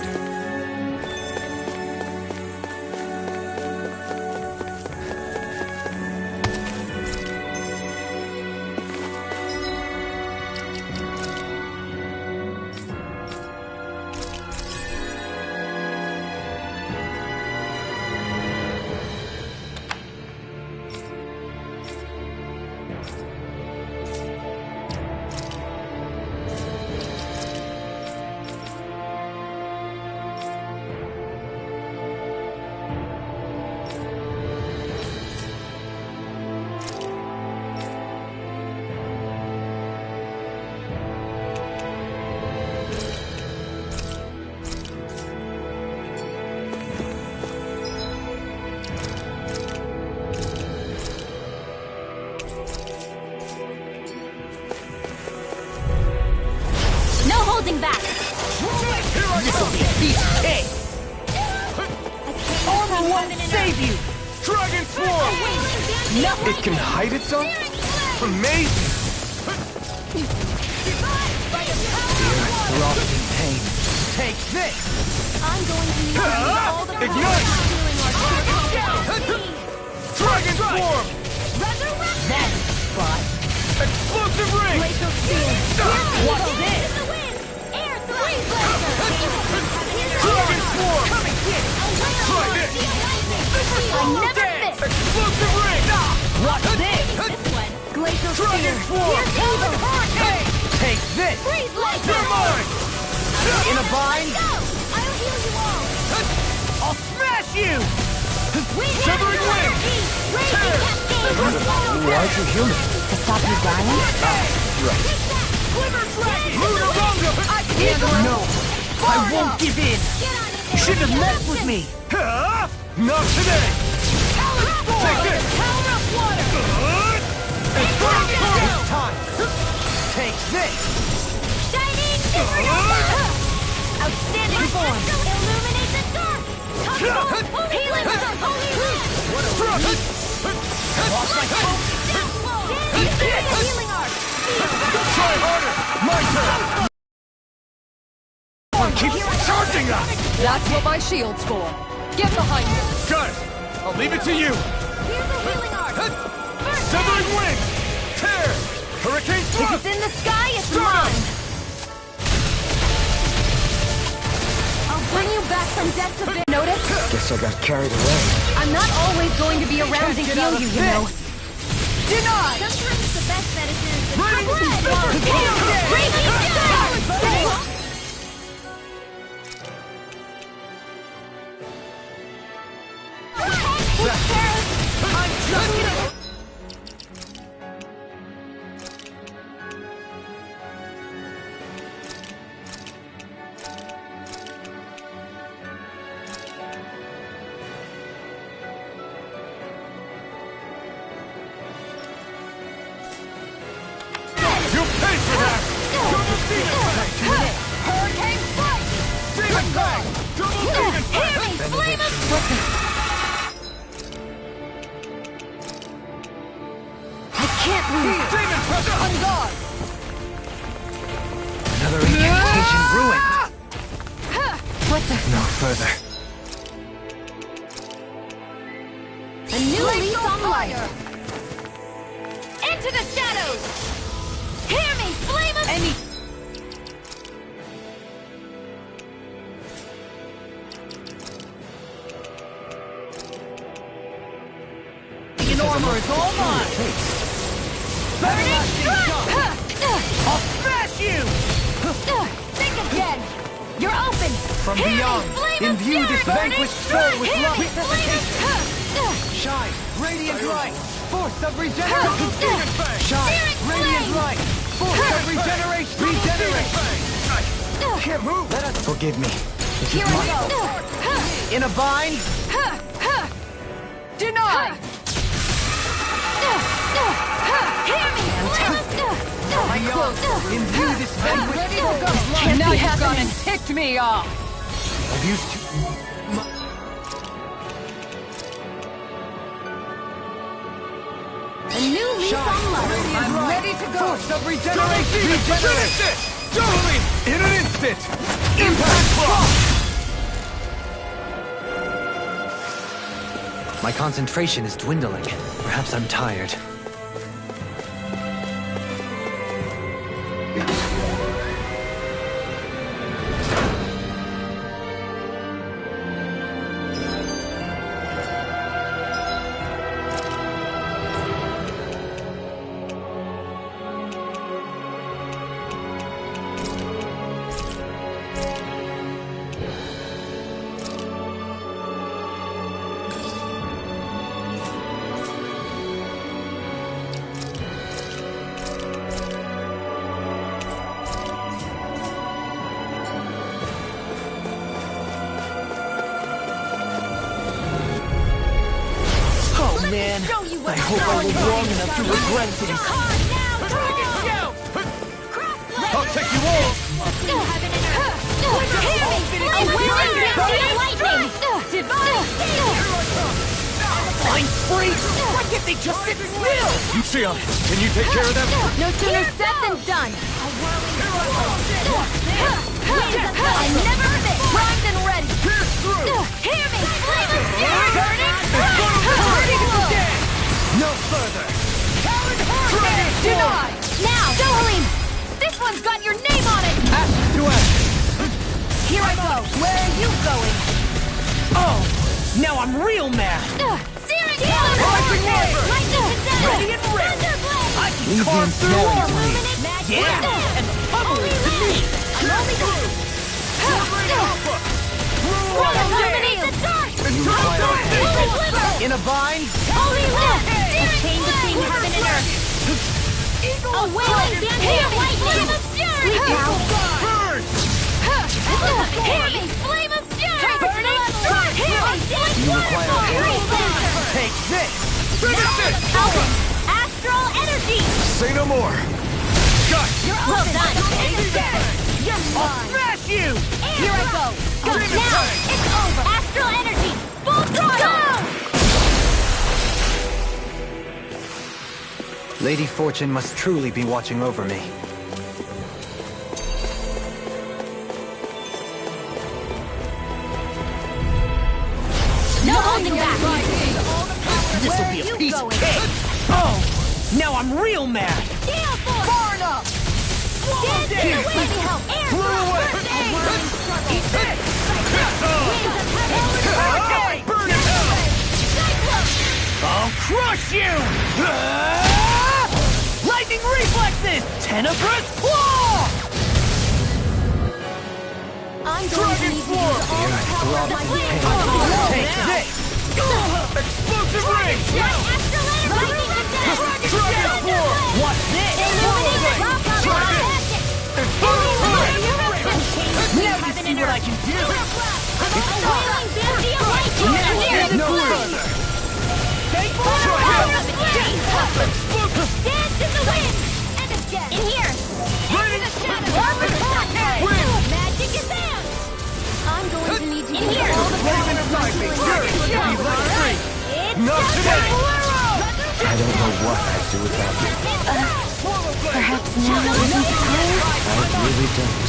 holding back. This'll be a piece of cake! Armor won't save you! Dragon Swarm! Nothing! It can hide itself? Amazing! Frosting pain. Take this! I'm going to need all the Ignite! healing Dragon Swarm! That spot! Explosive ring! Glacial Spear. What's this? Air Freeze Blaster. Dragon Swarm! Come and get it! Try this! I never miss. Explosive ring! What's this? Glacial Dragon Spear. Swarm! Here's Evil. Hey! Take this! Freeze Blaster. They're mine! In a bind? Go. I'll heal you all. I'll smash you! Severing wing! Raging Cascade. Why'd you heal me? To stop you dying? Quiver Dragon. I can't No! I won't give in! You shouldn't have messed with me! Not today! Take this! Power of water. It's time! Take this! Shining outstanding form. Illuminate the dark. Healing with a holy wind. Lost my hope! Healing art. Try harder! My turn! One keeps charging us! That's what my shield's for. Get behind me. Got it! I'll leave it to you! Here's a healing art. Severing wing! Tear! Hurricane If thrust! it's in the sky, it's Start 'em! mine. I'll bring you back from death to bit. Notice? Guess I got carried away. I'm not always going to be around to get out heal of you, you know. Denied! Sometimes the best medicine is the Bring bread. I'm just gonna... You paid for that! Double demon! Hurricane Strike! Demon bang! Double demon! Hear me! Flame of I can't lose! Demon pressure! On guard! Another incantation ruined. What the? No further. A new leaf on life! Into the shadows! Hear me! Flame of... Any... The armor is all mine! Burning Strike! I'll smash you! Think again! You're open! From Hear me, beyond, flame of imbue this fury! vanquished Burning soul with Strike! love. Hear me, flame of... Shine, radiant light, force of regeneration. Shine, radiant light, force of regeneration. Regenerate. Can't move. Let us forgive me. This Here is we my go! fault. In a bind? Denied! Hear me! My young, imbue this vanquished soul. Now you've gone and ticked me off. I've used to... A new leaf on life! I'm ready to go. Force of regeneration. Finish it! Totally! In an instant! Impact block! My concentration is dwindling. Perhaps I'm tired. Man, Show you what I hope I live long enough to regret this. I'll take you all! between heaven and earth. A willing Guardian lightning. Divine Fine freeze! Why can't they just sit still? Lucia, can you take care of them? No sooner said than done. I never miss. Primed and ready. Hear me! Flame of fury! Burning! No further! Denied. Now, Dohalim! This one's got your name on it! Ash to ash! Here I go. Where are you going? Oh, now I'm real mad! Searing Lightning River! Lightning Condemned! Ready and ready! Thunderblade! I can carve through armor! Magic Yeah, and pummel it to me! Illuminate the dark! In a vine? Holy lift! A chain between heaven and earth! A willing Dancing lightning! Flame of fury! Burn! Hear me! Flame of fury! Burning strike! Hear me! Take this! Owen! Astral energy! Say no more! Well done! I'll smash you! Here I go! Go now! It's over! Astral energy! Full throttle! Lady Fortune must truly be watching over me. No holding back! This'll be a piece of cake! Oh, now I'm real mad! Gale force! Far enough! Dance in the wind! Air thrust! Eat this! Hurricane! Burn in hell! Cyclone! I'll crush you! Lightning reflexes! Tenebrous claw! I'm going to need to use all the power of my Take hand. this! Explosive ring! Astral energy! Dragon Force! What's this? Illuminate the Now you see what I can do! No further! Dance in the wind! And again! In here! Burning Magic is out! I'm going to need to In use here! all the power Flame of my inside me! healing You're word. let free! It's Not just today. a Bolero! I don't know what I'd do without you. Perhaps now isn't the time? I really don't.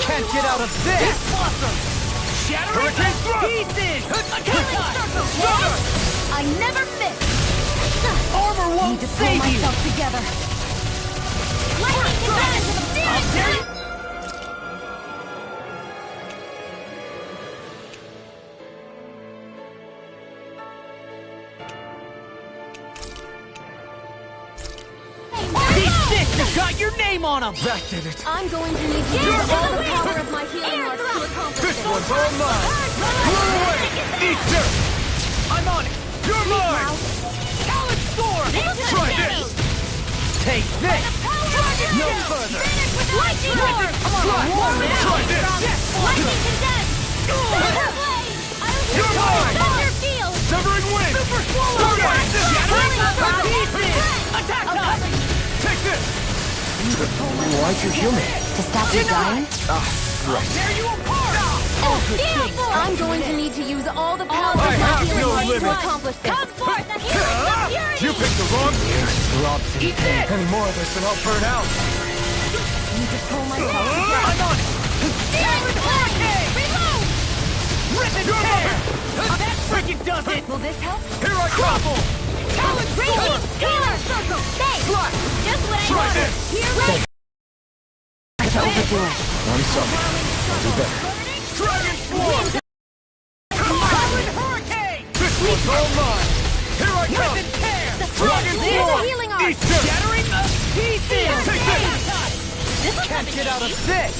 Can't get out of this! Shattering pieces! I never miss. Armor won't Need to pull save you! myself together. Lightning condemned! These sticks have got your name on them! That did it. I'm going to need to use all the power of my healing arts to accomplish This this. one's all mine. Blow away. Eat dirt. I'm on it! You're mine! Talon Storm! Try this. Take this! No further! Lightning Lord! Try this. Lightning condemned! Thunderblade! You're mine. Thunder field! Severing wind. Super Swallow! Shattering Pieces! Attack time! Take this. Why'd you heal me? To stop you dying? Tear you apart! Gale force! I'm going to need to use all the power of I my have healing no arts to limits. accomplish this. Come forth, the healing of fury! You picked the wrong year. Robson. Eat this! Any more of this and I'll burn out. Need to pull myself together. I'm on it! Searing hurricane! Reload! Rip and tear! That freaking does it! Will this help? Here I come. Crumble! Talon Radiant Scalar Circle! Stay! Just what I Try wanted! this. Here, ready! Overdo it. I'm sorry. I'll do better. Dragon Swarm! Talon Hurricane! This one's all mine. Here I Rip come. and tear! Dragon Use the Swarm. healing Eat arts. dirt. Shattering of pieces! Take this. Can't get out of this!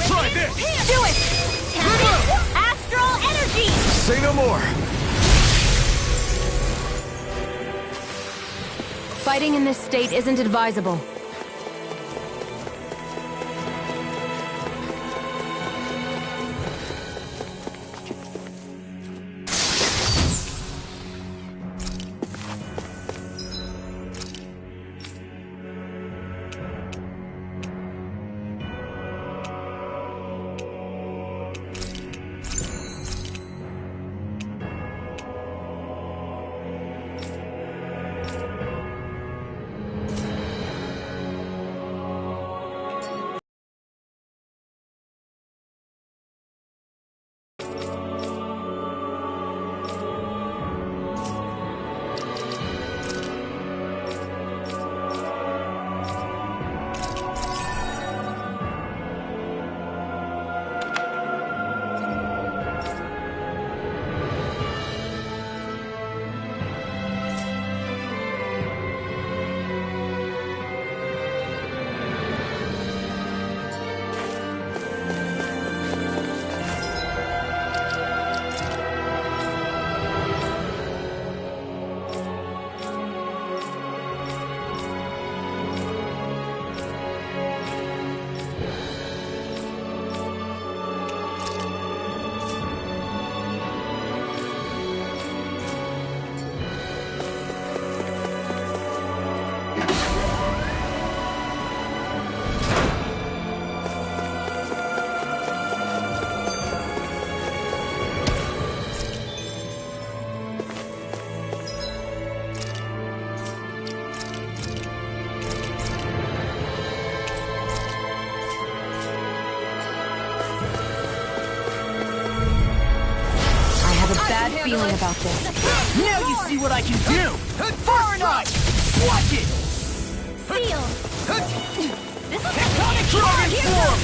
Try this. Do it! Astral energy! Say no more. Fighting in this state isn't advisable. feeling about this. Now you see what I can do! Far enough! Watch it! Seal! This is Tectonic Dragon Form!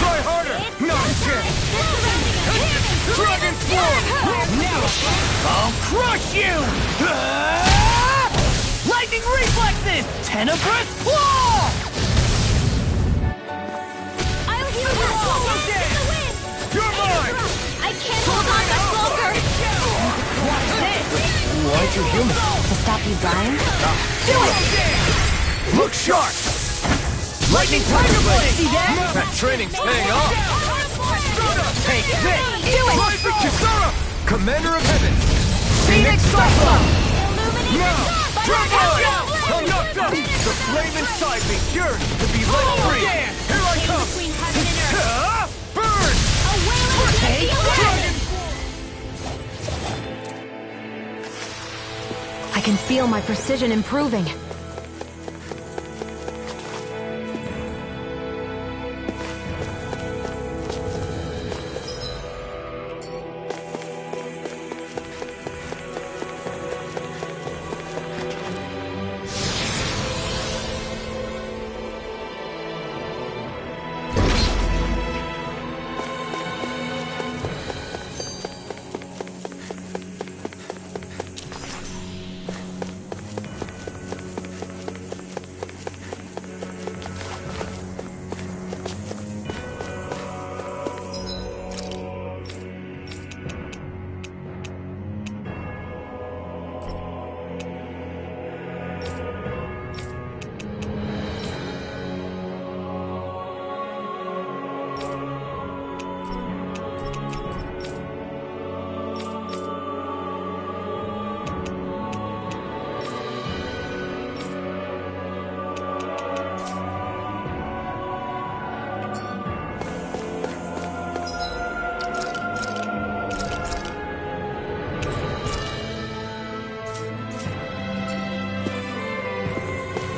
Try harder! Not again! Dragon Form! Now I'll crush you! Lightning Reflexes! Tenebrous Claw! I'll heal you! Almost dead! You're mine! I can't hold on much longer! Watch this! Why'd you heal me? To stop you dying? Do it! Look sharp! Lightning Tiger Blade! See that? That training's paying off! Take this! Do it! Cosmic Kisara! Commander of Heaven! Phoenix Cyclone! Now! Drop on! I'm knocked up! The flame inside me yearns to be let free! Here I come! Between heaven and earth. Burn! A wailing Take dragon! I can feel my precision improving.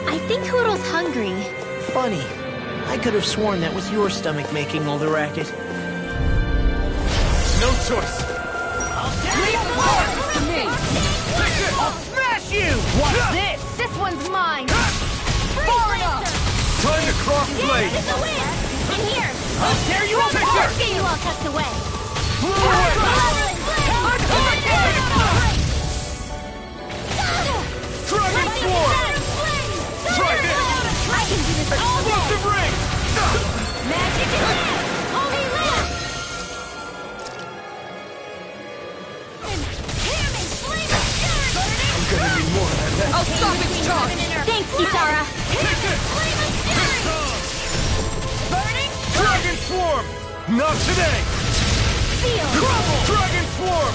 I think Hoodle's hungry. Funny. I could have sworn that was your stomach making all the racket. No choice! I'll smash you! What's this? This one's mine! Far enough! Time to cross blade! It's a win! And here! I'll tear you Of apart! course you all tucked away! Dragon Form! Try this! I can do this all day! Explosive ring! Magic is there! Only live! I'm gonna need more than that. I'll stop its charge! Thanks, Kisara! Take this! Dragon Form! Not today! Seal! Crumble! Dragon Form!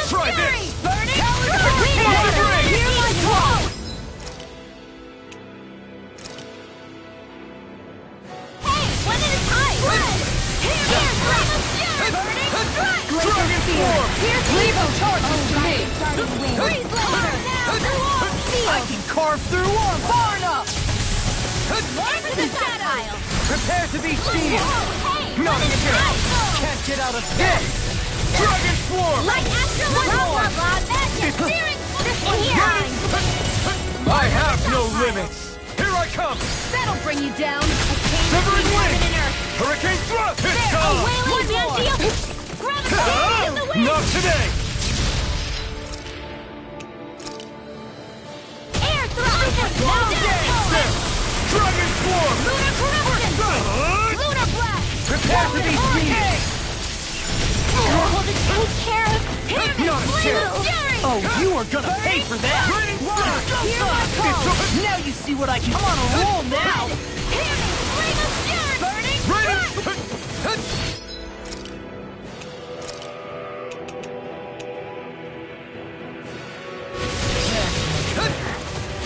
Try this! Explosive ring! Hear my call! Hey, one at a time! Dragon Form! Leave those charges to me! I can carve through one far enough! Prepare to be seen! Not again! Can't get out of this! Dragon Form! Like extra one more! Magic! This one here! I have no limits! Here I come! That'll bring you down! Severing Wind! Hurricane Thrust! It's gone! Wailing Van Deal! Gravitate in the wind! Not today! Air thrust! Dragon Form! Lunar corruption! Lunar blast! Prepare to be seen! Hold it, take care of him! Not a chance! Oh, you are gonna pay for that! Hear my call! Now you see what I can... I'm on a roll now!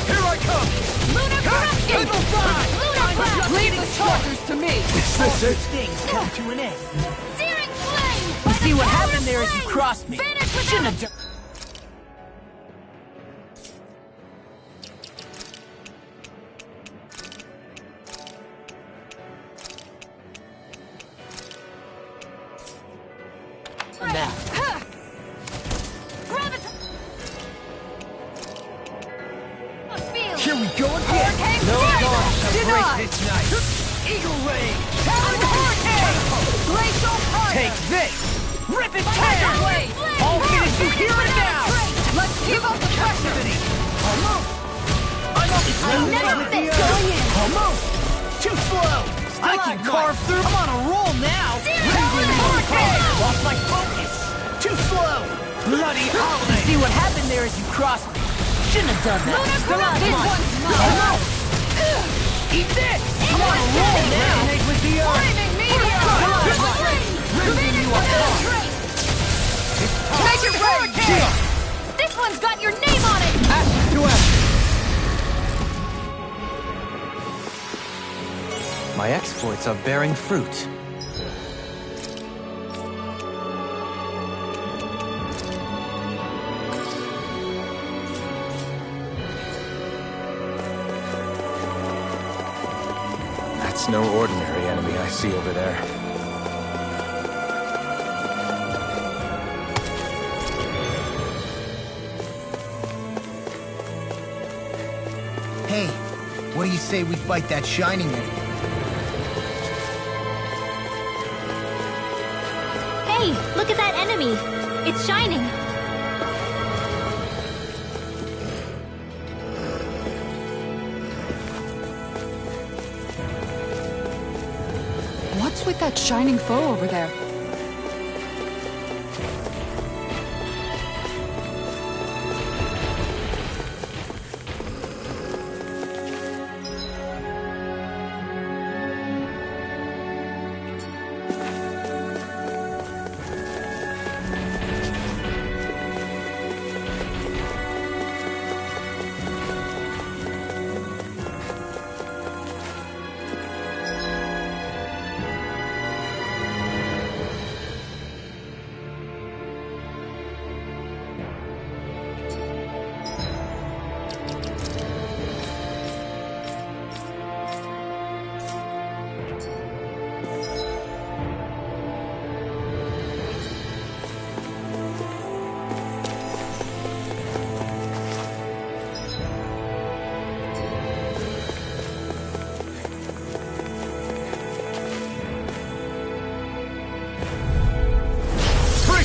Here I come! Lunar corruption! Lunar blast! Leave the chargers to me! Is this it? Things come to an end. Searing flame! You see what happened there as you crossed me? Shouldn't have done... Now, Here we go again! No dawn shall break Denied. this night. Eagle Ray! Talon Hurricane! Glacial Fire! Take this! Rip it tear! I'll finish you here and now! Let's give up the pressure! Almost! I'm on going in! Almost! Too slow! I can carve through! I'm on a roll now! Talon Hurricane! Lost my focus! Too slow! Bloody holiday! See what happened there as you crossed me. Shouldn't have done that. This one's mine! Eat this! I'm on a roll now! Resonate with the earth! Flaming meteor! Ripping you apart! Make it hurricane! This one's got your name on it! Ashes to ashes! My exploits are bearing fruit. That's no ordinary enemy I see over there. Hey, what do you say we fight that shining enemy? Hey, look at that enemy! It's shining! What's with that shining foe over there?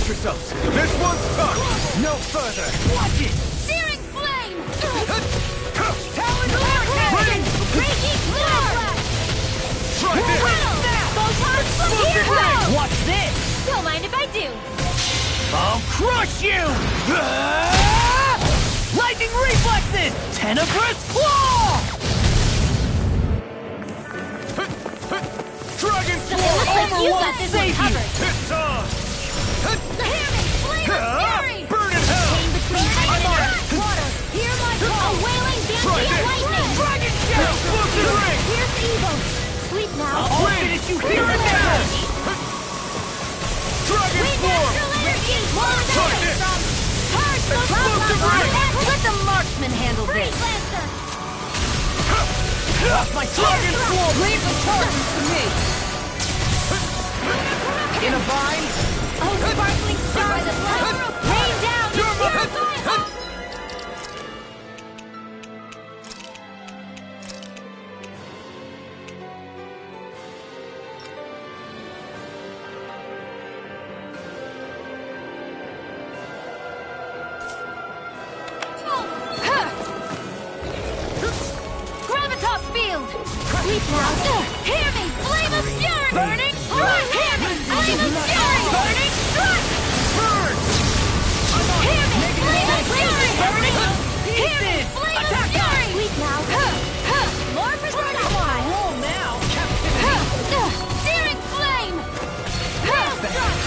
Yourselves. This one's tough! No further! Watch it! Searing flame! Talon Hurricane! Crazy blast! Try this! Photon flame! Watch this! Don't mind if I do. I'll crush you! Lightning reflexes! Tenebrous claw! Dragon It looks like you got this one covered. It's on! Burn in hell! I'm on it! Water! Hear my call! A wailing Try Dantean this! lightning! Dragon Shell! Explosive ring! Here's Evo! Sleep now! I'll finish you here and now! Dragon With Form! natural energy! More Try this! Charge the Explosive ring! Let the marksman handle this! Lancer! Lost my Dragon Form! Leave the charges to me! In a vine? Oh, sparkling star of the sun! Rain down! Zero Gravitas field! Sleep now! Hear me! Flame of fury! Burning strike! Hear me! Flame of fury! Burning strike! Burn! Hear me! Flame of fury! Burning Hear me! pieces! Flame of Attack fury! Sleep now! More projectile! Come on, roll now! Searing flame! Hail strike!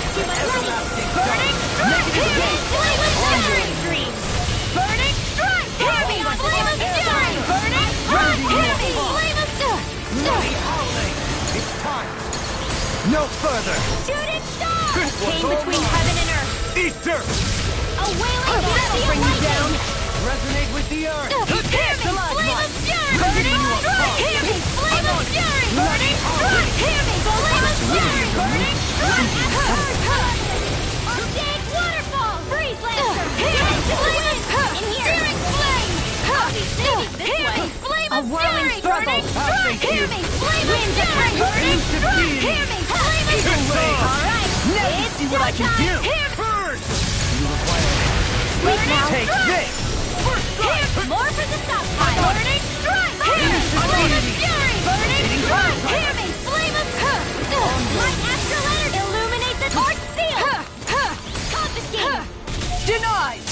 Burning strike! Hear me! Flame of fury! Burning strike! Hear me! Flame of fury! Burning strike! Hear me! Flame of It's time! No further! Shooting star! Came between heaven and earth! Eat dirt! A wailing Dantean bring you lightning! down. Resonate with the earth! Hear me! Flame of fury! Burning strike! Hear me! Flame of fury! Burning strike! Hear me! Flame of fury! Burning strike! Archaic waterfall! Freeze lancer! Hear me! Flame of in here! Searing flame! I'll be saving this way! A whirling struggle! Hear me! Flame of fury! Burning strike! Hear me! Flame of fury! Alright! Now you see what I can do! Take this! More for the stockpile! Burning strike! Hear me! Flame of fury! Burning strike! Hear me! Flame of light astral energy! Illuminate the arc seal! Confiscate! Denied!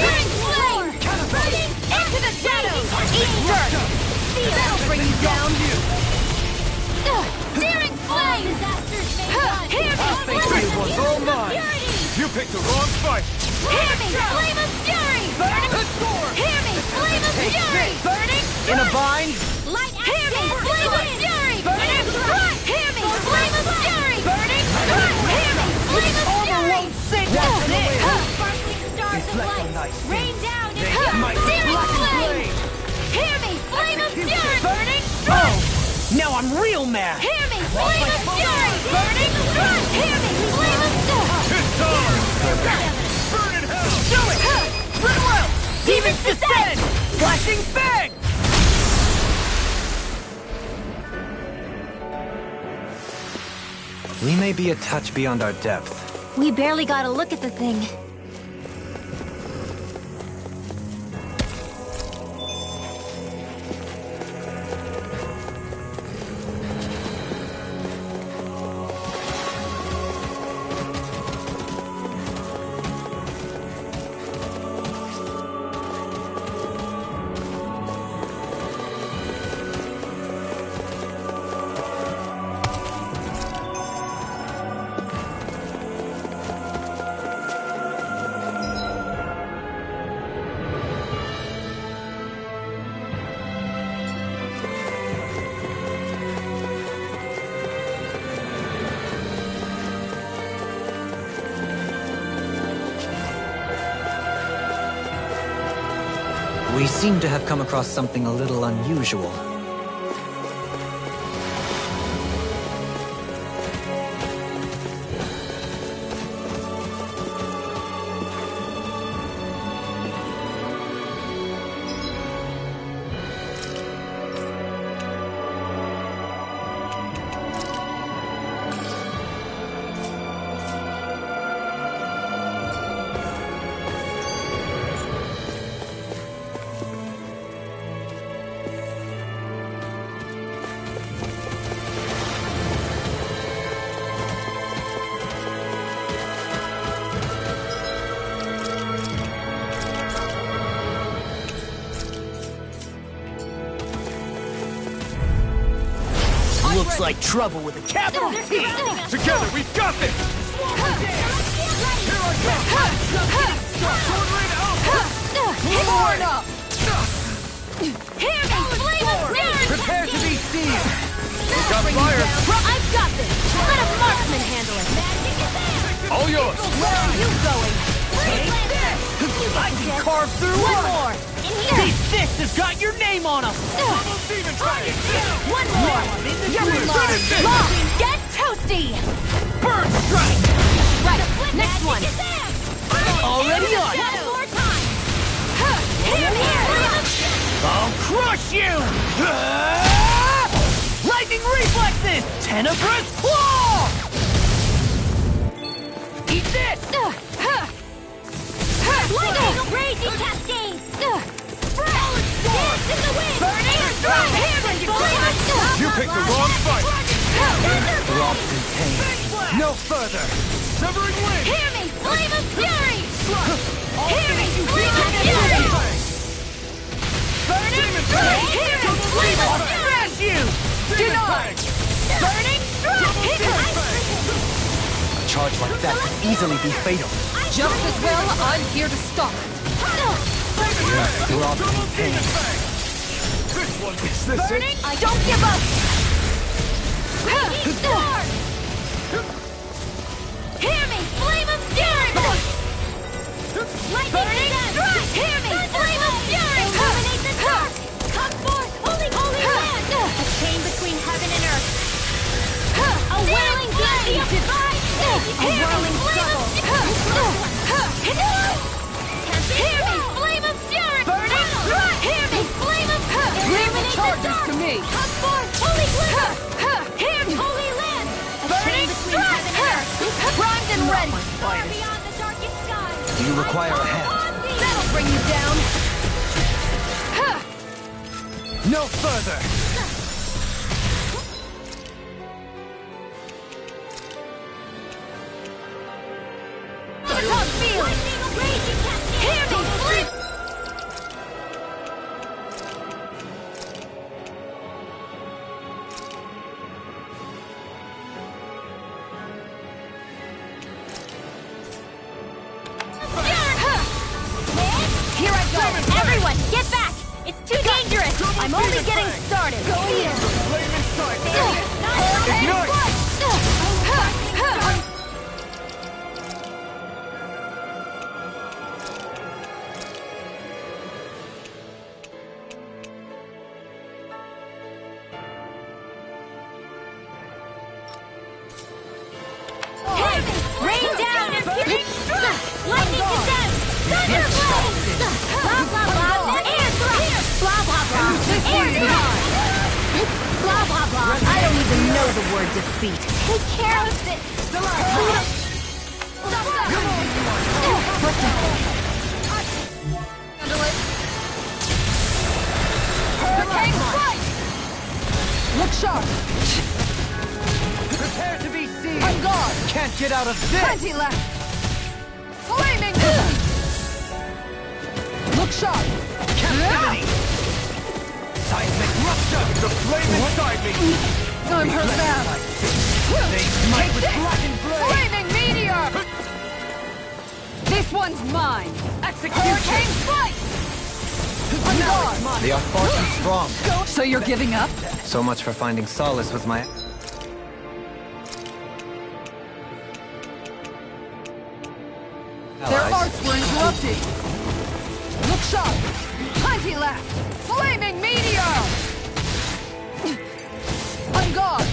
Searing flame! Into the shadows! Eat dirt! That'll bring you down! Searing flame! Disasters may run! Hear me! This was all mine! You picked the wrong fight! Hear me! Flame of fury! Burning the storm! Hear me! Flame of fury! Burning In a bind? light! Hear me! Flame of fury! Burning strike! Hear me! Flame of fury! Burning strike! Hear me! Flame of fury! That's it! Sparkling stars of light! Rain down in searing flame! Hear me! Flame of fury! Burning strike! Now I'm real mad! Hear me! Flame of fury! Burning strike! Hear me! Flame of It's time! Burn in hell! Do it! Run well! Demons descend! Flashing fang! We may be a touch beyond our depth. We barely got a look at the thing. We seem to have come across something a little unusual. Looks like trouble with a capital T! Together, we've got this! Here I come! Horn up! Hear me! Flame of fury! Prepare to be seized! Got fire! I've got this! Let a marksman handle it! Magic is there! All yours! Where are you going? Take this! I can carve through one more! These fists have got your name on them! One more! You're in line! Long! Get toasty! Burn strike! Right, next one! Already on! One more time! Here! I'll crush you! Lightning reflexes! Tenebrous claw! Eat this! Lightning! Raging cascades! Dance in the wind! Burning strike! You picked the wrong fight! Dropped in pain. No further! Severing wind! Hear me! Flame of fury! Hear me! Flame of fury! Burning strike! Hear me! Flame of fury! Smash you! Denied! Burning strike! A charge like that could easily be fatal. Just as well, I'm here to stop. Dropped in pain. This one! Is this Burning! it? I don't give up! Raging storm! Hear me! Flame of fury! Lightning strike! Hear me! Flame of fury! Illuminate the dark! Come forth, holy land! A chain between heaven and earth! A wailing flame! A whirling struggle! Hear me! Flame of fury! Burning strike! Hear me! Flame me! Come forth, holy glitter! Hand, holy land! Burning strike! Primed and ready! Far beyond the darkest skies! Do you require a hand? That'll bring you down! No further! Come feel! Hear me! Flip! Here I go! Everyone, get back! It's too dangerous! I'm only getting started! Go here! Rain down and lightning condemned! Thunder blaze! Blah blah blah! Air thrust! Blah blah blah! Air thrust! Blah blah blah! I don't even know the word defeat. Take care of it! What the? Handle it! Hurricane strike! Look sharp! Prepare to be seized! On guard! Can't get out of this! Plenty left! Flaming! Look sharp! Captivity! Seismic rupture! The flame inside me! I'm hurt bad! They smite with blackened blade! Flaming meteor! This one's mine! Execution! Hurricane strike! On guard! They are far too strong. So you're giving up? So much for finding solace with my... Their arts were interrupted! Look sharp! Plenty left! Flaming meteor! On guard!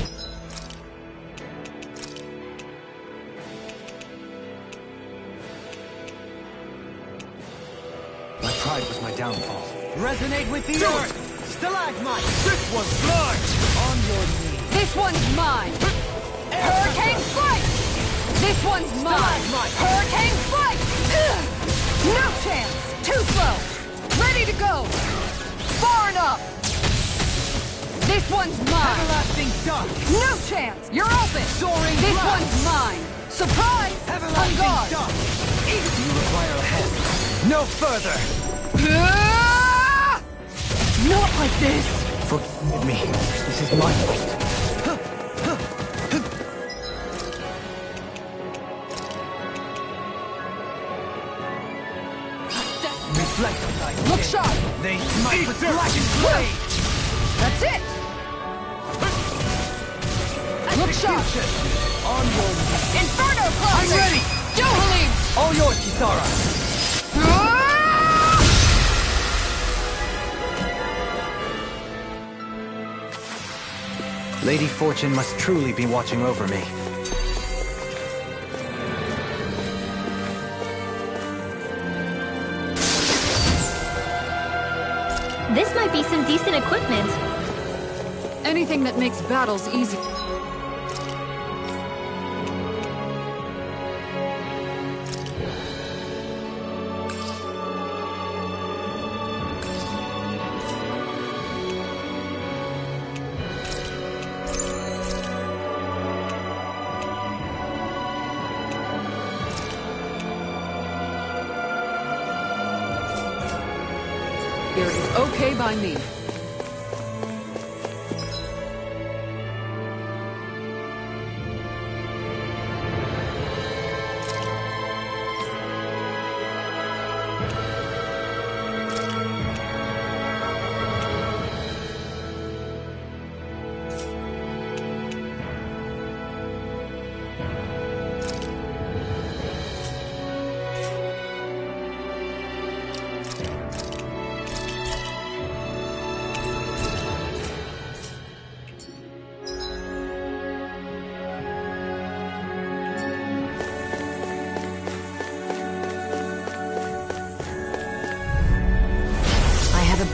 My pride was my downfall. Resonate with the earth! Stalagmite! This one's mine! On your knees! This one's mine! Hurricane strike! This one's mine! Hurricane strike! No chance! Too slow! Ready to go! Far enough! This one's mine! Everlasting dust! No chance! You're open! Soaring This blast! one's mine! Surprise! On Everlasting guard! dust! Do you require a hand? No further! Not like this! Forgive me. This is my fault. Reflect on thy Look sin. sharp! They smite with blackened blade! That's it! Look sharp! On your knees. Inferno Claw! I'm ready! Johhalim! All yours, Kisara! Lady Fortune must truly be watching over me. This might be some decent equipment. Anything that makes battles easy. Here is okay by me.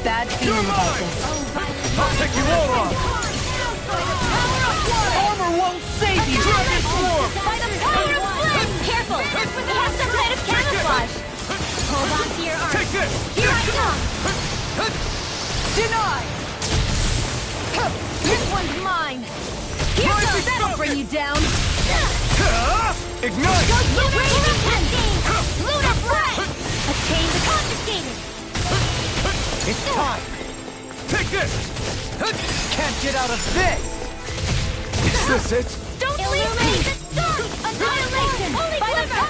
Bad feeling about this. I'll take you all on! Armor won't save you! Dragon Swarm! By the power of flame! Careful! We have some kind of camouflage! Hold on to your arm. Take this! Here I come! Denied! This one's mine! Here goes! That'll bring you down! Ignite! Lunar cascade! Lunar breath! Attain the confiscated! It's time! Take this! Can't get out of this! Is this it? Don't illuminate the sun! Annihilation! Holy glimmer!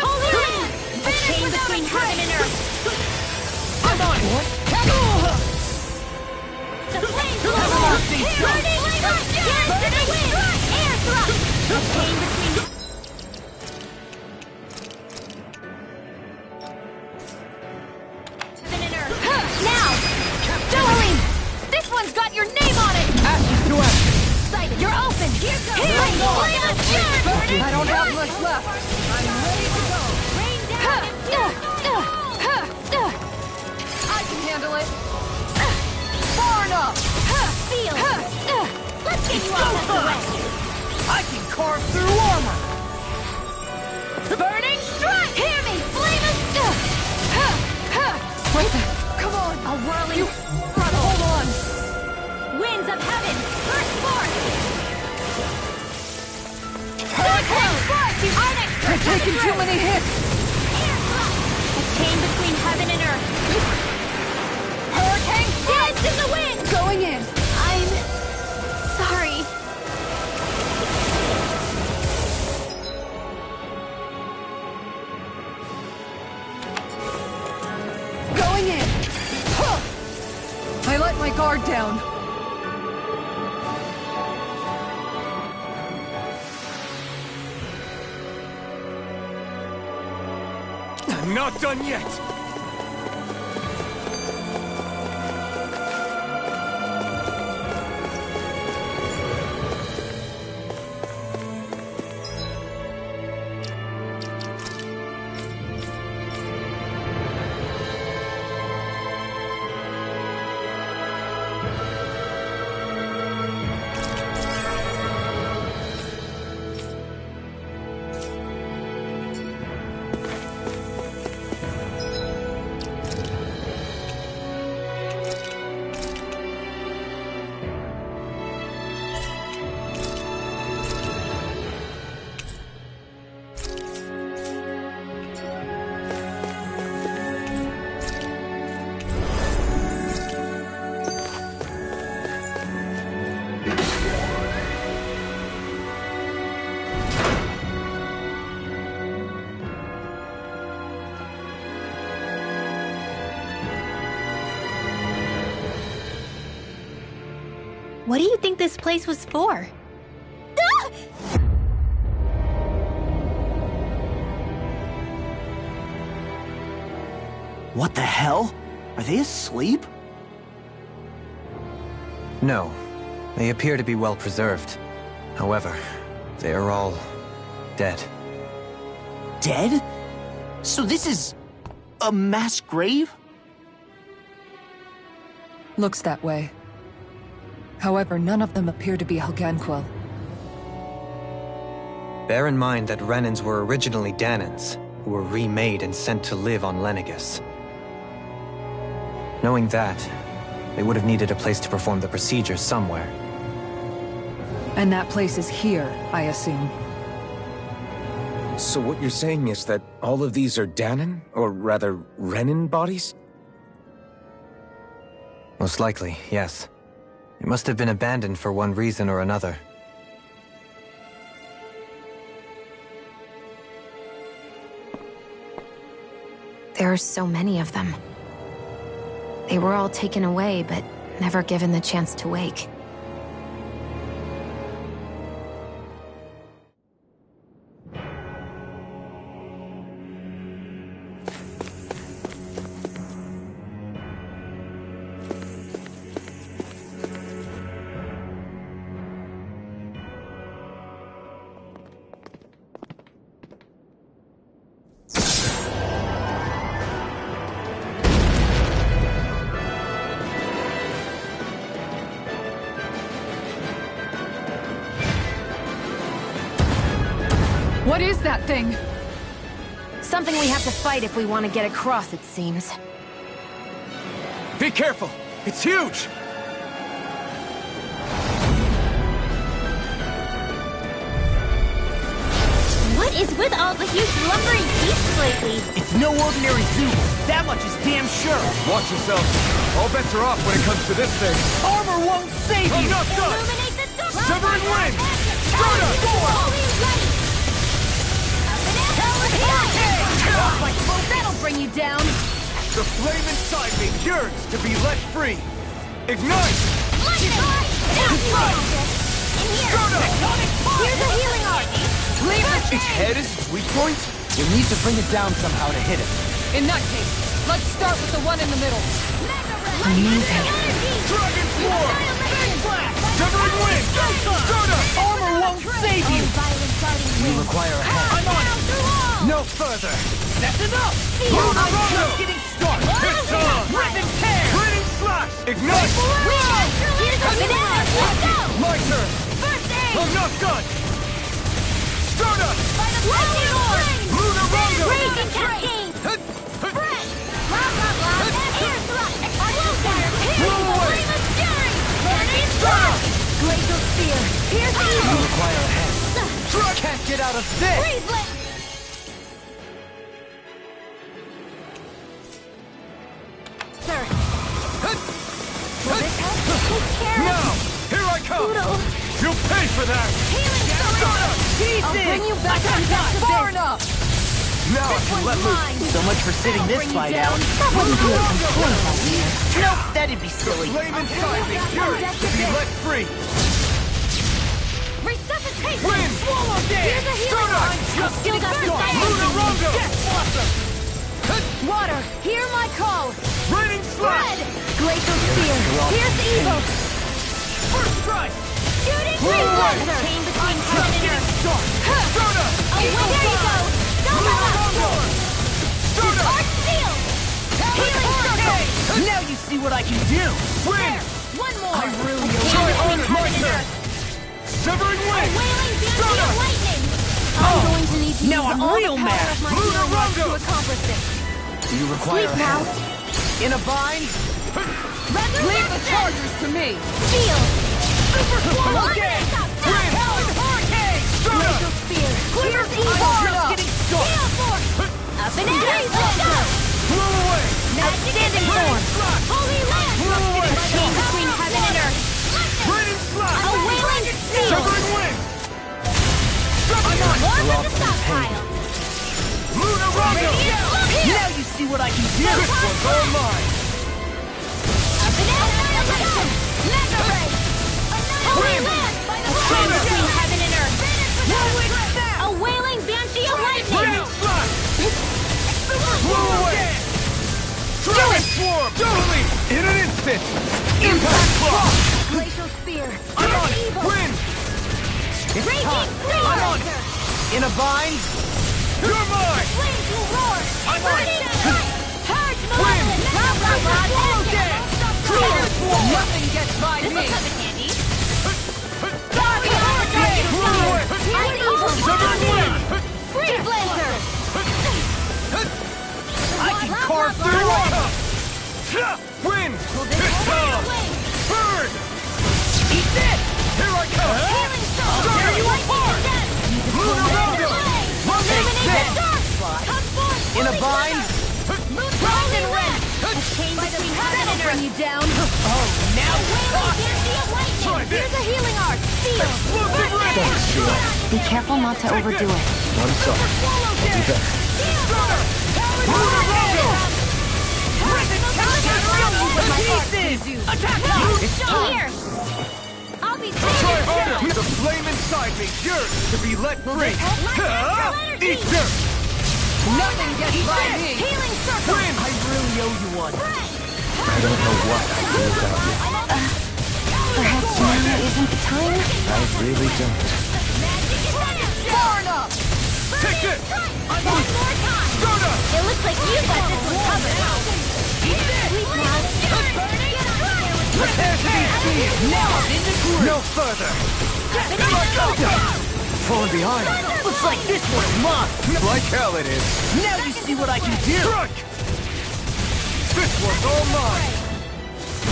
Holy land! A chain between heaven and earth! Come on! The flames will burning strike! Burning strike! Air thrust! A chain between... heaven and earth! Now! Doeling! This one's got your name on it! Ashes to ashes! Sighted! You're open! Here goes! Flame of Jern! Burning I don't have strike! much left! I'm ready to go! Rain down and I can handle it! Far enough! feel! Let's get you out of the way! I can carve through armor! Burning strike! Hear me! Flame of... What the? Come on! A whirling... Hold on! Winds of heaven! Burst forth! Cyclone! Onyx! You're taking too many hits! Air thrust! A chain between heaven and earth! Hurricane! Dance in the wind! Going in! I'm... sorry. Going in! Huh. I let my guard down. I'm not done yet! What do you think this place was for? What the hell? Are they asleep? No. They appear to be well preserved. However, they are all dead. Dead? So this is... a mass grave? Looks that way. However, none of them appear to be Helganquil. Bear in mind that Renans were originally Danans, who were remade and sent to live on Lenegis. Knowing that, they would have needed a place to perform the procedure somewhere. And that place is here, I assume. So what you're saying is that all of these are Danan, or rather, Renan bodies? Most likely, yes. It must have been abandoned for one reason or another. There are so many of them. They were all taken away, but never given the chance to wake. What is that thing? Something we have to fight if we want to get across, it seems. Be careful! It's huge! What is with all the huge lumbering beasts lately? It's no ordinary zoo. That much is damn sure. Watch yourself. All bets are off when it comes to this thing. Armor won't save you. I'm not done. Illuminate the dark. Severing wind. Strata. Holy light. That'll bring you down. The flame inside me yearns to be let free. Ignite. Lightning. In here. Here's a healing arc. Leave it. Its head is its weak point? You'll need to bring it down somehow to hit it. In that case, let's start with the one in the middle. Amazing. Dragon Swarm. Severing wind. Strata. Armor won't save you. You require a hand. I'm on it. No further. That's enough. I'm just getting started. It's on. Rip and tear. Raining slash. Ignite. Here's a banana. Let's go. My turn. First aid. I'm not done. Strata. Lightning orb. Lunar Rondo. Raging cascade. Breath. Blah, blah, blah. Air thrust. Explosion. Healing flame of fury. Burning thrust. Glacial spear. Here's the You evil. require a hand. Can't get out of this. Freeze lit. Sir. Will this help? Take care. Now, here I come. Poodle. You'll pay for that. Healing Strata. I'll bring you back on top far enough. Now I can let loose. So much for sitting this bring you fight down. out. That wouldn't be a complaint idea. Nope, that'd be silly. Flame inside me yearns to be let free. Resuscitation. Wind. Swallow dance. Here's a healing Strata. arc. I've still got some fire. Lunar Rondo. Water, hear my call. Raining slash. Red. Glacial spear. Here's the evil. First strike. Shooting freeze laser. Chain between heaven and earth. Strata. Oh, wait, there you go. Double up. Strata. Arc steel. Healing circle. Now you see what I can do. Wind. One more. I really A chain Try between harder. My heaven and turn. earth. Severing wind. Wailing banshee Strata. of lightning. I'm going to need to now use I'm all real the power mad. of my Lunar healing arc Rondo. to accomplish this. You require Sleep a now. hand. In a bind. Leave the chargers to me. Shield. Super swallow Okay. dance. Wind. Hurricane. Glacial spear. Here's the evil. Just getting started. Heal force. Up and at it. Let's go. Blew away. Outstanding form. Slash. Holy land. A chain between heaven and earth. Raining slash. A wailing steel. Severing wind. One with the stockpile. Lunar Rondo. Now you see what I can do. This one's all mine. Up and at annihilation. Mega ray. Holy land. A chain between heaven and earth. A wailing banshee of lightning. Raining slash. Blew away. Dragon Swarm. Totally. In an instant. Impact block. Glacial spear. I'm on Here's it. evil. Wind. Raging freeze I'm on laser. In a bind. You're mine. Flames will roar. I'm on Burning it. strike. Purge Wind. malevolence. Blah, blah, blah. Swallow dance. Dragon Swarm. Nothing gets by This will me. come in handy. Sorry, hurricane. Blew away. Here's evil. Severing wind. Freeze laser. I can carve Here through I it. come. Wind. It's on. Burn. Eat this. Here I come. Healing soul. Tear you apart. Lunar Rondo. Illuminate the dark spot. Come forth. In a fully bind. lit. Rise and rend. A chain between heaven and Bring earth. you down. Oh, now A we're wailing talking. banshee of lightning. Try this. Here's a healing arc. Steel. Explosive ray. Thanks, Shield. Be careful not to overdo it. I'm sorry. Swallow I'll do better. Lunar Rondo. Attack now. Here. I'll be Try safe. harder. The flame inside me yearns to be let free. Eat dirt. Nothing gets by me. Healing circle. Wind. I really owe you one. I don't know what I'd do without you. Perhaps now isn't the time? I really don't. Far enough. Take this. One more time. Strata. It looks like you got this one covered. Sleep now. Prepare to be seized. Now I'm in the groove. No further. Here I go. falling behind. Looks like this one's mine. Like hell it is. Now you see what I can do. Struck! This one's all mine.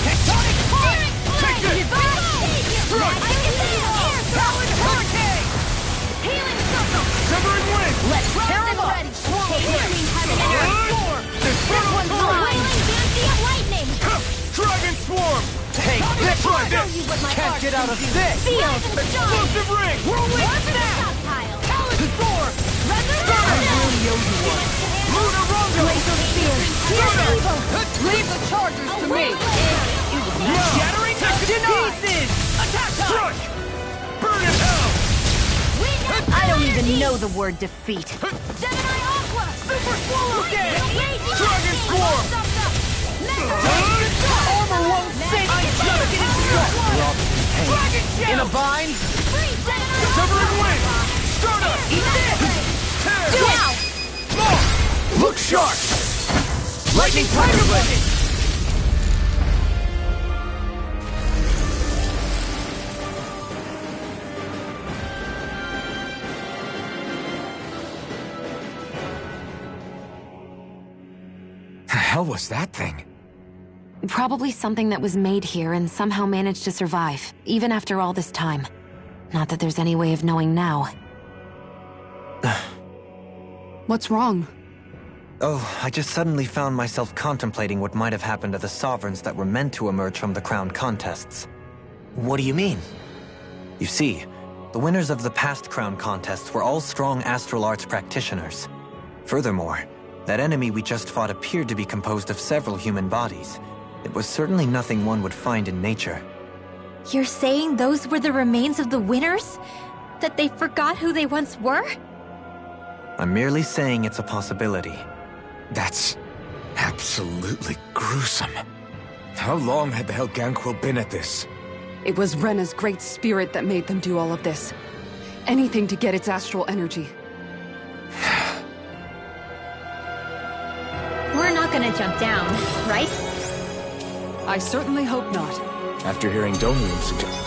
Tectonic punch! Take this! Struck! Talon hurricane! Healing circle! Severing wind! Let's tear him up! Swirl storm! This one's mine! Dancing lightning! Dragon swarm! Take this one! Can't get out of this! Field! Explosive ring! Whirlwind snap! Talon storm! I really owe you one. Lunar rondo! Glacial spear! Leave the chargers to me! Shattering pieces! Attack time! Struck! Burn in hell! I don't even know the word defeat. Gemini Aqua! Super swallow dance! Dragon swarm! Armor won't save me! Just getting struck! Dragon shell! In a bind? Severing wind! Stardust! Eat this! Tear! Now! Look sharp! Lightning Tiger Blade! The hell was that thing? Probably something that was made here and somehow managed to survive, even after all this time. Not that there's any way of knowing now. What's wrong? Oh, I just suddenly found myself contemplating what might have happened to the sovereigns that were meant to emerge from the crown contests. What do you mean? You see, the winners of the past crown contests were all strong astral arts practitioners. Furthermore, that enemy we just fought appeared to be composed of several human bodies. It was certainly nothing one would find in nature. You're saying those were the remains of the winners? That they forgot who they once were? I'm merely saying it's a possibility. That's absolutely gruesome. How long had the Helganquil been at this? It was Rena's great spirit that made them do all of this. Anything to get its astral energy. We're not gonna jump down, right? I certainly hope not. After hearing Domrium suggest...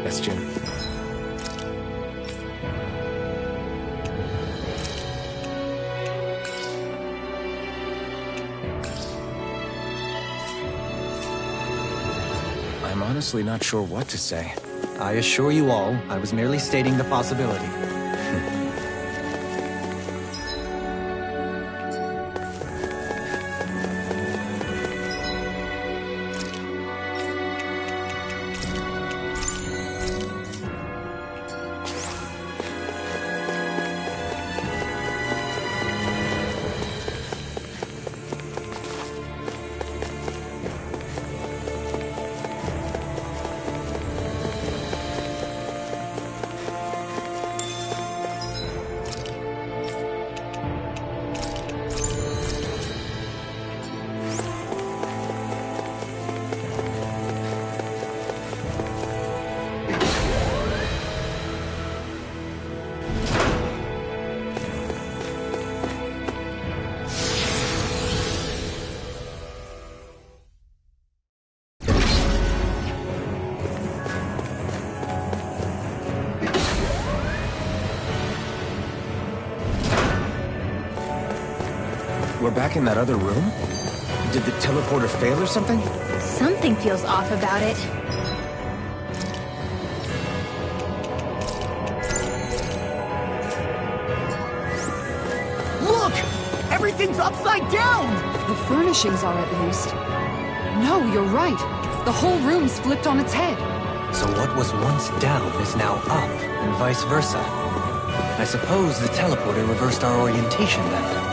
Yes, Jin. I'm honestly not sure what to say. I assure you all, I was merely stating the possibility. We're back in that other room? Did the teleporter fail or something? Something feels off about it. Look! Everything's upside down! The furnishings are at least. No, you're right. The whole room's flipped on its head. So what was once down is now up, and vice versa. I suppose the teleporter reversed our orientation then.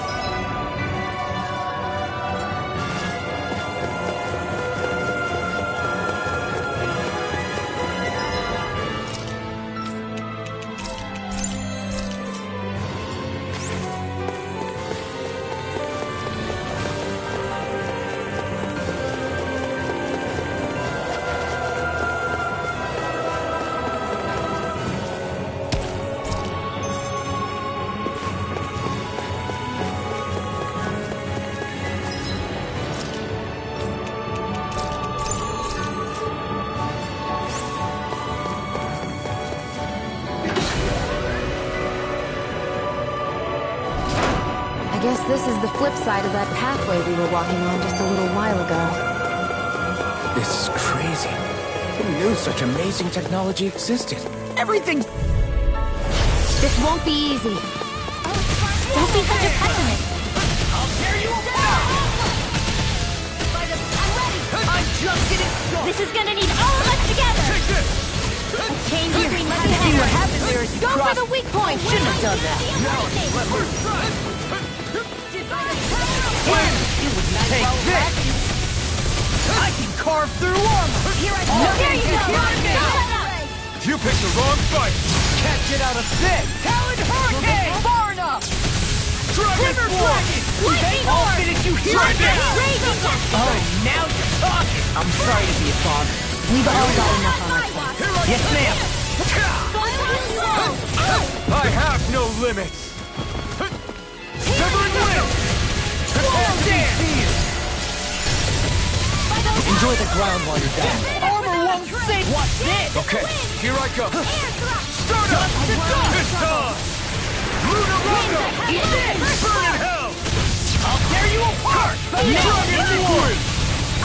I guess this is the flip side of that pathway we were walking on just a little while ago. This is crazy. Who knew such amazing technology existed? Everything's... This won't be easy. Don't be such a pessimist. I'll tear you apart! I'm ready. I'm just getting started! This is gonna need all of us together. Take this! Chain between my See what happened there is you Go for crossed... the weak point. Shouldn't have done that. Let her try. Take this! I can carve through armor! Here I go. There you go. You picked the wrong fight! Can't get out of this! Talon Hurricane! Far enough! Glimmer Dragon! Lightning I'll Orb! finish you here and now! Raging Cascade! Oh, now you're talking! I'm sorry to be a bother. We've all got enough on our plate. Yes, ma'am! I have no limits! Severing Wind! Prepare to be seized! Enjoy the ground while you're down. Armor won't save. What's this? Okay, here I go! Start up! This time! Luna Rondo! Eat this! Burn in hell! I'll tear you apart! Dragon Liquid!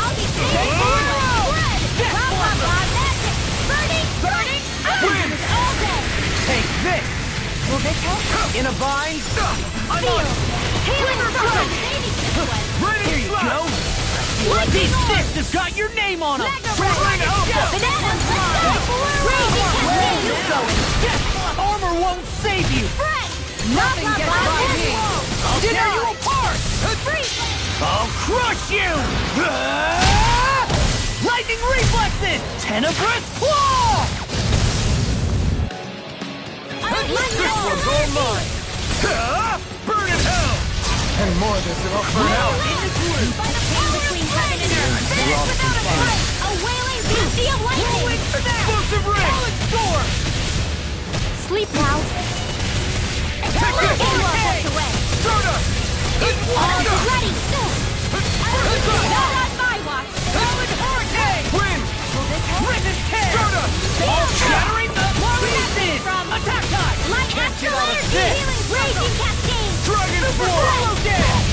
I'll be safe. Burning! Wind! All day! Take this! Will this help? In a bind? I'm Feel! on it! Glimmer Dragon! Ready to Go! Lightning These Orb! fists have got your name on them! Dragon Alpha! Banana! Let's go! Raging Where are you Cascade! going? Armor won't save you! Nothing gets by me. I'll tear you apart! I'll crush you! Lightning reflexes! Tenebrous claw! This one's all mine! Burn in hell! And more of this that I'll burn out. A wailing beauty of lightning! Explosive ring! Storm! Sleep now. Start up! All ready! Not on my watch! Talon Hurricane! Wind! Rip and tear! Start up! All shattering the pieces! Attack time! Light Can't get astral out of energy this! healing raging cascade! Dragon Super Force! Swallow Dance!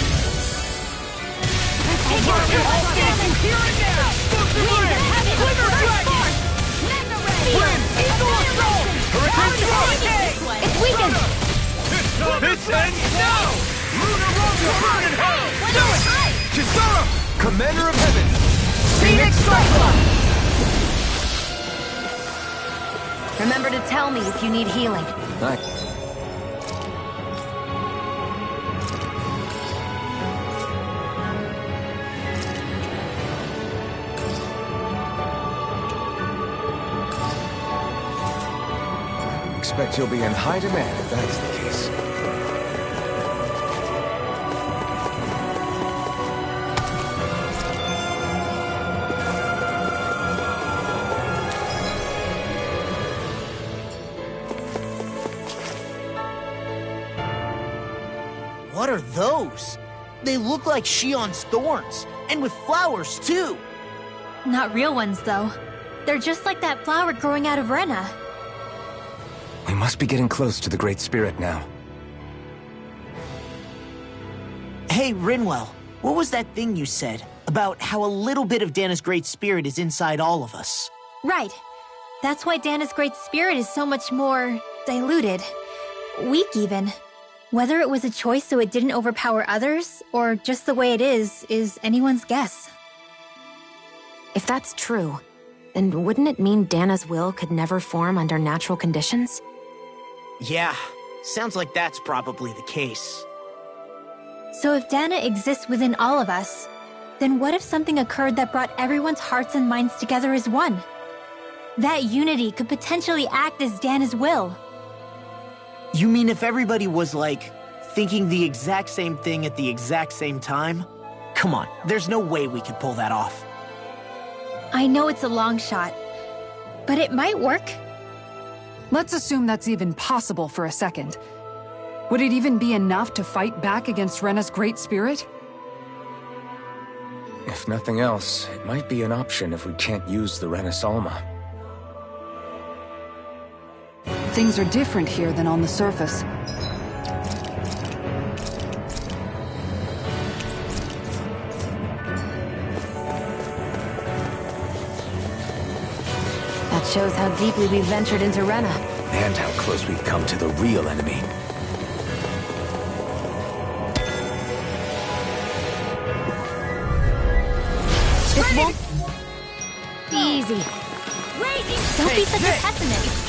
Take I'll out your whole get you here and now! Explosive ring! Glimmer Dragon! Wind! Eagle Assault! Talon Hurricane! It's weakened. This ends now! Luna Rondo! Burn in hell! Do it! Kisara! Commander of Heaven! Phoenix Cyclops! Remember to tell me if you need healing. Expect you'll be in high demand if that's the case. What are those? They look like Shion's thorns, and with flowers too. Not real ones, though. They're just like that flower growing out of Rena. We must be getting close to the Great Spirit now. Hey, Rinwell, what was that thing you said about how a little bit of Dana's Great Spirit is inside all of us? Right. That's why Dana's Great Spirit is so much more diluted. Weak, even. Whether it was a choice so it didn't overpower others, or just the way it is anyone's guess. If that's true, then wouldn't it mean Dana's will could never form under natural conditions? Yeah, Sounds like that's probably the case. So if Dana exists within all of us, then what if something occurred that brought everyone's hearts and minds together as one? That unity could potentially act as Dana's will. You mean if everybody was, like, thinking the exact same thing at the exact same time? Come on, there's no way we could pull that off. I know it's a long shot, but it might work. Let's assume that's even possible for a second. Would it even be enough to fight back against Rena's great spirit? If nothing else, it might be an option if we can't use the Renasalma. Things are different here than on the surface. That shows how deeply we've ventured into Rena. And how close we've come to the real enemy. This won't... Easy. Don't be such a pessimist.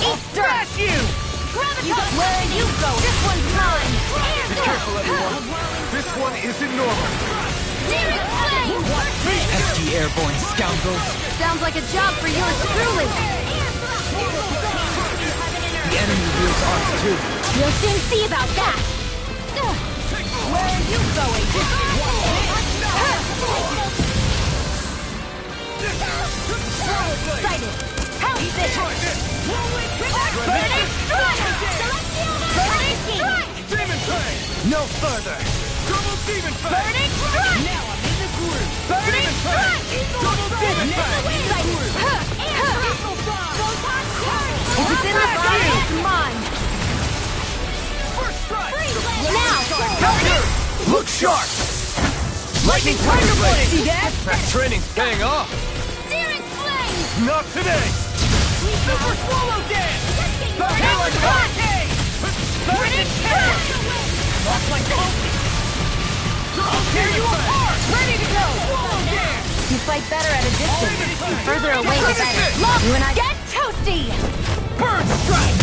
Eat dirt! you! Gravitas! Where are you going? This one's mine! Be careful, everyone. This one isn't normal. Searing flame! Pesky airborne scoundrels. Sounds like a job for yours truly. The enemy wields arms too. You'll soon see about that. Where are you going? Excited. Help this! Burning strike! Burning strike! Demon Fang! No further. Double Demon Fang! Burning strike! Now I'm in the groove. Burning strike! Double Demon Fang! If it's in the sky, it's mine. First strike! Now! Look sharp! Lightning Tiger Blade! See that? That training's paying off! Searing flame! Not today! Super Swallow Dance! Burning strike! Burning strike! Lost my focus! I'll tear you apart! Ready to go! Swallow Dance! You fight better at a distance. The further away, the better. Look! You and I get toasty! Burn Strike!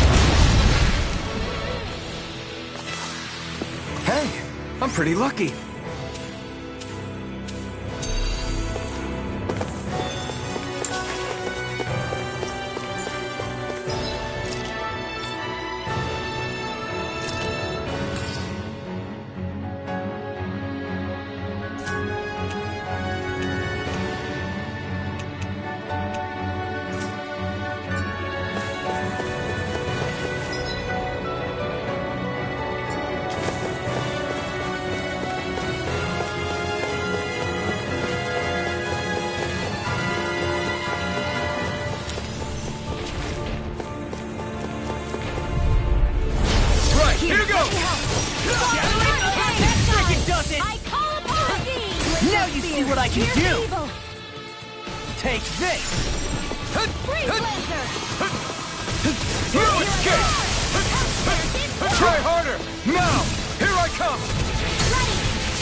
Hey, I'm pretty lucky. What I can do! Take this! No escape! Try harder! Now! Here I come!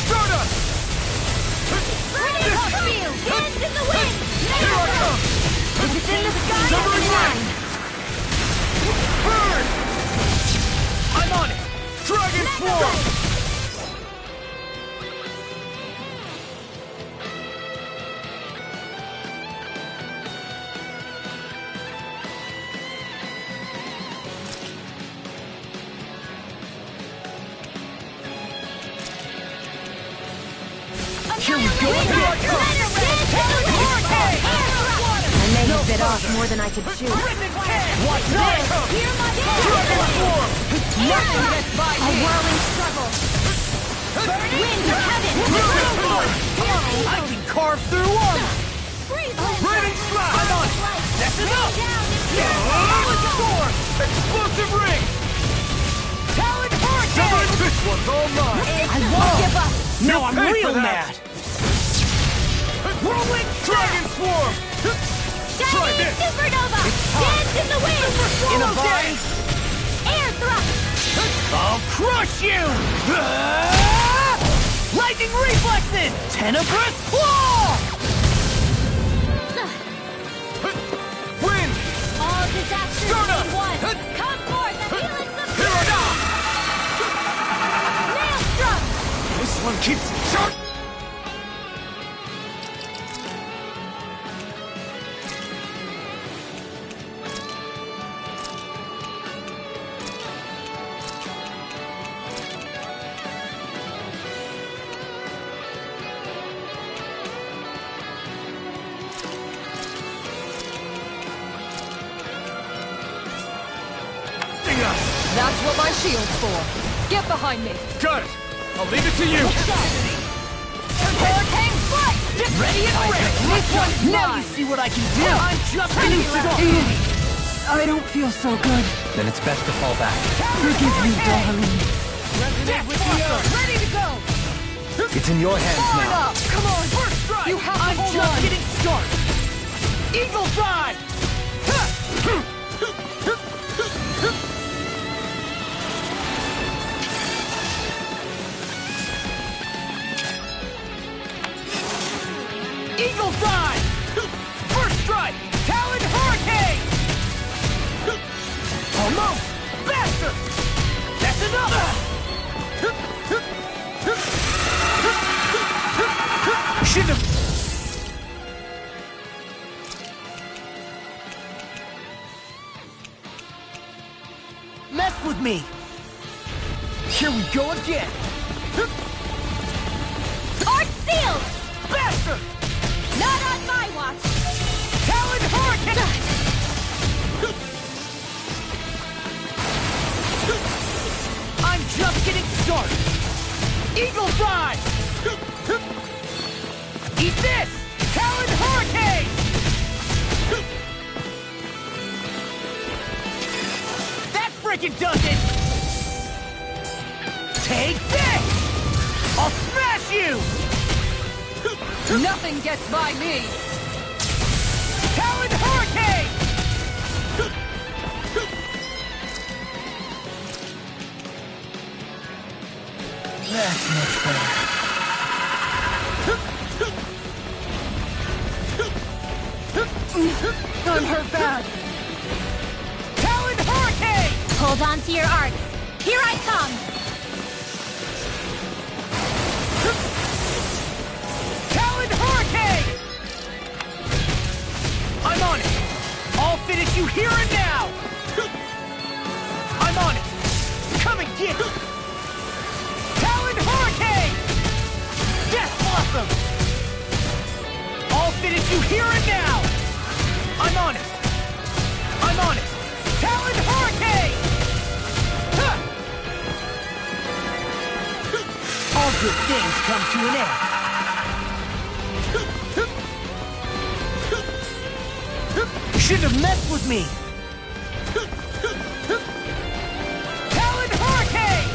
Stardust! Hands in the wind! Here I come! If it's in the sky, Severing it's Ring! mine! Burn! I'm on it! Dragon Swarm! Here we go! I may have bit off more than I could chew. Watch this! Dragon Swarm! Nothing gets by A me! whirling struggle. Wind of heaven! I can carve through armor! Raining Slash! I'm on it! That's enough! Storm! Explosive Ring! Talon Hurricane! This one's all mine! I won't give up! Now I'm pay real for that. mad! Whirlwind Dragon Swarm! Try this! Supernova! Dance in the wind! In a bind! Air thrust! I'll crush you! Lightning reflexes! Tenebrous claw! Wind! All disasters Stardust! in one! Come forth and heal and keeps short. That's what my shield's for. Get behind me. Got it. I'll leave it to you. Hurricane flight! Get ready and ready! This one's Now mine! you see what I can do! I'm just getting started! I don't feel so good. Then it's best to fall back. Forgive me, darling. Resonate with the earth. Ready to go! It's in your hands Far now. enough! Come on! First strike! You have to I'm hold just on! getting started! Eagle Drive! Eagle Drive! First strike! Talon Hurricane! Almost! Faster! That's enough! Shouldn't have... Mess with me! Here we go again! Arc sealed! Faster! Not on my watch! Talon Hurricane! I'm just getting started! Eagle Drive! Eat this! Talon Hurricane! That frickin' does it! Take this! I'll smash you! Nothing gets by me! Talon Hurricane! That's much better. I'm hurt bad! Talon Hurricane! Hold on to your arcs. Here I come! Talon Hurricane! I'm on it! I'll finish you here and now! I'm on it! Come and get it! Talon Hurricane! Death Blossom! I'll finish you here and now! I'm on it! I'm on it! Talon Hurricane! Huh! All good things come to an end. You shouldn't have messed with me! Talon Hurricane!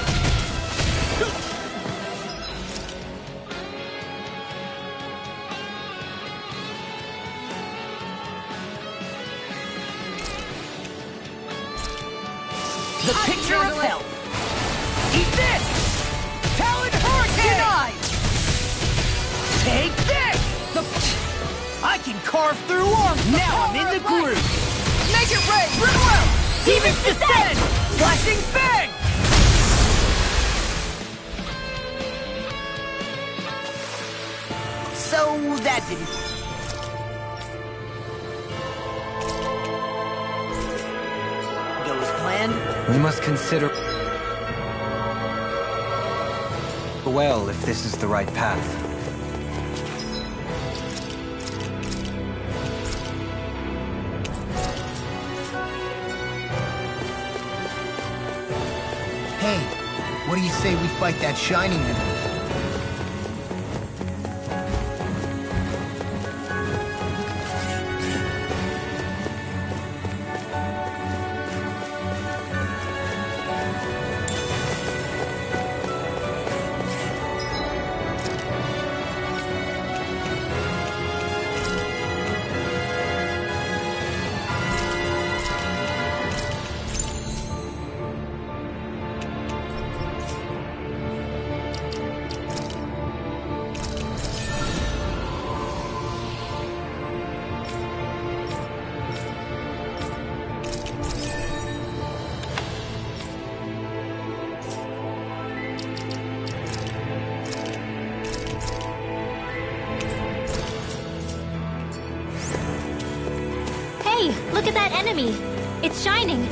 The picture of health! Eat this! Talon Hurricane! Denied! Take this! I can carve through arms! Now I'm in the groove! Make it rain! Run around! Demons Descend! Flashing Fang! So that didn't... go as planned? We must consider well if this is the right path. Hey, what do you say we fight that Shining Man? enemy. It's shining.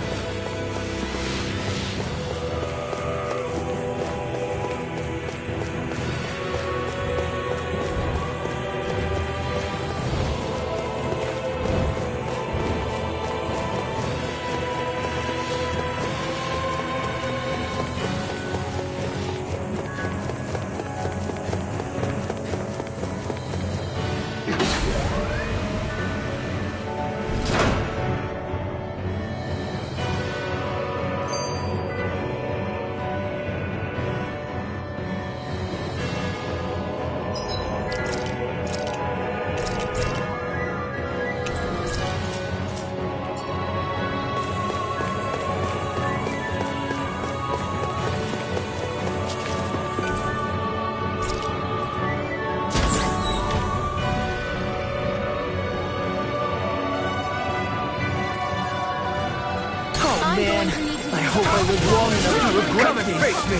Man, I hope I live long enough to regret Come and face me!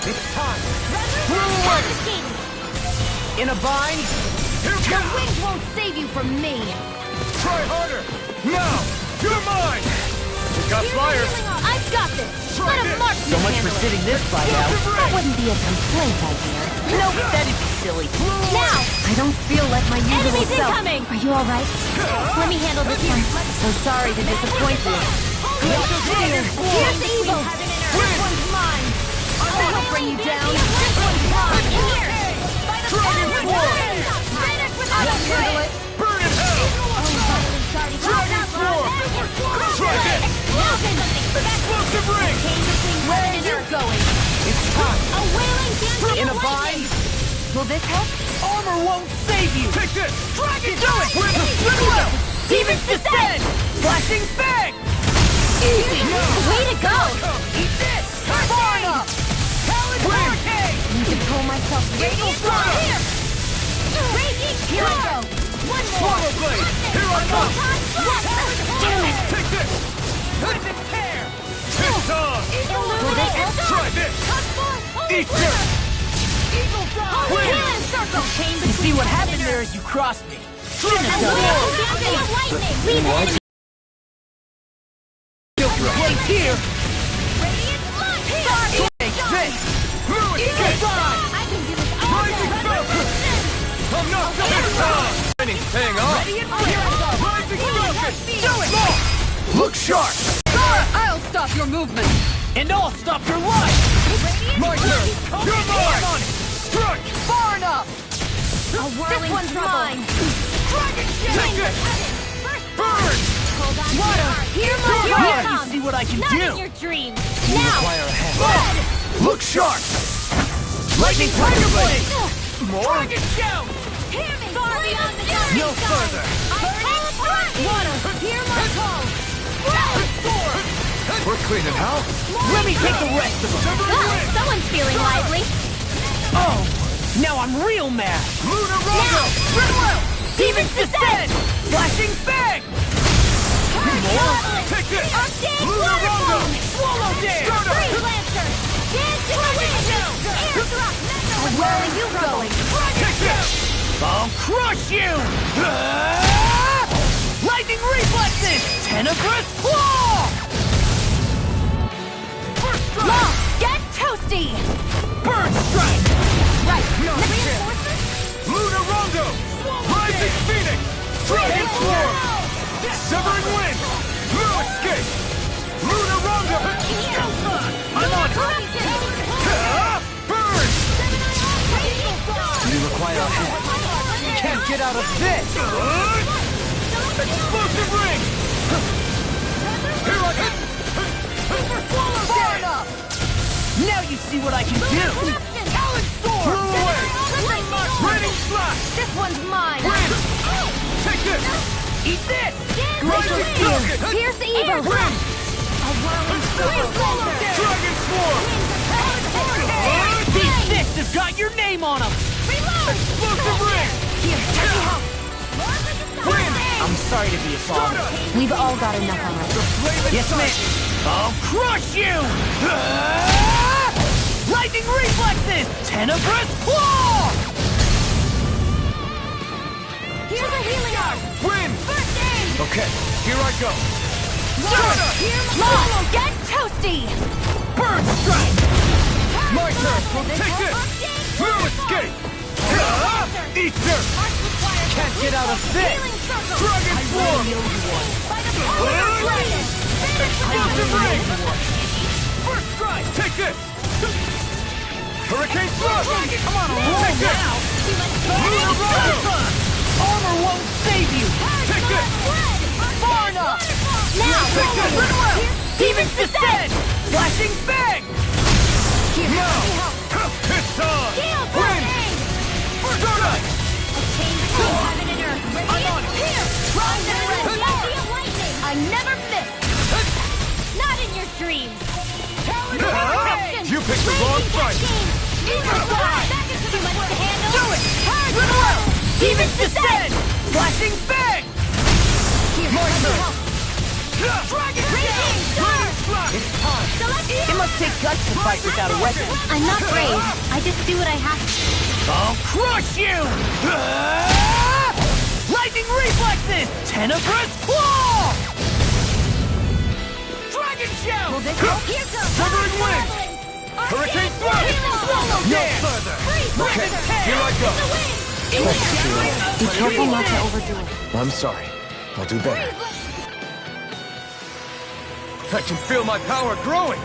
It's time! In a bind? Your wind won't save you from me! Try harder! Now! You're mine! We got flyers! I've got this! Let him mark So much for sitting this fight out. That wouldn't be a complaint, I hear. Nope, that'd be silly. Now! I don't feel like my usual Enemies self. incoming! Are you alright? Let me handle this one. So sorry to disappoint you. Here's the evil! This one's mine! That'll bring you down. This one's mine! Here! Dragon Sword! I can handle it. Burn in hell! Dragon Sword! Try this! Explosive ring! Where are you going? It's time. A wailing dancing In a bind? Will this help? Armor won't save you! Take this! Dragon, do it! Where's the split? Demons descend! Flashing fang! Easy! Way to go! Eat this! Far enough! Talon Hurricane! Need to pull myself. Raging Storm! Here! Raging Here I go! One more! Swallow Blade! Here I come! Damn it! Take this! Rip and tear! It's on! Illuminate Try this! Eat this! Eagle Fly! Win! Circle! You see what happened there is you crossed me. Shouldn't have done Wailing that. dancing of lightning! Leave the enemy! Blades here! Radiant Take this! Eagle Fly! I can do this all Rising day! Falcon! I'm not this time! Training's paying off! Ready and ready! Rising Falcon! Do it! Look sharp! I'll stop your movement. And I'll stop your life! My turn! You're mine! Strike! Far enough! A whirling one's trouble. mine. Dragon Take this! Burn! Hold on. Water! Here my Yeah, come. you see what I can Not do! in your dreams. Now! Require a hand. Look sharp! Lightning Tiger Blade! More? Dragon Shout! Hear me! Far beyond the dark No sky. further! I call upon water! Hear my call! We're cleaning house! Let me take the rest of them! Oh, someone's feeling lively. Oh! Now I'm real mad! Lunar Rondo! Demons descend! Flashing fang! More? Take this! Arctic Lunar Rondo! Swallow Dare! Free Lancer! Dance in the wind! Air drop! Where are you going? Take this! I'll crush you! Ah! Lightning reflexes! Tenebrous claw! First strike! Law, get toasty! Burn strike! Right. Reinforcements? Lunar Rondo! Rising Phoenix! Dragon Swarm! Severing Wind! No escape! Lunar Rondo! I'm on it! Burn! You require a hand. Can't get out of this! Explosive Ring! Here I come! Far enough! Now you see what I can do! Talon Storm! Blew away! Raining Slash! This one's mine! Wind! Take this! Eat this! Rising Falcon! Here's the evil! Wind! A whirling Dragon Swarm! These fists have got your name on them! Explosive Ring! Here, let me help! Wind! I'm sorry to be a father. We've all got enough on our plate. Yes, ma'am. I'll crush you! Ah! Lightning reflexes! Tenebrous claw! Here's a healing arm! Wind! First aid! Okay, here I go. Long, get toasty! Burn strike! My turn! Take this! No escape! Easter! Can't get out of this! Dragon Swarm! Explosive ring! First strike! Take this! Hurricane Thrust! Come on, Take this! Lunar Rosa! Armor won't save you! Take this! Far enough! Now! Take this! Demon's Descent! Flashing Fang! Now! It's on! Win! First strike! Heaven and earth, I'm on it! here! Rise and red, of lightning! I never miss! Not in your dreams! You picked the wrong fight! Too much to handle? Do it! Little Demon's Descent! Flashing Fang! My turn! Dragon Raging Star! It's time! It must take guts to fight without a weapon. I'm not brave. I just do what I have to. I'll crush you! Lightning reflexes! Tenebrous Claw! Dragon Shell! Here comes Severing Wind! Hurricane Thrust! No further! Okay, here I go! Be careful not to overdo it. I'm sorry. I'll do better. I can feel my power growing!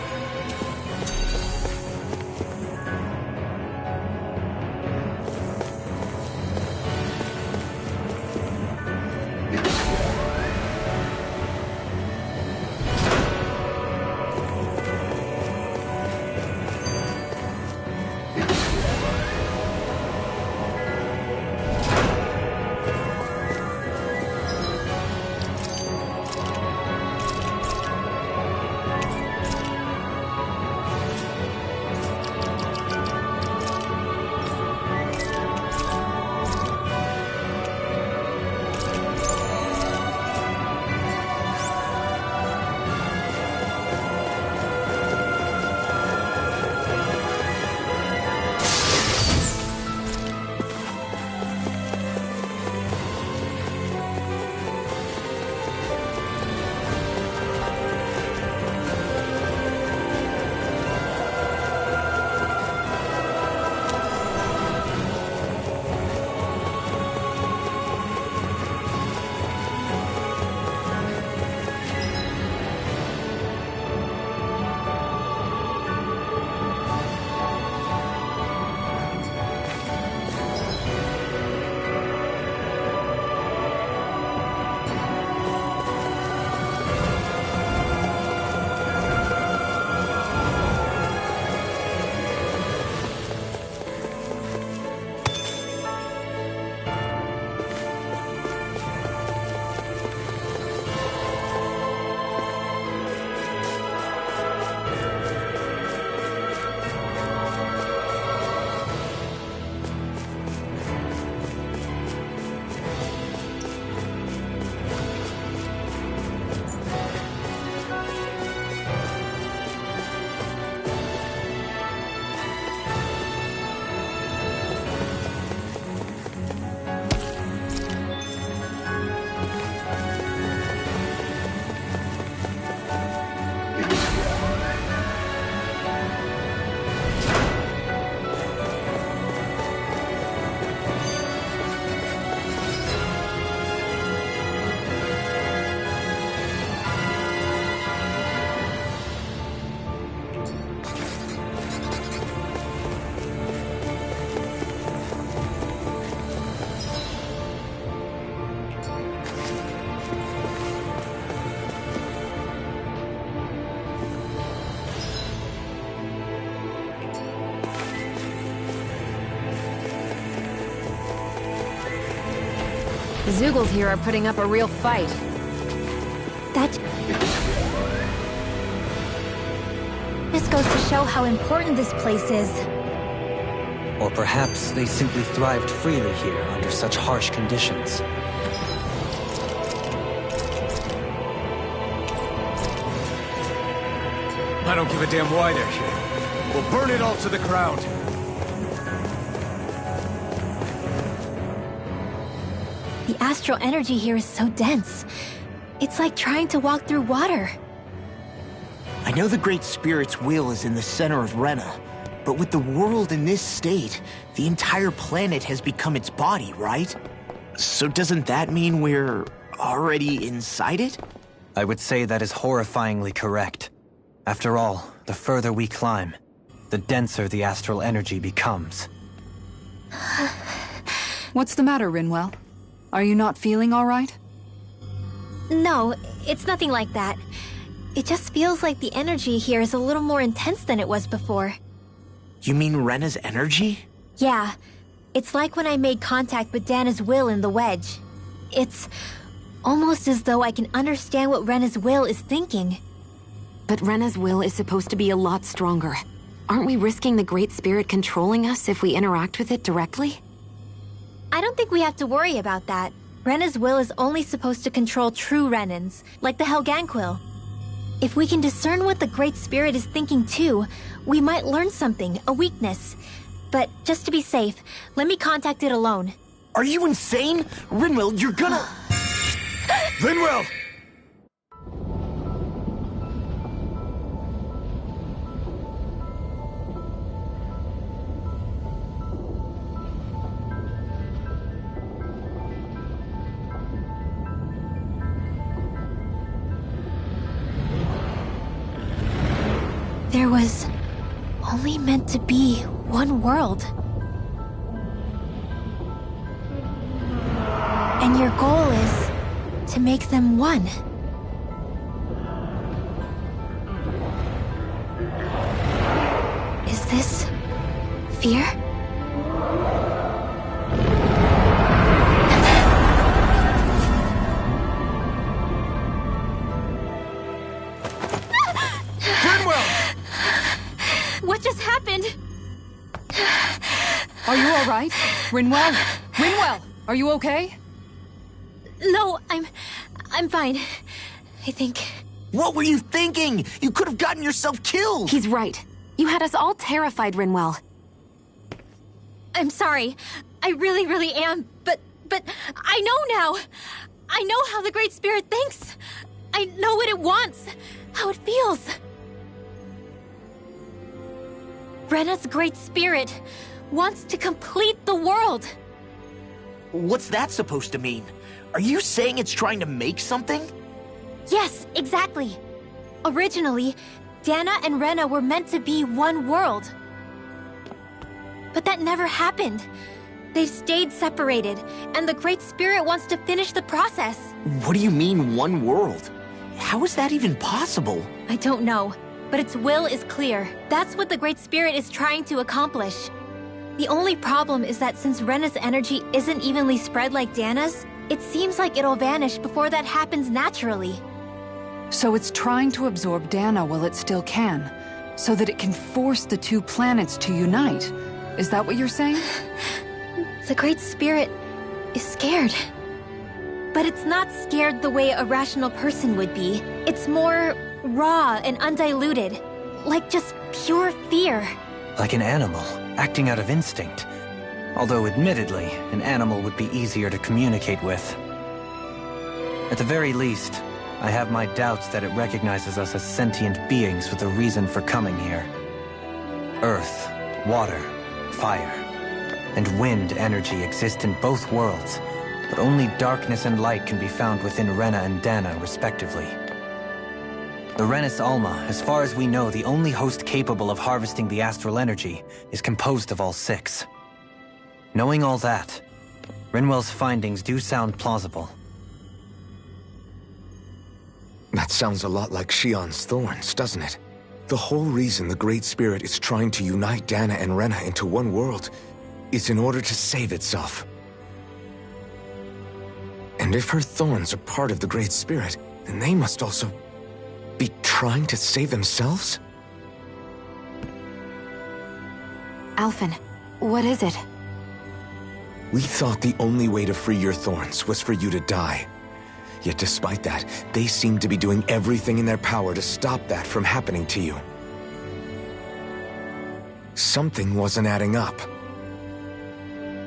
The Zeugles here are putting up a real fight. That just goes to show how important this place is. Or perhaps they simply thrived freely here under such harsh conditions. I don't give a damn why they're here. We'll burn it all to the ground. The astral energy here is so dense. It's like trying to walk through water. I know the Great Spirit's will is in the center of Rena, but with the world in this state, the entire planet has become its body, right? So doesn't that mean we're already inside it? I would say that is horrifyingly correct. After all, the further we climb, the denser the astral energy becomes. What's the matter, Rinwell? Are you not feeling all right? No, it's nothing like that. It just feels like the energy here is a little more intense than it was before. You mean Rena's energy? Yeah. It's like when I made contact with Dana's will in the wedge. It's almost as though I can understand what Rena's will is thinking. But Rena's will is supposed to be a lot stronger. Aren't we risking the Great Spirit controlling us if we interact with it directly? I don't think we have to worry about that. Rena's will is only supposed to control true Renans, like the Helganquil. If we can discern what the Great Spirit is thinking too, we might learn something, a weakness. But just to be safe, let me contact it alone. Are you insane? Rinwell, you're gonna... Rinwell! There was only meant to be one world. And your goal is to make them one. Is this fear? What just happened? Are you all right? Rinwell? Rinwell, are you okay? No, I'm fine. I think. What were you thinking? You could have gotten yourself killed! He's right. You had us all terrified, Rinwell. I'm sorry. I really am. But I know now. I know how the Great Spirit thinks. I know what it wants. How it feels. Rena's Great Spirit wants to complete the world. What's that supposed to mean? Are you saying it's trying to make something? Yes, exactly. Originally, Dana and Rena were meant to be one world. But that never happened. They've stayed separated, and the Great Spirit wants to finish the process. What do you mean, one world? How is that even possible? I don't know, but its will is clear. That's what the Great Spirit is trying to accomplish. The only problem is that since Rena's energy isn't evenly spread like Dana's, it seems like it'll vanish before that happens naturally. So it's trying to absorb Dana while it still can, so that it can force the two planets to unite. Is that what you're saying? The Great Spirit is scared. But it's not scared the way a rational person would be. It's more raw and undiluted, like just pure fear. Like an animal, acting out of instinct. Although admittedly, an animal would be easier to communicate with. At the very least, I have my doubts that it recognizes us as sentient beings with a reason for coming here. Earth, water, fire, and wind energy exist in both worlds, but only darkness and light can be found within Rena and Dana, respectively. The Renis Alma, as far as we know, the only host capable of harvesting the astral energy, is composed of all six. Knowing all that, Rinwell's findings do sound plausible. That sounds a lot like Shion's thorns, doesn't it? The whole reason the Great Spirit is trying to unite Dana and Rena into one world is in order to save itself. And if her thorns are part of the Great Spirit, then they must also be trying to save themselves? Alphen, what is it? We thought the only way to free your thorns was for you to die. Yet despite that, they seem to be doing everything in their power to stop that from happening to you. Something wasn't adding up.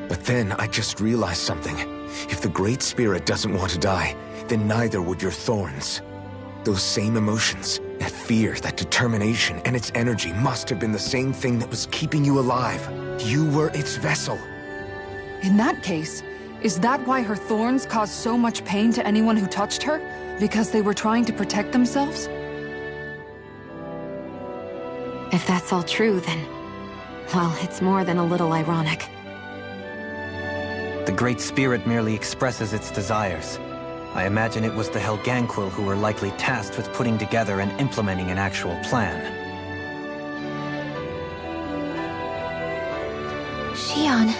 But then I just realized something. If the Great Spirit doesn't want to die, then neither would your thorns. Those same emotions, that fear, that determination, and its energy must have been the same thing that was keeping you alive. You were its vessel. In that case, is that why her thorns caused so much pain to anyone who touched her? Because they were trying to protect themselves? If that's all true, then... well, it's more than a little ironic. The Great Spirit merely expresses its desires. I imagine it was the Helganquil who were likely tasked with putting together and implementing an actual plan. Xion.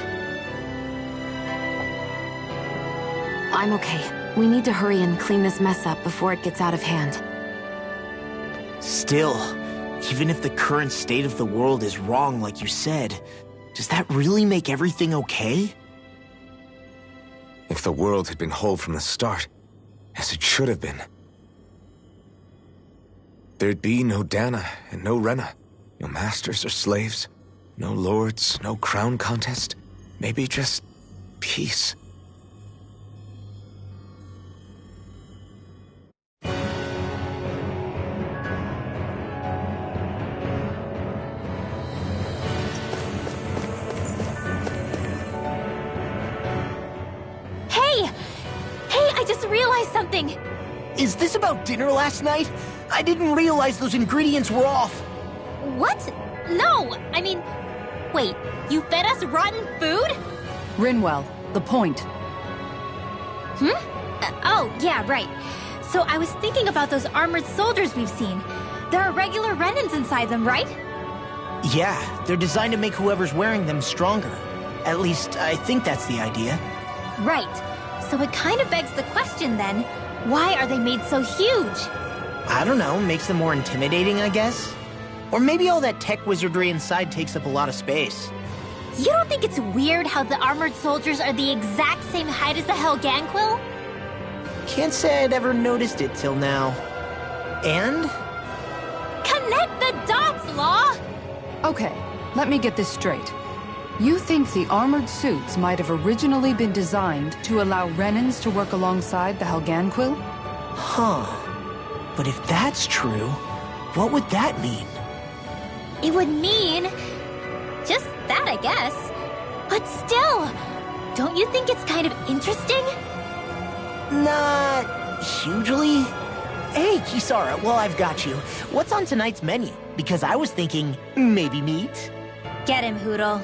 I'm okay. We need to hurry and clean this mess up before it gets out of hand. Still, even if the current state of the world is wrong like you said, does that really make everything okay? If the world had been whole from the start, as it should have been, there'd be no Dana and no Rena, no masters or slaves, no lords, no crown contest, maybe just peace. Something. Is this about dinner last night? I didn't realize those ingredients were off. What? No! I mean, wait, you fed us rotten food? Rinwell, the point. Oh, yeah, right. So I was thinking about those armored soldiers we've seen. There are regular Renans inside them, right? Yeah, they're designed to make whoever's wearing them stronger. At least, I think that's the idea. Right. So it kind of begs the question then, why are they made so huge? I don't know, makes them more intimidating, I guess? Or maybe all that tech wizardry inside takes up a lot of space. You don't think it's weird how the armored soldiers are the exact same height as the Helganquil? Can't say I'd ever noticed it till now. And? Connect the dots, Law! Okay, let me get this straight. You think the armored suits might have originally been designed to allow Renans to work alongside the Helganquil? Huh. But if that's true, what would that mean? It would mean... just that, I guess. But still, don't you think it's kind of interesting? Not... hugely? Hey, Kisara, well, I've got you. What's on tonight's menu? Because I was thinking, maybe meat? Get him, Hootle.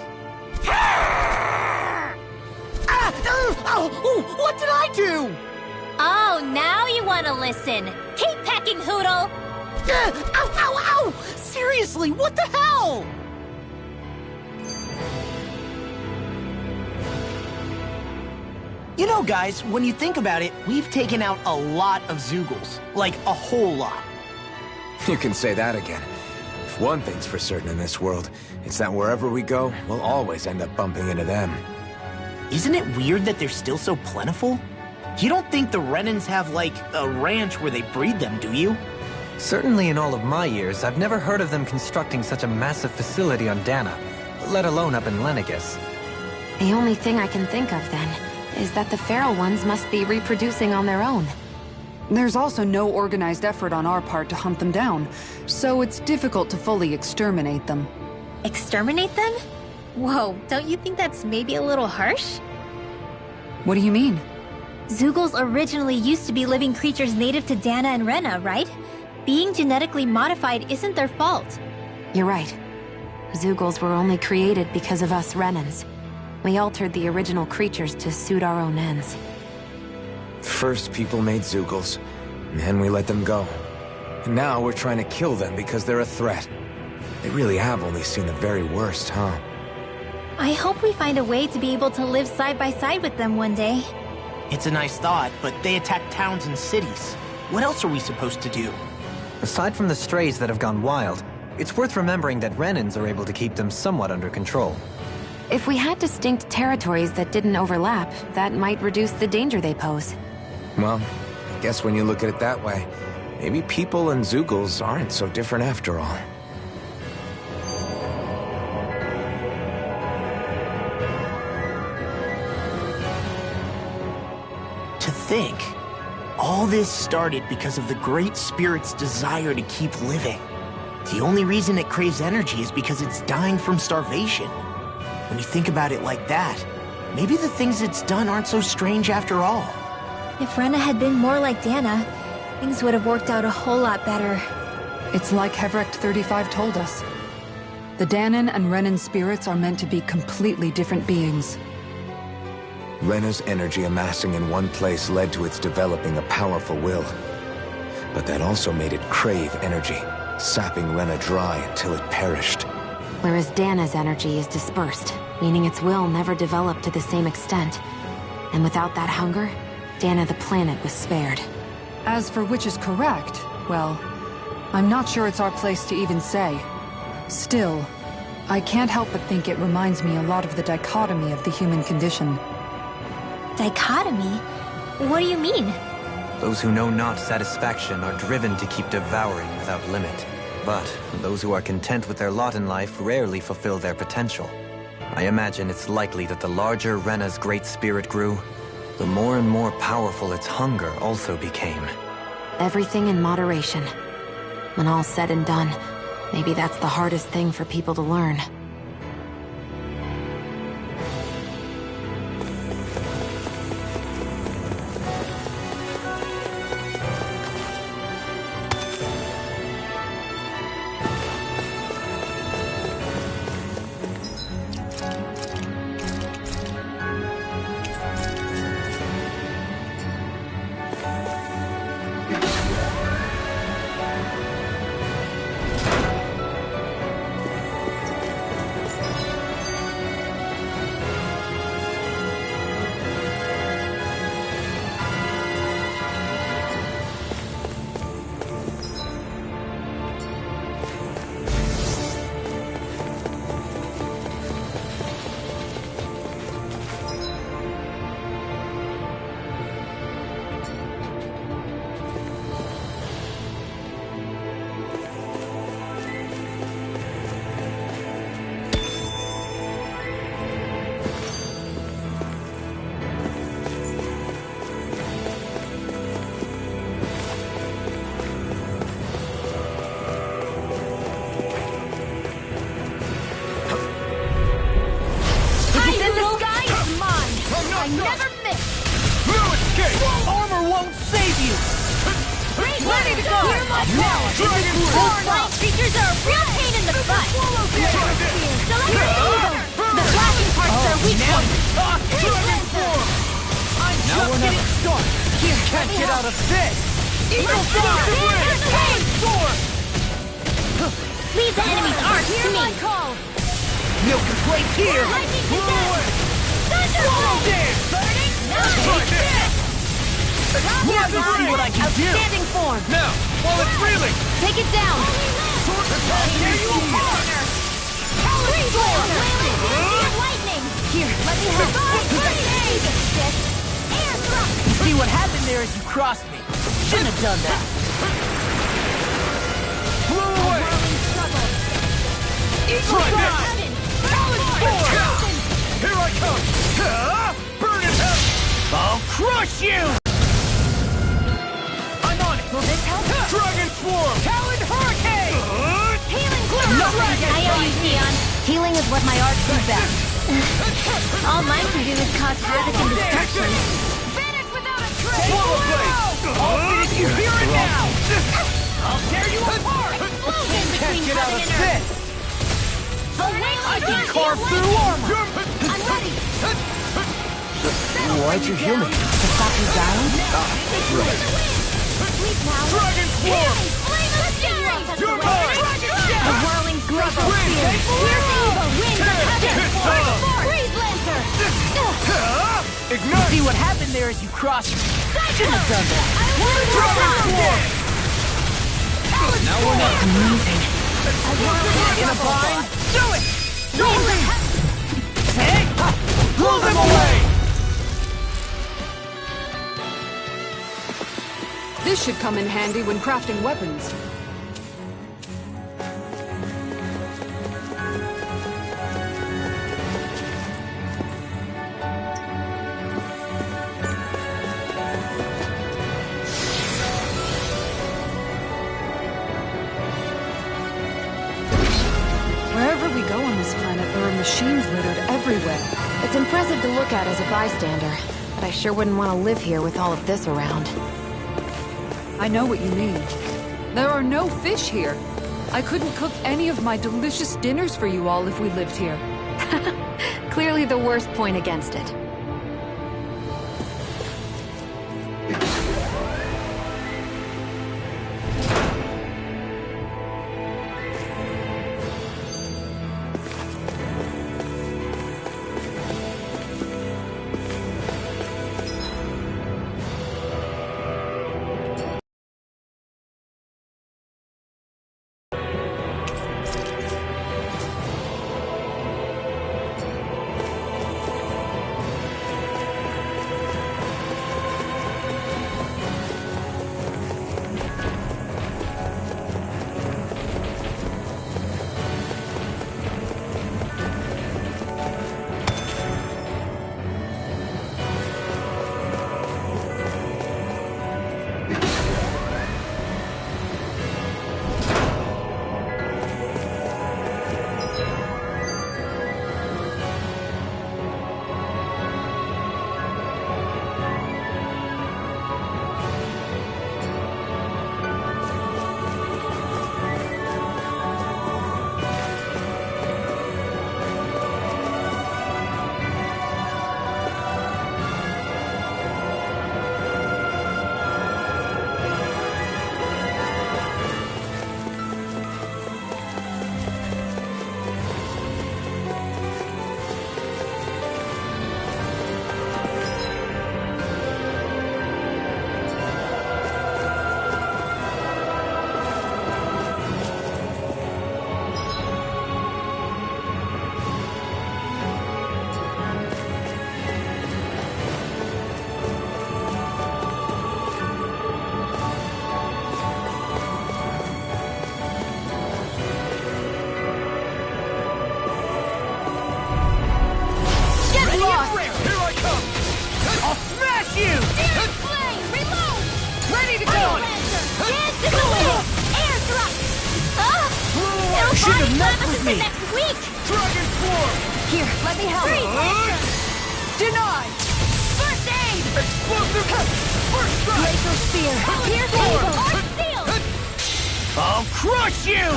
What did I do? Oh, now you want to listen. Keep pecking, Hootle! Ow! Seriously, what the hell? You know, guys, when you think about it, we've taken out a lot of Zeugles. Like, a whole lot. You can say that again. If one thing's for certain in this world, it's that wherever we go, we'll always end up bumping into them. Isn't it weird that they're still so plentiful? You don't think the Renans have, like, a ranch where they breed them, do you? Certainly in all of my years, I've never heard of them constructing such a massive facility on Dana, let alone up in Lenegis. The only thing I can think of, then, is that the feral ones must be reproducing on their own. There's also no organized effort on our part to hunt them down, so it's difficult to fully exterminate them. Exterminate them? Whoa, don't you think that's maybe a little harsh? What do you mean? Zeugles originally used to be living creatures native to Dana and Rena, right? Being genetically modified isn't their fault. You're right. Zeugles were only created because of us Renans. We altered the original creatures to suit our own ends. First, people made Zeugles, and then we let them go. And now we're trying to kill them because they're a threat. They really have only seen the very worst, huh? I hope we find a way to be able to live side by side with them one day. It's a nice thought, but they attack towns and cities. What else are we supposed to do? Aside from the strays that have gone wild, it's worth remembering that Renans are able to keep them somewhat under control. If we had distinct territories that didn't overlap, that might reduce the danger they pose. Well, I guess when you look at it that way, maybe people and Zeugles aren't so different after all. To think, All this started because of the Great Spirit's desire to keep living. The only reason it craves energy is because it's dying from starvation. When you think about it like that, maybe the things it's done aren't so strange after all. If Rena had been more like Dana, things would have worked out a whole lot better. It's like Hevrecht 35 told us. The Danan and Renan spirits are meant to be completely different beings. Rena's energy amassing in one place led to its developing a powerful will. But that also made it crave energy, sapping Rena dry until it perished. Whereas Dana's energy is dispersed, meaning its will never developed to the same extent. And without that hunger, Dana the planet was spared. As for which is correct, well, I'm not sure it's our place to even say. Still, I can't help but think it reminds me a lot of the dichotomy of the human condition. Dichotomy? What do you mean? Those who know not satisfaction are driven to keep devouring without limit. But those who are content with their lot in life rarely fulfill their potential. I imagine it's likely that the larger Rena's great spirit grew, the more and more powerful its hunger also became. Everything in moderation. When all's said and done, maybe that's the hardest thing for people to learn. I never miss! No escape! Armor won't save you! Ready to go! Hear my power! Those light creatures are a real pain in the butt! Select evil! The flashing parts are weak ones! Now we're not started! You can't get out of this! Eagle Leave the enemy's arcs to me! Milk and plates here! Let's see what I can do! Outstanding form! Now, while it's reeling! Take it down! Tear you apart! Lightning! Here, let me help. See what happened there is you crossed me. Shouldn't have done that. Blow away! Eagle Fly! Here I come! Burn in hell! I'll crush you! I'm on it! Will this help? Dragon Swarm! Talon Hurricane! Healing Gloom! No dragon! I owe you, Neon. Healing is what my arts do best. All mine can do is cause havoc and destruction. Vanish without a trace! Swallow Blade! I'll finish you here and now! I'll tear you apart! Explosion Can't between get out heaven of and earth! this! I can carve through armor! I'm ready! Why'd you heal me? To stop me down? Right. Sleep now! Dragon Swarm! Flame of Fury! You're mine! A whirling glacial spear! Pierce evil! Winds of heaven! Breathe Lancer! Ignite! See what happened there is you crossed me. Shouldn't have done that. Dragon Swarm! Now we're not moving. In a bind? Do it! Hey! Blow them away! This should come in handy when crafting weapons. machines littered everywhere. It's impressive to look at as a bystander, but I sure wouldn't want to live here with all of this around. I know what you mean. There are no fish here. I couldn't cook any of my delicious dinners for you all if we lived here. Clearly the worst point against it. I'll crush you!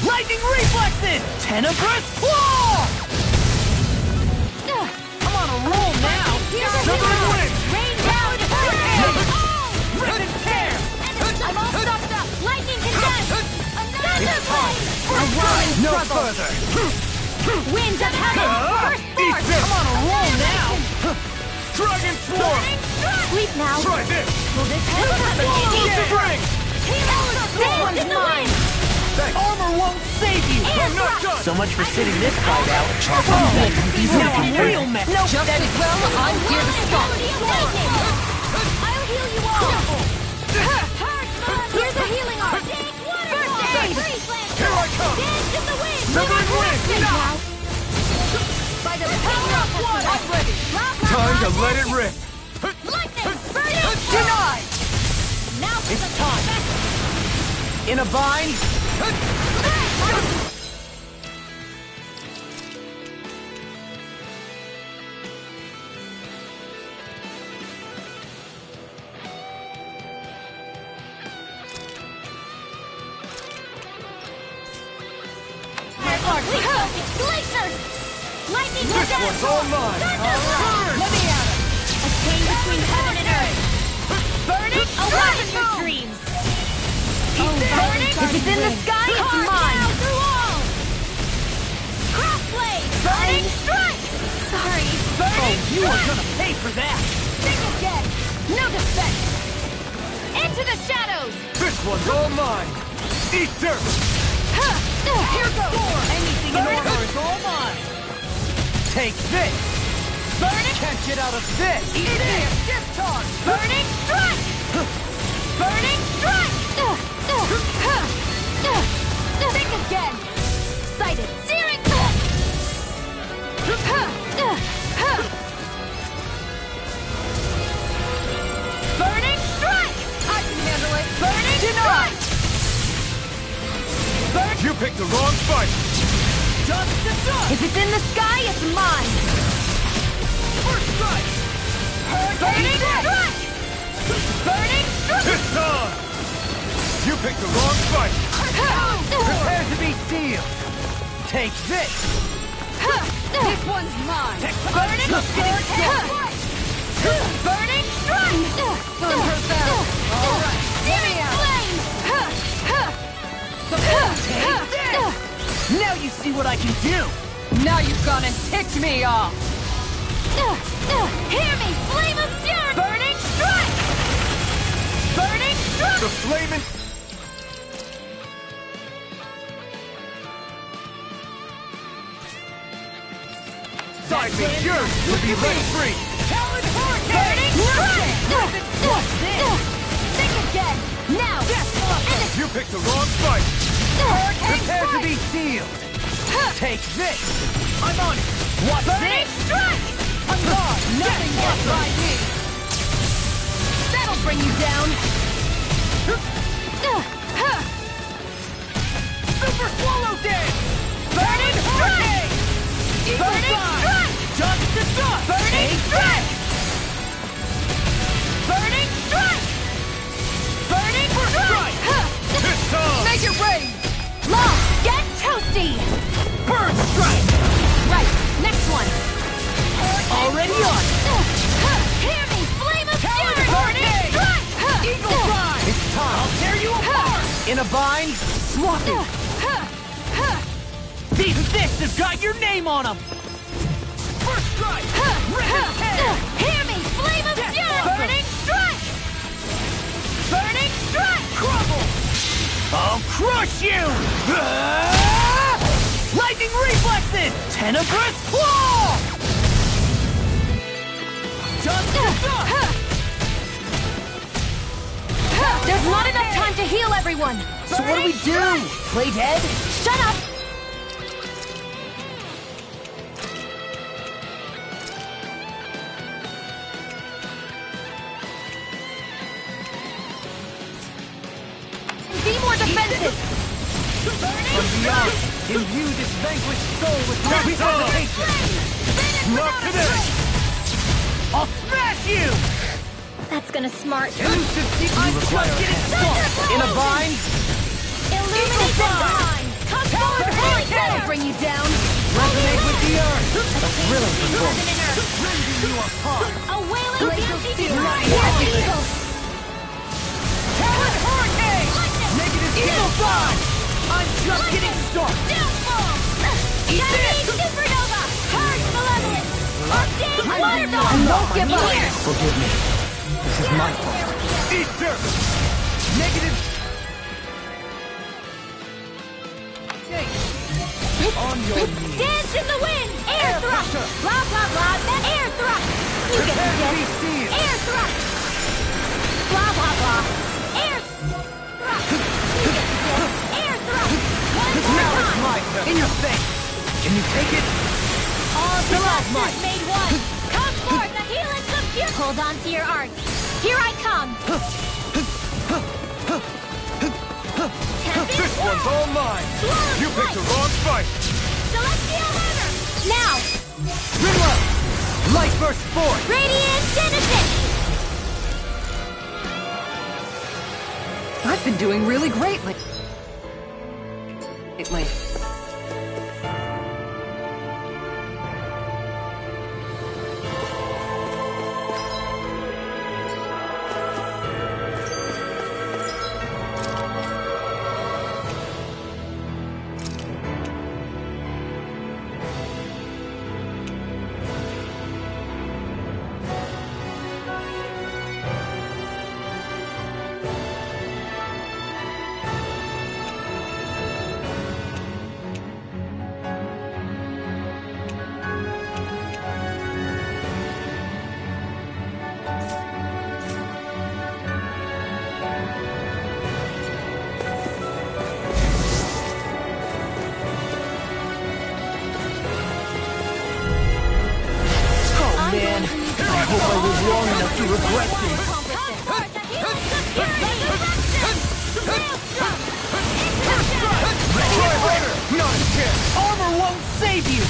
Lightning reflexes! Tenebrous claw! I'm on a roll now! Severing wind! Rain down! Rip and tear! I'm all stopped up! Lightning condense! Another blade! No further! Winds of heaven! First force! I'm on a roll now! Dragon swarm! Sleep now! Try this! Will this help? Spring! This one's mine! Armor won't save you! I'm not done! So much for sitting this fight out. Now I'm real mess! No, just as well, I'm here to stop. I'll heal you all! Here's a healing arm! First aid! Here I come! Dance in the wind! Severing wind! By the power of water! I'm ready! Time to let it rip! Lightning! Burning! Denied! Now for It's the time! In a bind? Glaciers! Lightning This one's all mine! Let me at it! A chain between heaven and earth! Burning! Alive in your dreams! Burning! If it's in the sky, it's mine! Now through all! Crossblade! Burning strike! Sorry. Burning You are gonna pay for that! Think again! No defense! Into the shadows! This one's all mine! Eat dirt! Here goes! Anything in order is all mine! Take this! Burning! Can't get out of this! Eat this! Gift charge! Burning strike! Burning strike! Think again! Sighted! Searing! Burning strike! I can handle it! Burning strike! You picked the wrong fight! If it's in the sky, it's mine! First strike! Burning strike! Burning strike! It's on! You picked the wrong fight! Prepare to be sealed! Take this! This one's mine! Burning strike! Burning strike! Alright, Take this! Now you see what I can do! Now you've gone and ticked me off! Hear me! Flame of fury! Burning strike! Burning strike! The flaming... Side me, yours will be let free! Talon Hurricane! Burning strike! Think again! Now! You picked the wrong fight! Hurricane Prepare to strike! be sealed! Take this! I'm on it! What's Burning this? strike! I'm gone! Nothing gets by me! That'll bring you down! Super Swallow Dance! Burning strike! Eagle Burning Fly! strike! Dust to dust! Burning strike! Burning strike! Burning strike! It's on! Make it rain! Long, get toasty! Burn strike! Right, next one! Already on! Hear me, flame of Talon fury! Burning Hurricane! strike! Eagle Fly! It's time! I'll tear you apart! In a bind, swap it! These fists have got your name on them! First strike! Ribbon's head! Hear me, flame of fury! Burning strike! Burning strike! Crumble! I'll crush you! Lightning reflexes! Tenebrous claw! Dust to dust! There's not enough time to heal everyone! So what do we do? Play dead? Shut up! Be more defensive! From beyond, imbue this vanquished soul with my resuscitation! Not today! I'll smash you! That's gonna smart. Elusive deep... I'm just getting started! In a bind, Illuminate the mind! Come forward, that'll bring you down! Resonate with the earth! A thrilling performance! Rending you apart! A wailing beauty! Lightning Eagle! Talon Hurricane! Negative Eagle Fly! I'm just getting started! Downfall! Chinese supernova! Purge malevolence! Ordained waterfall! I won't give up! Here! Forgive me. This is my fault. Eat dirt! Negative... On your knees! Dance in the wind! Air thrust! Blah, blah, blah! Air thrust! You get Prepare to it! be sealed! Air thrust! Blah, blah, blah! Air thrust! You get it! Air thrust! One more Now it's time! my turn! In your face! Can you take it? All the last disasters might. made one! Come forth, the helix of fury! Hold on to your arts! Here I come! This one's all mine! You picked the wrong fight! Celestial hammer! Now! Grimlow! Light burst forth! Radiant Genesis! I've been doing really great lately. Armor won't save you!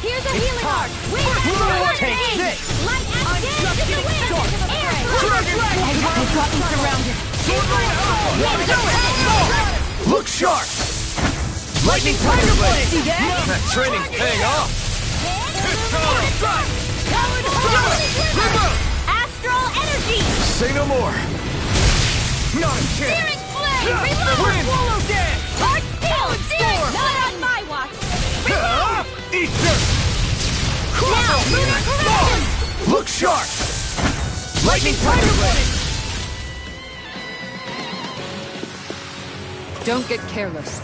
Here's a It's healing time. arc! Wind after Take wind! this! Light I'm acid just to the getting wind! started. Air They've got me surrounded. Look sharp! Lightning Tiger Blade! See that? That training's paying off! Astral energy! Say no more! Not a Searing chance! flame! Reload! Swallow Dance! Hard steel! Searing! Not on my watch! Eat this! Now, lunar correction! Look sharp! Lightning Tiger Blade! Don't get careless.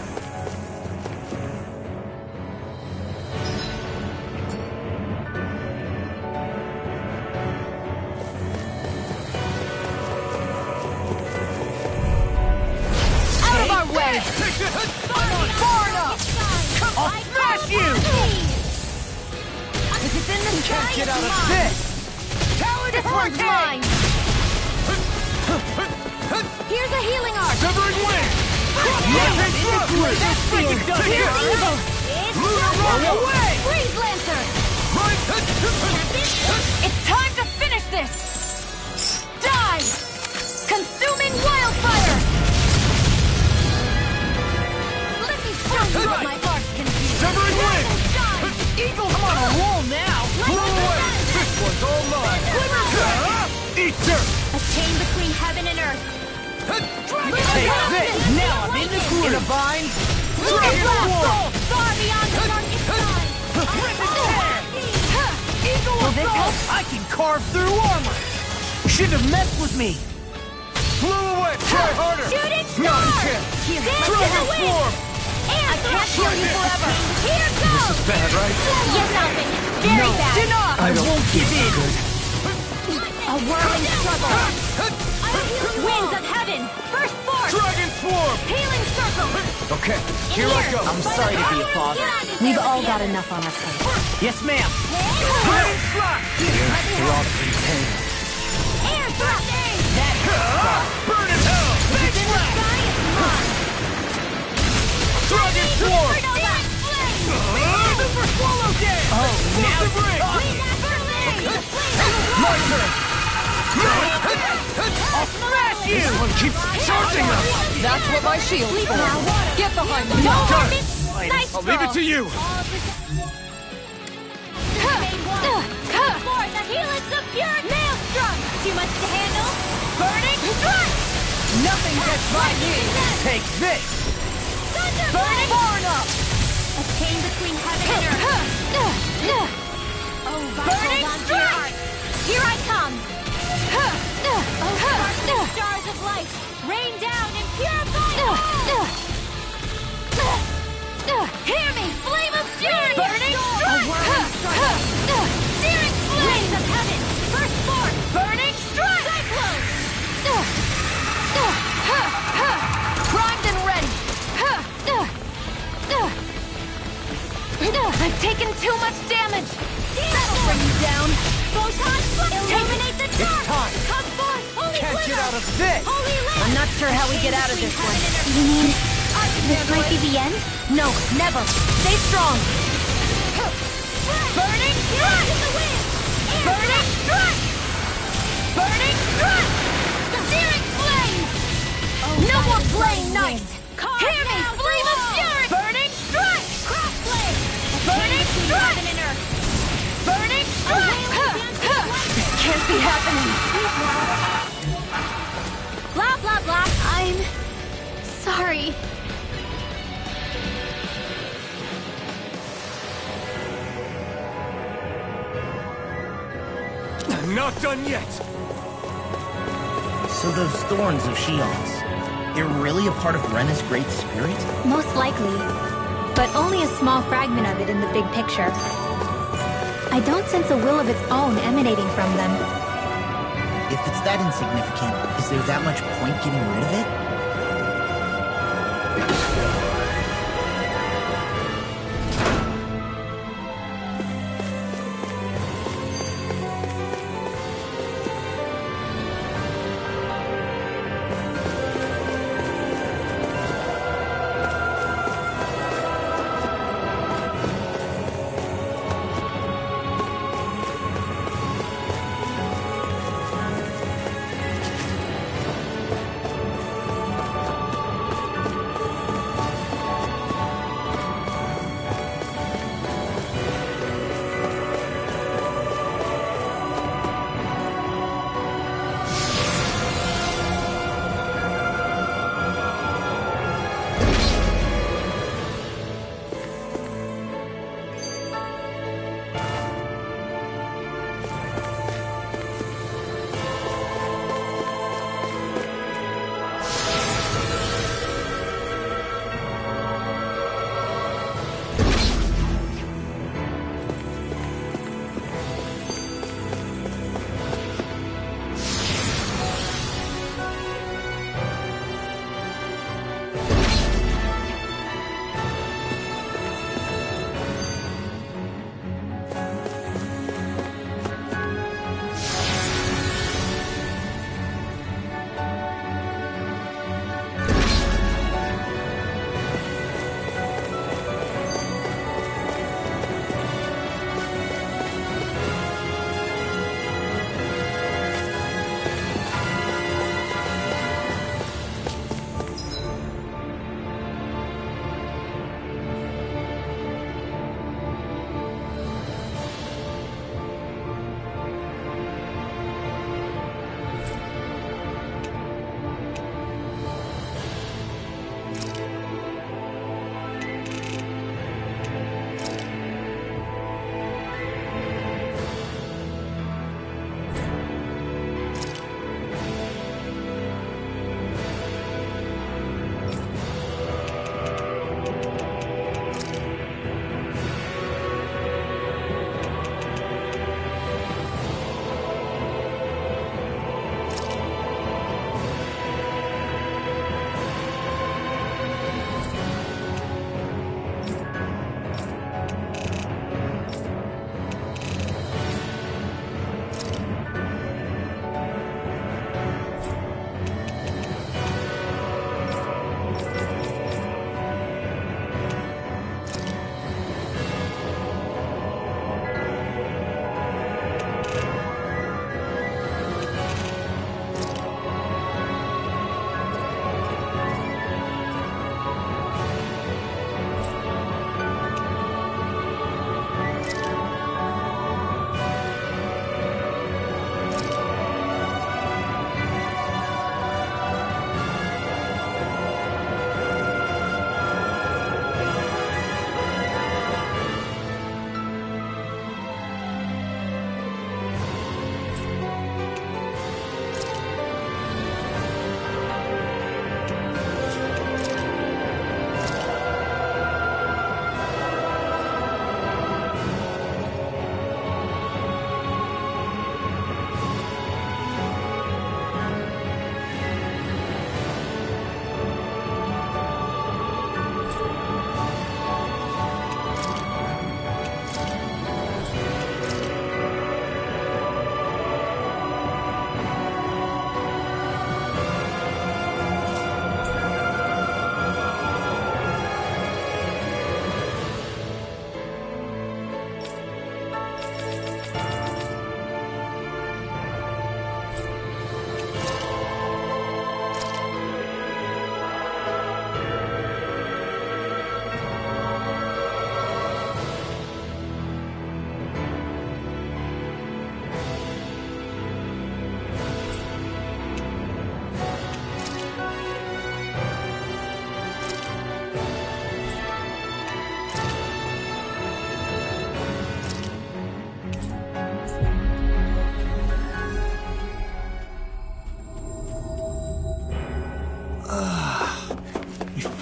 Out of our way! Far enough! I'll smash you! If it's in the sky, Can't get it's out of mine. this! This one's mine! Here's a healing arc! Severing wing! That's freaking done here! It's away! Freeze Lancer! It's time to finish this! Die! Consuming wildfire! Let me show you what my arc can do! Severing wing! Eagle's on a roll now! Blow away! This one's all mine! Eat dirt! A chain between heaven and earth! Take this! Now I'm in the groove! In a bind! Dragon Blast! Far beyond the darkest sky! Will this help? I can carve through armor! Shouldn't have messed with me! Blow away! Try harder! Shooting Not a star! chance! Dance in Dragon the wind! swarm! I can't heal you forever! Here goes! Bad, right? Yes, Alvin! Very bad! Deny! I won't give in! A whirling struggle! Winds of heaven! First force! Dragon swarm! Healing circle! Okay, here I go. I'm sorry to be a bother. We've all got enough on our plate. Yes, ma'am! Dragon slash! Air thrust! Burn in hell! Big slash! Dragon swarm! Super swallow dance! Oh, now Explosive ring! My turn! I'll smash you! This one keeps charging us! That's what my shield's for. Get behind me. Don't Done. let me! Nice I'll leave it to you! Forth, a helix of pure maelstrom! Too much to handle? Burning strike! Nothing gets by me! Take this! Burning Far enough! a chain between heaven and earth! Oh, Burning hold on to your strike! heart! Here I come! Oh, sparkling stars of light! Rain down and purify all! Hear me! Flame of fury! Burning strike! Searing flames of heaven! First force! Burning strike! Cyclone! Primed and ready. I've taken too much damage. That'll bring you down! Photon flux! Illuminate the dark! It's time. Come forth! Holy Can't glitter! get out of this! Holy lamp! I'm not sure how we get out of this one. You mean this might be the end? No, never. Stay strong. Burning strike! In the wind! Burning strike! Burning strike! Searing flame! No more playing nice. Hear me! Flame of fury! Burning strike! Cross blade! Burning strike! And earth. Burning strike! This can't be happening. Blah blah blah! I'm sorry. I'm not done yet! So those thorns of Shion's, they're really a part of Rena's great spirit? Most likely. But only a small fragment of it in the big picture. I don't sense a will of its own emanating from them. If it's that insignificant, is there that much point getting rid of it?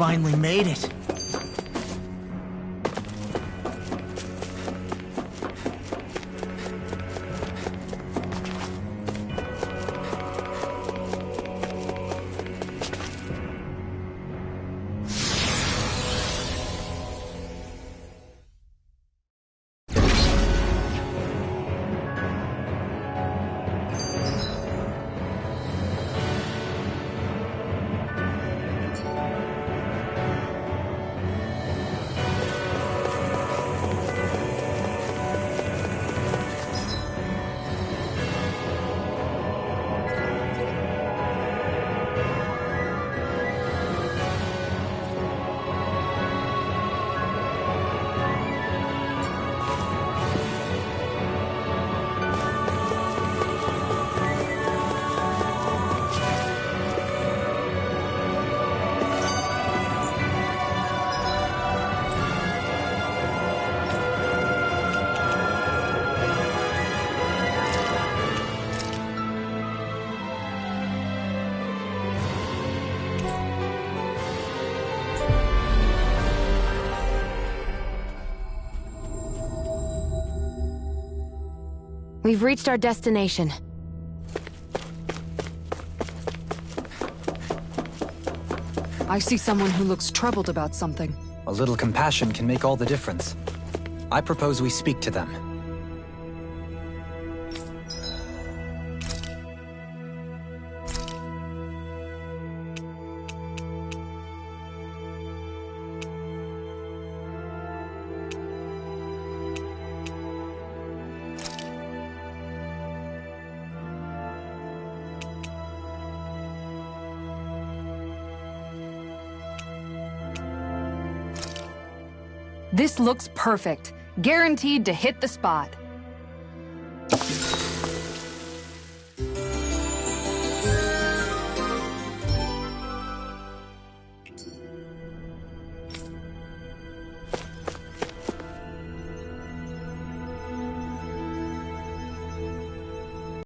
finally made it. We've reached our destination. I see someone who looks troubled about something. A little compassion can make all the difference. I propose we speak to them. This looks perfect. Guaranteed to hit the spot.